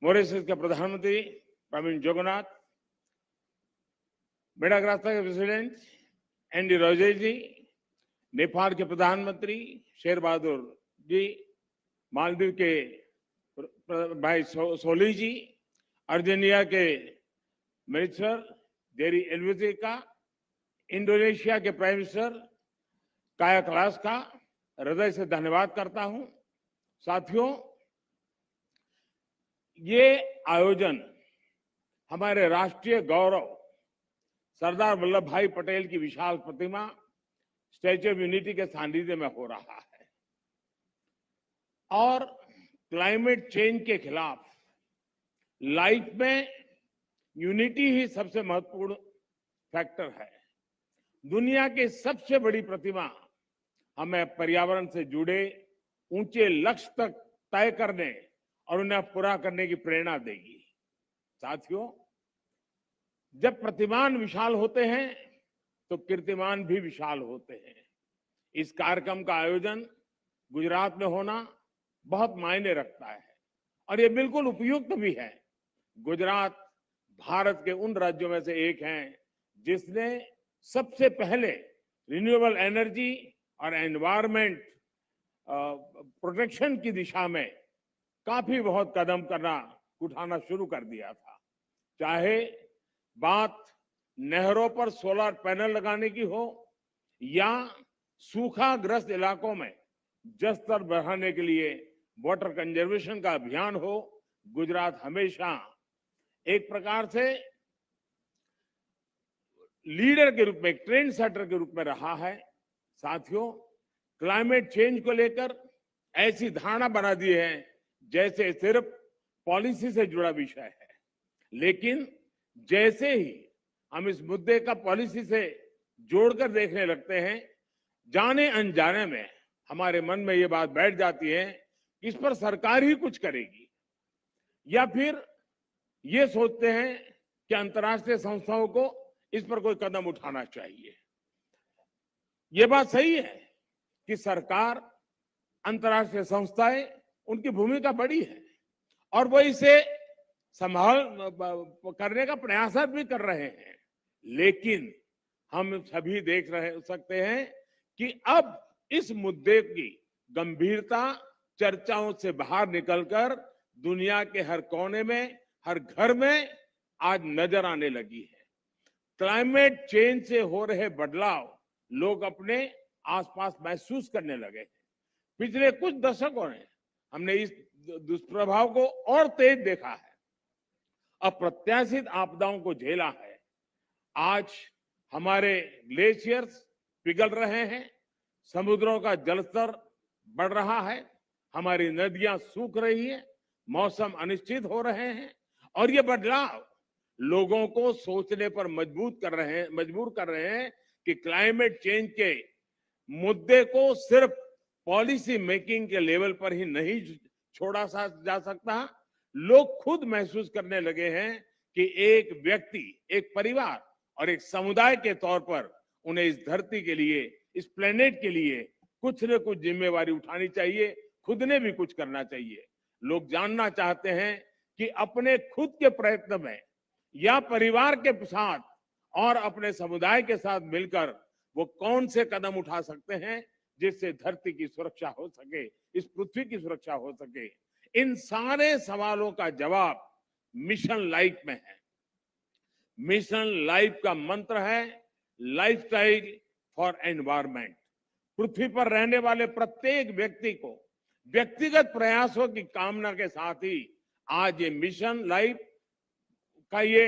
मॉरिशस के प्रधानमंत्री प्रवीण जगन्नाथ, मेडागास्कर के प्रेसिडेंट एंडी रोजे जी, नेपाल के प्रधानमंत्री शेर बहादुर जी, मालदीव के भाई सोली जी, अर्जेंटीना के मिनिस्टर जेरी एल्वेजी का, इंडोनेशिया के प्राइम मिनिस्टर काया क्लास का हृदय से धन्यवाद करता हूं। साथियों, ये आयोजन हमारे राष्ट्रीय गौरव सरदार वल्लभ भाई पटेल की विशाल प्रतिमा स्टैच्यू ऑफ यूनिटी के सानिध्य में हो रहा है और क्लाइमेट चेंज के खिलाफ लाइफ में यूनिटी ही सबसे महत्वपूर्ण फैक्टर है। दुनिया की सबसे बड़ी प्रतिमा हमें पर्यावरण से जुड़े ऊंचे लक्ष्य तक तय करने और उन्हें पूरा करने की प्रेरणा देगी। साथियों, जब प्रतिमान विशाल होते हैं तो कीर्तिमान भी विशाल होते हैं। इस कार्यक्रम का आयोजन गुजरात में होना बहुत मायने रखता है और ये बिल्कुल उपयुक्त भी है। गुजरात भारत के उन राज्यों में से एक है जिसने सबसे पहले रिन्यूएबल एनर्जी और एनवायरमेंट प्रोटेक्शन की दिशा में काफी बहुत कदम उठाना शुरू कर दिया था। चाहे बात नहरों पर सोलर पैनल लगाने की हो या सूखाग्रस्त इलाकों में जल स्तर बढ़ाने के लिए वाटर कंजर्वेशन का अभियान हो, गुजरात हमेशा एक प्रकार से लीडर के रूप में, ट्रेंड सेटर के रूप में रहा है। साथियों, क्लाइमेट चेंज को लेकर ऐसी धारणा बना दी है जैसे सिर्फ पॉलिसी से जुड़ा विषय है, लेकिन जैसे ही हम इस मुद्दे का पॉलिसी से जोड़कर देखने लगते हैं, जाने अनजाने में हमारे मन में ये बात बैठ जाती है कि इस पर सरकार ही कुछ करेगी, या फिर ये सोचते हैं कि अंतर्राष्ट्रीय संस्थाओं को इस पर कोई कदम उठाना चाहिए। ये बात सही है कि सरकार, अंतर्राष्ट्रीय संस्थाएं, उनकी भूमिका बड़ी है और वो इसे संभाल करने का प्रयास भी कर रहे हैं, लेकिन हम सभी देख सकते हैं कि अब इस मुद्दे की गंभीरता चर्चाओं से बाहर निकलकर दुनिया के हर कोने में, हर घर में आज नजर आने लगी है। क्लाइमेट चेंज से हो रहे बदलाव लोग अपने आसपास महसूस करने लगे हैं। पिछले कुछ दशकों में हमने इस दुष्प्रभाव को और तेज देखा है, अप्रत्याशित आपदाओं को झेला है। आज हमारे ग्लेशियर्स पिघल रहे हैं, समुद्रों का जलस्तर बढ़ रहा है, हमारी नदियां सूख रही है, मौसम अनिश्चित हो रहे हैं और ये बदलाव लोगों को सोचने पर मजबूर कर रहे हैं कि क्लाइमेट चेंज के मुद्दे को सिर्फ पॉलिसी मेकिंग के लेवल पर ही नहीं छोड़ा जा सकता। लोग खुद महसूस करने लगे हैं कि एक व्यक्ति, एक परिवार और एक समुदाय के तौर पर उन्हें इस धरती के लिए, इस प्लेनेट के लिए कुछ न कुछ जिम्मेवारी उठानी चाहिए, खुद ने भी कुछ करना चाहिए। लोग जानना चाहते हैं कि अपने खुद के प्रयत्न में या परिवार के साथ और अपने समुदाय के साथ मिलकर वो कौन से कदम उठा सकते हैं जिससे धरती की सुरक्षा हो सके, इस पृथ्वी की सुरक्षा हो सके। इन सारे सवालों का जवाब मिशन लाइफ में है। मिशन लाइफ का मंत्र है लाइफस्टाइल फॉर एनवायरमेंट। पृथ्वी पर रहने वाले प्रत्येक व्यक्ति को व्यक्तिगत प्रयासों की कामना के साथ ही आज ये मिशन लाइफ का ये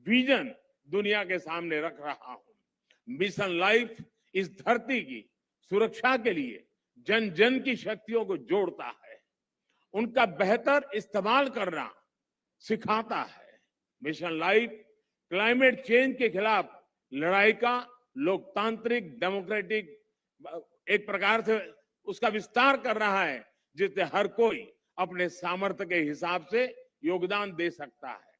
विजन दुनिया के सामने रख रहा हूं। मिशन लाइफ इस धरती की सुरक्षा के लिए जन जन की शक्तियों को जोड़ता है, उनका बेहतर इस्तेमाल करना सिखाता है। मिशन लाइफ क्लाइमेट चेंज के खिलाफ लड़ाई का लोकतांत्रिक, डेमोक्रेटिक एक प्रकार से उसका विस्तार कर रहा है, जिससे हर कोई अपने सामर्थ्य के हिसाब से योगदान दे सकता है।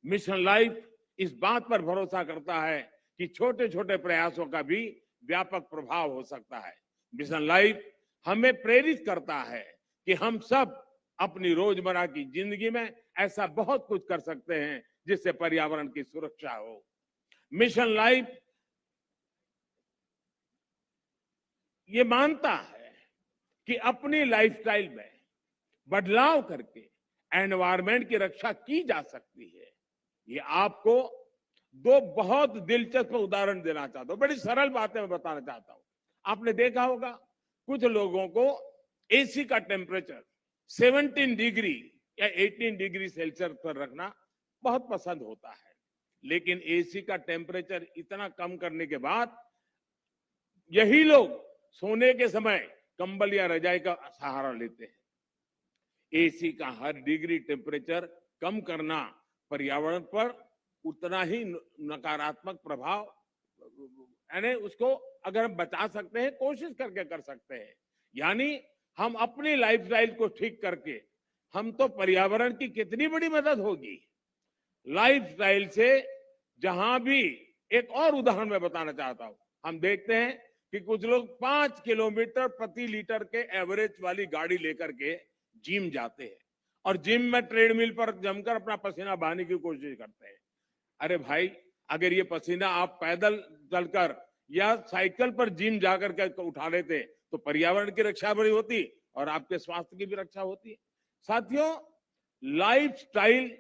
मिशन लाइफ इस बात पर भरोसा करता है कि छोटे छोटे प्रयासों का भी व्यापक प्रभाव हो सकता है। मिशन लाइफ हमें प्रेरित करता है कि हम सब अपनी रोजमर्रा की जिंदगी में ऐसा बहुत कुछ कर सकते हैं जिससे पर्यावरण की सुरक्षा हो। मिशन लाइफ ये मानता है कि अपनी लाइफस्टाइल में बदलाव करके एनवायरमेंट की रक्षा की जा सकती है। ये आपको दो बहुत दिलचस्प उदाहरण देना चाहता हूं, बड़ी सरल बातें मैं बताना चाहता हूं। आपने देखा होगा कुछ लोगों को एसी का टेम्परेचर 17 डिग्री या 18 डिग्री सेल्सियस पर रखना बहुत पसंद होता है, लेकिन एसी का टेम्परेचर इतना कम करने के बाद यही लोग सोने के समय कंबल या रजाई का सहारा लेते हैं। एसी का हर डिग्री टेम्परेचर कम करना पर्यावरण पर उतना ही नकारात्मक प्रभाव, यानी उसको अगर हम बचा सकते हैं, कोशिश करके कर सकते हैं। यानी हम अपनी लाइफस्टाइल को ठीक करके हम तो पर्यावरण की कितनी बड़ी मदद होगी। लाइफस्टाइल से जहां भी एक और उदाहरण मैं बताना चाहता हूं, हम देखते हैं कि कुछ लोग 5 किलोमीटर प्रति लीटर के एवरेज वाली गाड़ी लेकर के जिम जाते हैं और जिम में ट्रेडमिल पर जमकर अपना पसीना बहाने की कोशिश करते हैं। अरे भाई, अगर ये पसीना आप पैदल चलकर या साइकिल पर जिम जाकर के उठा लेते तो पर्यावरण की रक्षा भी होती और आपके स्वास्थ्य की भी रक्षा होती। साथियों, लाइफस्टाइल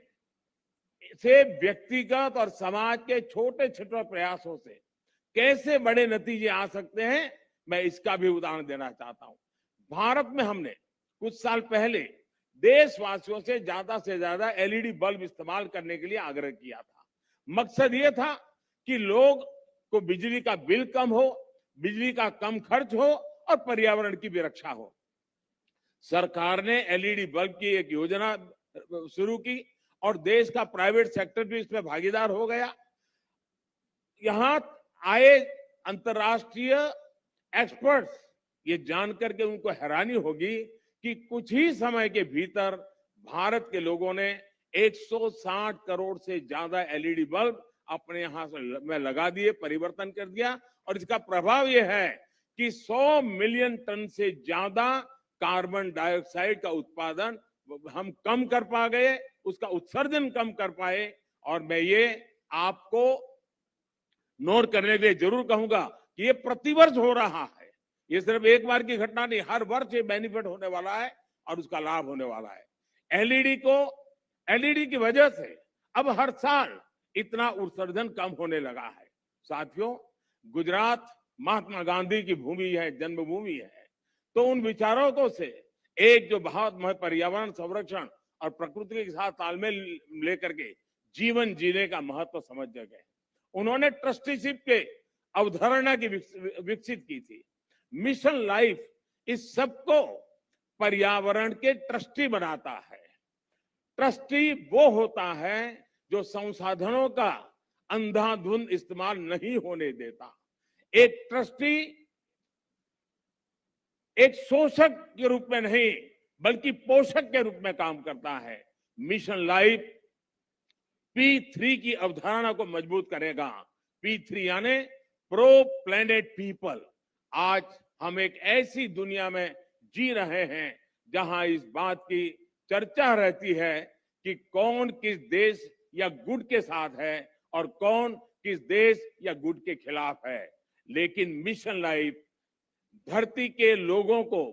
से व्यक्तिगत और समाज के छोटे छोटे प्रयासों से कैसे बड़े नतीजे आ सकते हैं, मैं इसका भी उदाहरण देना चाहता हूं। भारत में हमने कुछ साल पहले देशवासियों से ज्यादा एलईडी बल्ब इस्तेमाल करने के लिए आग्रह किया था। मकसद ये था कि लोग को बिजली का बिल कम हो, बिजली का कम खर्च हो और पर्यावरण की भी रक्षा हो। सरकार ने एलईडी बल्ब की एक योजना शुरू की और देश का प्राइवेट सेक्टर भी इसमें भागीदार हो गया। यहां आए अंतर्राष्ट्रीय एक्सपर्ट्स ये जानकर के उनको हैरानी होगी कि कुछ ही समय के भीतर भारत के लोगों ने 160 करोड़ से ज्यादा एलईडी बल्ब अपने यहां में लगा दिए, परिवर्तन कर दिया। और इसका प्रभाव यह है कि 100 मिलियन टन से ज्यादा कार्बन डाइऑक्साइड का उत्पादन हम कम कर पा गए, उसका उत्सर्जन कम कर पाए। और मैं ये आपको नोट करने के लिए जरूर कहूंगा कि ये प्रतिवर्ष हो रहा है, ये सिर्फ एक बार की घटना नहीं, हर वर्ष ये बेनिफिट होने वाला है और उसका लाभ होने वाला है। एलईडी की वजह से अब हर साल इतना उत्सर्जन कम होने लगा है। साथियों, गुजरात महात्मा गांधी की भूमि है, जन्मभूमि है, तो उन विचारकों से एक जो बहुत पर्यावरण संरक्षण और प्रकृति के साथ तालमेल लेकर के जीवन जीने का महत्व समझ गए। उन्होंने ट्रस्टीशिप के अवधारणा की विकसित की थी। मिशन लाइफ इस सबको पर्यावरण के ट्रस्टी बनाता है। ट्रस्टी वो होता है जो संसाधनों का अंधाधुंध इस्तेमाल नहीं होने देता। एक ट्रस्टी एक शोषक के रूप में नहीं बल्कि पोषक के रूप में काम करता है। मिशन लाइफ P3 की अवधारणा को मजबूत करेगा। P3 यानी प्रो प्लेनेट पीपल। आज हम एक ऐसी दुनिया में जी रहे हैं जहां इस बात की चर्चा रहती है कि कौन किस देश या गुट के साथ है और कौन किस देश या गुट के खिलाफ है। लेकिन मिशन लाइफ धरती के लोगों को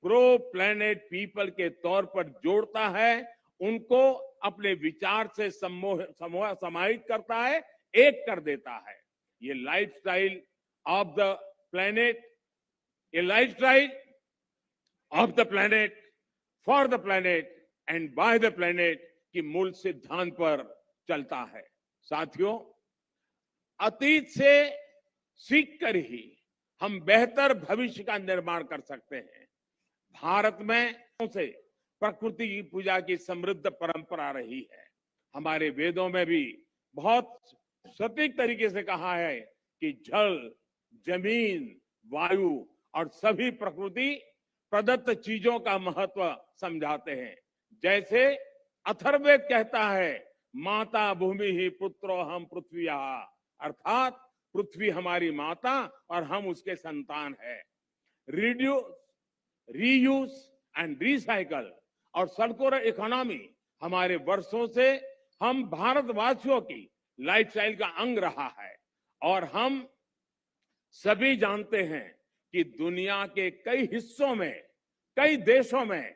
प्रो प्लेनेट पीपल के तौर पर जोड़ता है, उनको अपने विचार से समाहित करता है, एक कर देता है। ये लाइफस्टाइल ऑफ द प्लेनेट, ये lifestyle of the planet, for the planet and by the planet की मूल सिद्धांत पर चलता है। साथियों, अतीत से सीखकर ही हम बेहतर भविष्य का निर्माण कर सकते हैं। भारत में से प्रकृति की पूजा की समृद्ध परंपरा रही है। हमारे वेदों में भी बहुत सटीक तरीके से कहा है कि जल, जमीन, वायु और सभी प्रकृति प्रदत्त चीजों का महत्व समझाते हैं। जैसे अथर्ववेद कहता है, माता भूमि ही पुत्रो हम पृथ्वीया, अर्थात पृथ्वी हमारी माता और हम उसके संतान है। रीयूज एंड रिसाइकल और सर्कुलर इकोनॉमी हमारे वर्षों से हम भारतवासियों की लाइफस्टाइल का अंग रहा है। और हम सभी जानते हैं कि दुनिया के कई हिस्सों में, कई देशों में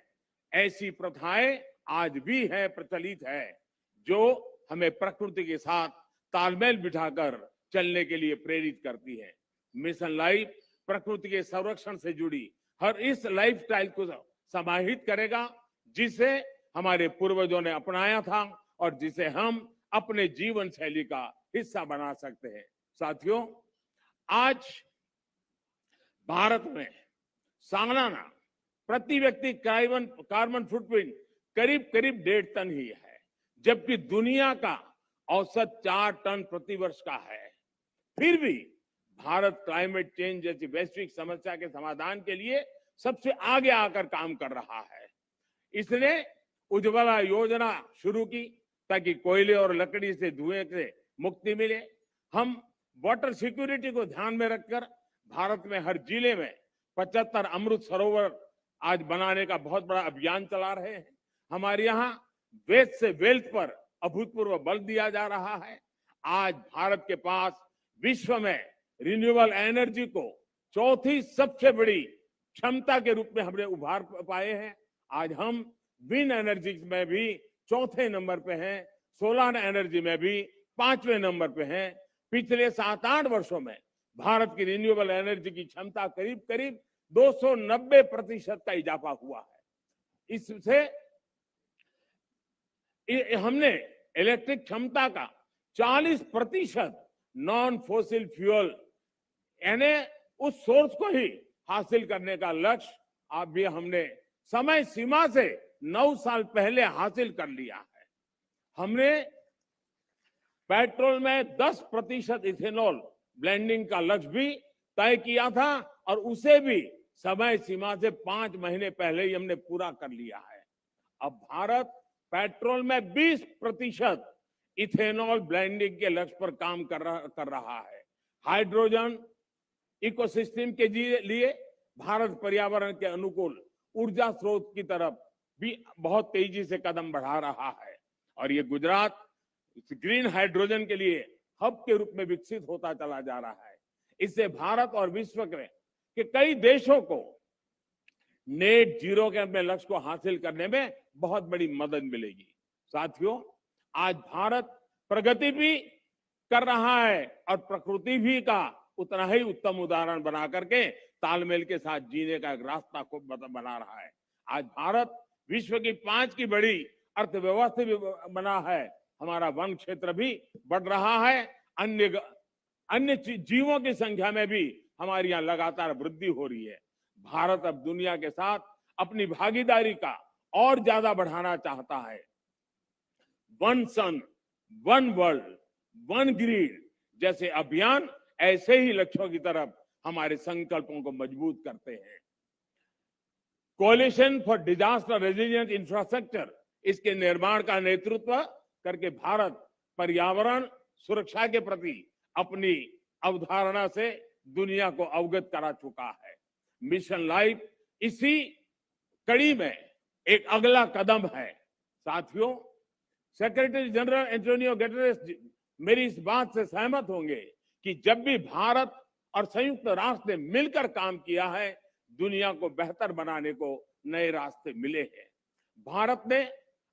ऐसी प्रथाएं आज भी है, प्रचलित है, जो हमें प्रकृति के साथ तालमेल बिठाकर चलने के लिए प्रेरित करती है। मिशन लाइफ प्रकृति के संरक्षण से जुड़ी हर इस लाइफस्टाइल को समाहित करेगा जिसे हमारे पूर्वजों ने अपनाया था और जिसे हम अपने जीवन शैली का हिस्सा बना सकते हैं। साथियों, आज भारत में सालाना प्रति व्यक्ति कार्बन फुटप्रिंट करीब 1.5 टन ही है, जबकि दुनिया का औसत 4 टन प्रति वर्ष का है। फिर भी भारत क्लाइमेट चेंज जैसी वैश्विक समस्या के समाधान के लिए सबसे आगे आकर काम कर रहा है। इसने उज्ज्वला योजना शुरू की, ताकि कोयले और लकड़ी से धुएं से मुक्ति मिले। हम वाटर सिक्योरिटी को ध्यान में रखकर भारत में हर जिले में 75 अमृत सरोवर आज बनाने का बहुत बड़ा अभियान चला रहे हैं। हमारे यहाँ वेस्ट से वेल्थ पर अभूतपूर्व बल दिया जा रहा है। आज भारत के पास विश्व में रिन्यूएबल एनर्जी को चौथी सबसे बड़ी क्षमता के रूप में हमने उभार पाए हैं। आज हम विंड एनर्जी में भी चौथे नंबर पे हैं, सोलर एनर्जी में भी 5वें नंबर पे हैं। पिछले 7-8 वर्षों में भारत की रिन्यूएबल एनर्जी की क्षमता करीब करीब 290% का इजाफा हुआ है। इससे हमने इलेक्ट्रिक क्षमता का 40% नॉन फॉसिल फ्यूल यानी उस सोर्स को ही हासिल करने का लक्ष्य अब भी हमने समय सीमा से 9 साल पहले हासिल कर लिया है। हमने पेट्रोल में 10% इथेनॉल ब्लेंडिंग का लक्ष्य भी तय किया था और उसे भी समय सीमा से 5 महीने पहले ही हमने पूरा कर लिया है। अब भारत पेट्रोल में 20% इथेनॉल ब्लेंडिंग के लक्ष्य पर काम कर रहा है। हाइड्रोजन इकोसिस्टम के लिए भारत पर्यावरण के अनुकूल ऊर्जा स्रोत की तरफ भी बहुत तेजी से कदम बढ़ा रहा है और ये गुजरात ग्रीन हाइड्रोजन के लिए हब के रूप में विकसित होता चला जा रहा है। इससे भारत और विश्व के कई देशों को नेट जीरो के अपने लक्ष्य को हासिल करने में बहुत बड़ी मदद मिलेगी। साथियों, आज भारत प्रगति भी कर रहा है और प्रकृति भी का उतना ही उत्तम उदाहरण बना करके तालमेल के साथ जीने का एक रास्ता को बना रहा है। आज भारत विश्व की 5 की बड़ी अर्थव्यवस्था भी बना है। हमारा वन क्षेत्र भी बढ़ रहा है। अन्य जीवों की संख्या में भी हमारी यहाँ लगातार वृद्धि हो रही है। भारत अब दुनिया के साथ अपनी भागीदारी का और ज्यादा बढ़ाना चाहता है। वन सन, वन वर्ल्ड, वन ग्रीड जैसे अभियान ऐसे ही लक्ष्यों की तरफ हमारे संकल्पों को मजबूत करते हैं। Coalition for disaster resilient infrastructure, इसके निर्माण का नेतृत्व करके भारत पर्यावरण सुरक्षा के प्रति अपनी अवधारणा से दुनिया को अवगत करा चुका है। मिशन लाइफ इसी कड़ी में एक अगला कदम है। साथियों, सेक्रेटरी जनरल एंटोनियो गुटेरेस मेरी इस बात से सहमत होंगे कि जब भी भारत और संयुक्त राष्ट्र ने मिलकर काम किया है, दुनिया को बेहतर बनाने को नए रास्ते मिले हैं। भारत ने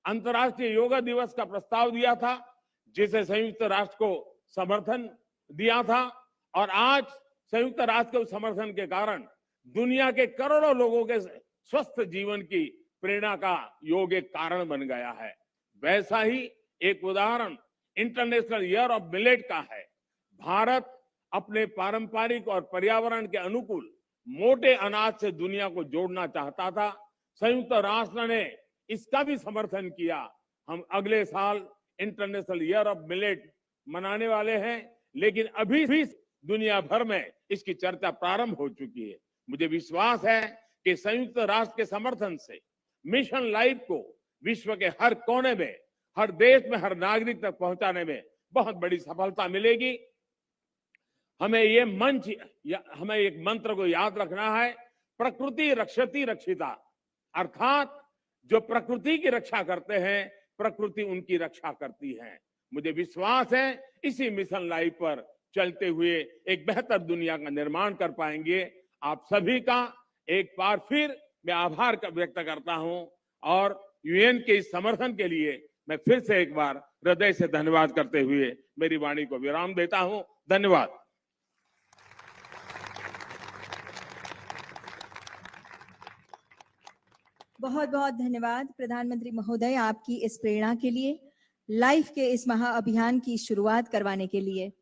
अंतर्राष्ट्रीय योगा दिवस का प्रस्ताव दिया था, जिसे संयुक्त राष्ट्र को समर्थन दिया था और आज संयुक्त राष्ट्र के समर्थन के कारण दुनिया के करोड़ों लोगों के स्वस्थ जीवन की प्रेरणा का योग एक कारण बन गया है। वैसा ही एक उदाहरण इंटरनेशनल ईयर ऑफ मिलेट का है। भारत अपने पारंपरिक और पर्यावरण के अनुकूल मोटे अनाज से दुनिया को जोड़ना चाहता था। संयुक्त राष्ट्र ने इसका भी समर्थन किया। हम अगले साल इंटरनेशनल ईयर ऑफ मिलेट मनाने वाले हैं, लेकिन अभी भी दुनिया भर में इसकी चर्चा प्रारंभ हो चुकी है। मुझे विश्वास है कि संयुक्त राष्ट्र के समर्थन से मिशन लाइफ को विश्व के हर कोने में, हर देश में, हर नागरिक तक पहुंचाने में बहुत बड़ी सफलता मिलेगी। हमें एक मंत्र को याद रखना है, प्रकृति रक्षति रक्षिता, अर्थात जो प्रकृति की रक्षा करते हैं, प्रकृति उनकी रक्षा करती है। मुझे विश्वास है इसी मिशन लाइफ पर चलते हुए एक बेहतर दुनिया का निर्माण कर पाएंगे। आप सभी का एक बार फिर मैं आभार व्यक्त करता हूं और यूएन के इस समर्थन के लिए मैं फिर से एक बार हृदय से धन्यवाद करते हुए मेरी वाणी को विराम देता हूं। धन्यवाद। बहुत बहुत धन्यवाद प्रधानमंत्री महोदय, आपकी इस प्रेरणा के लिए, लाइफ के इस महाअभियान की शुरुआत करवाने के लिए।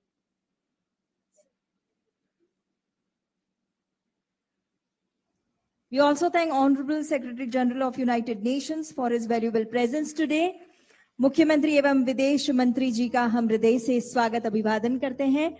We also thank Honorable Secretary General of United Nations for his valuable presence today. मुख्यमंत्री एवं विदेश मंत्री जी का हम हृदय से स्वागत अभिवादन करते हैं।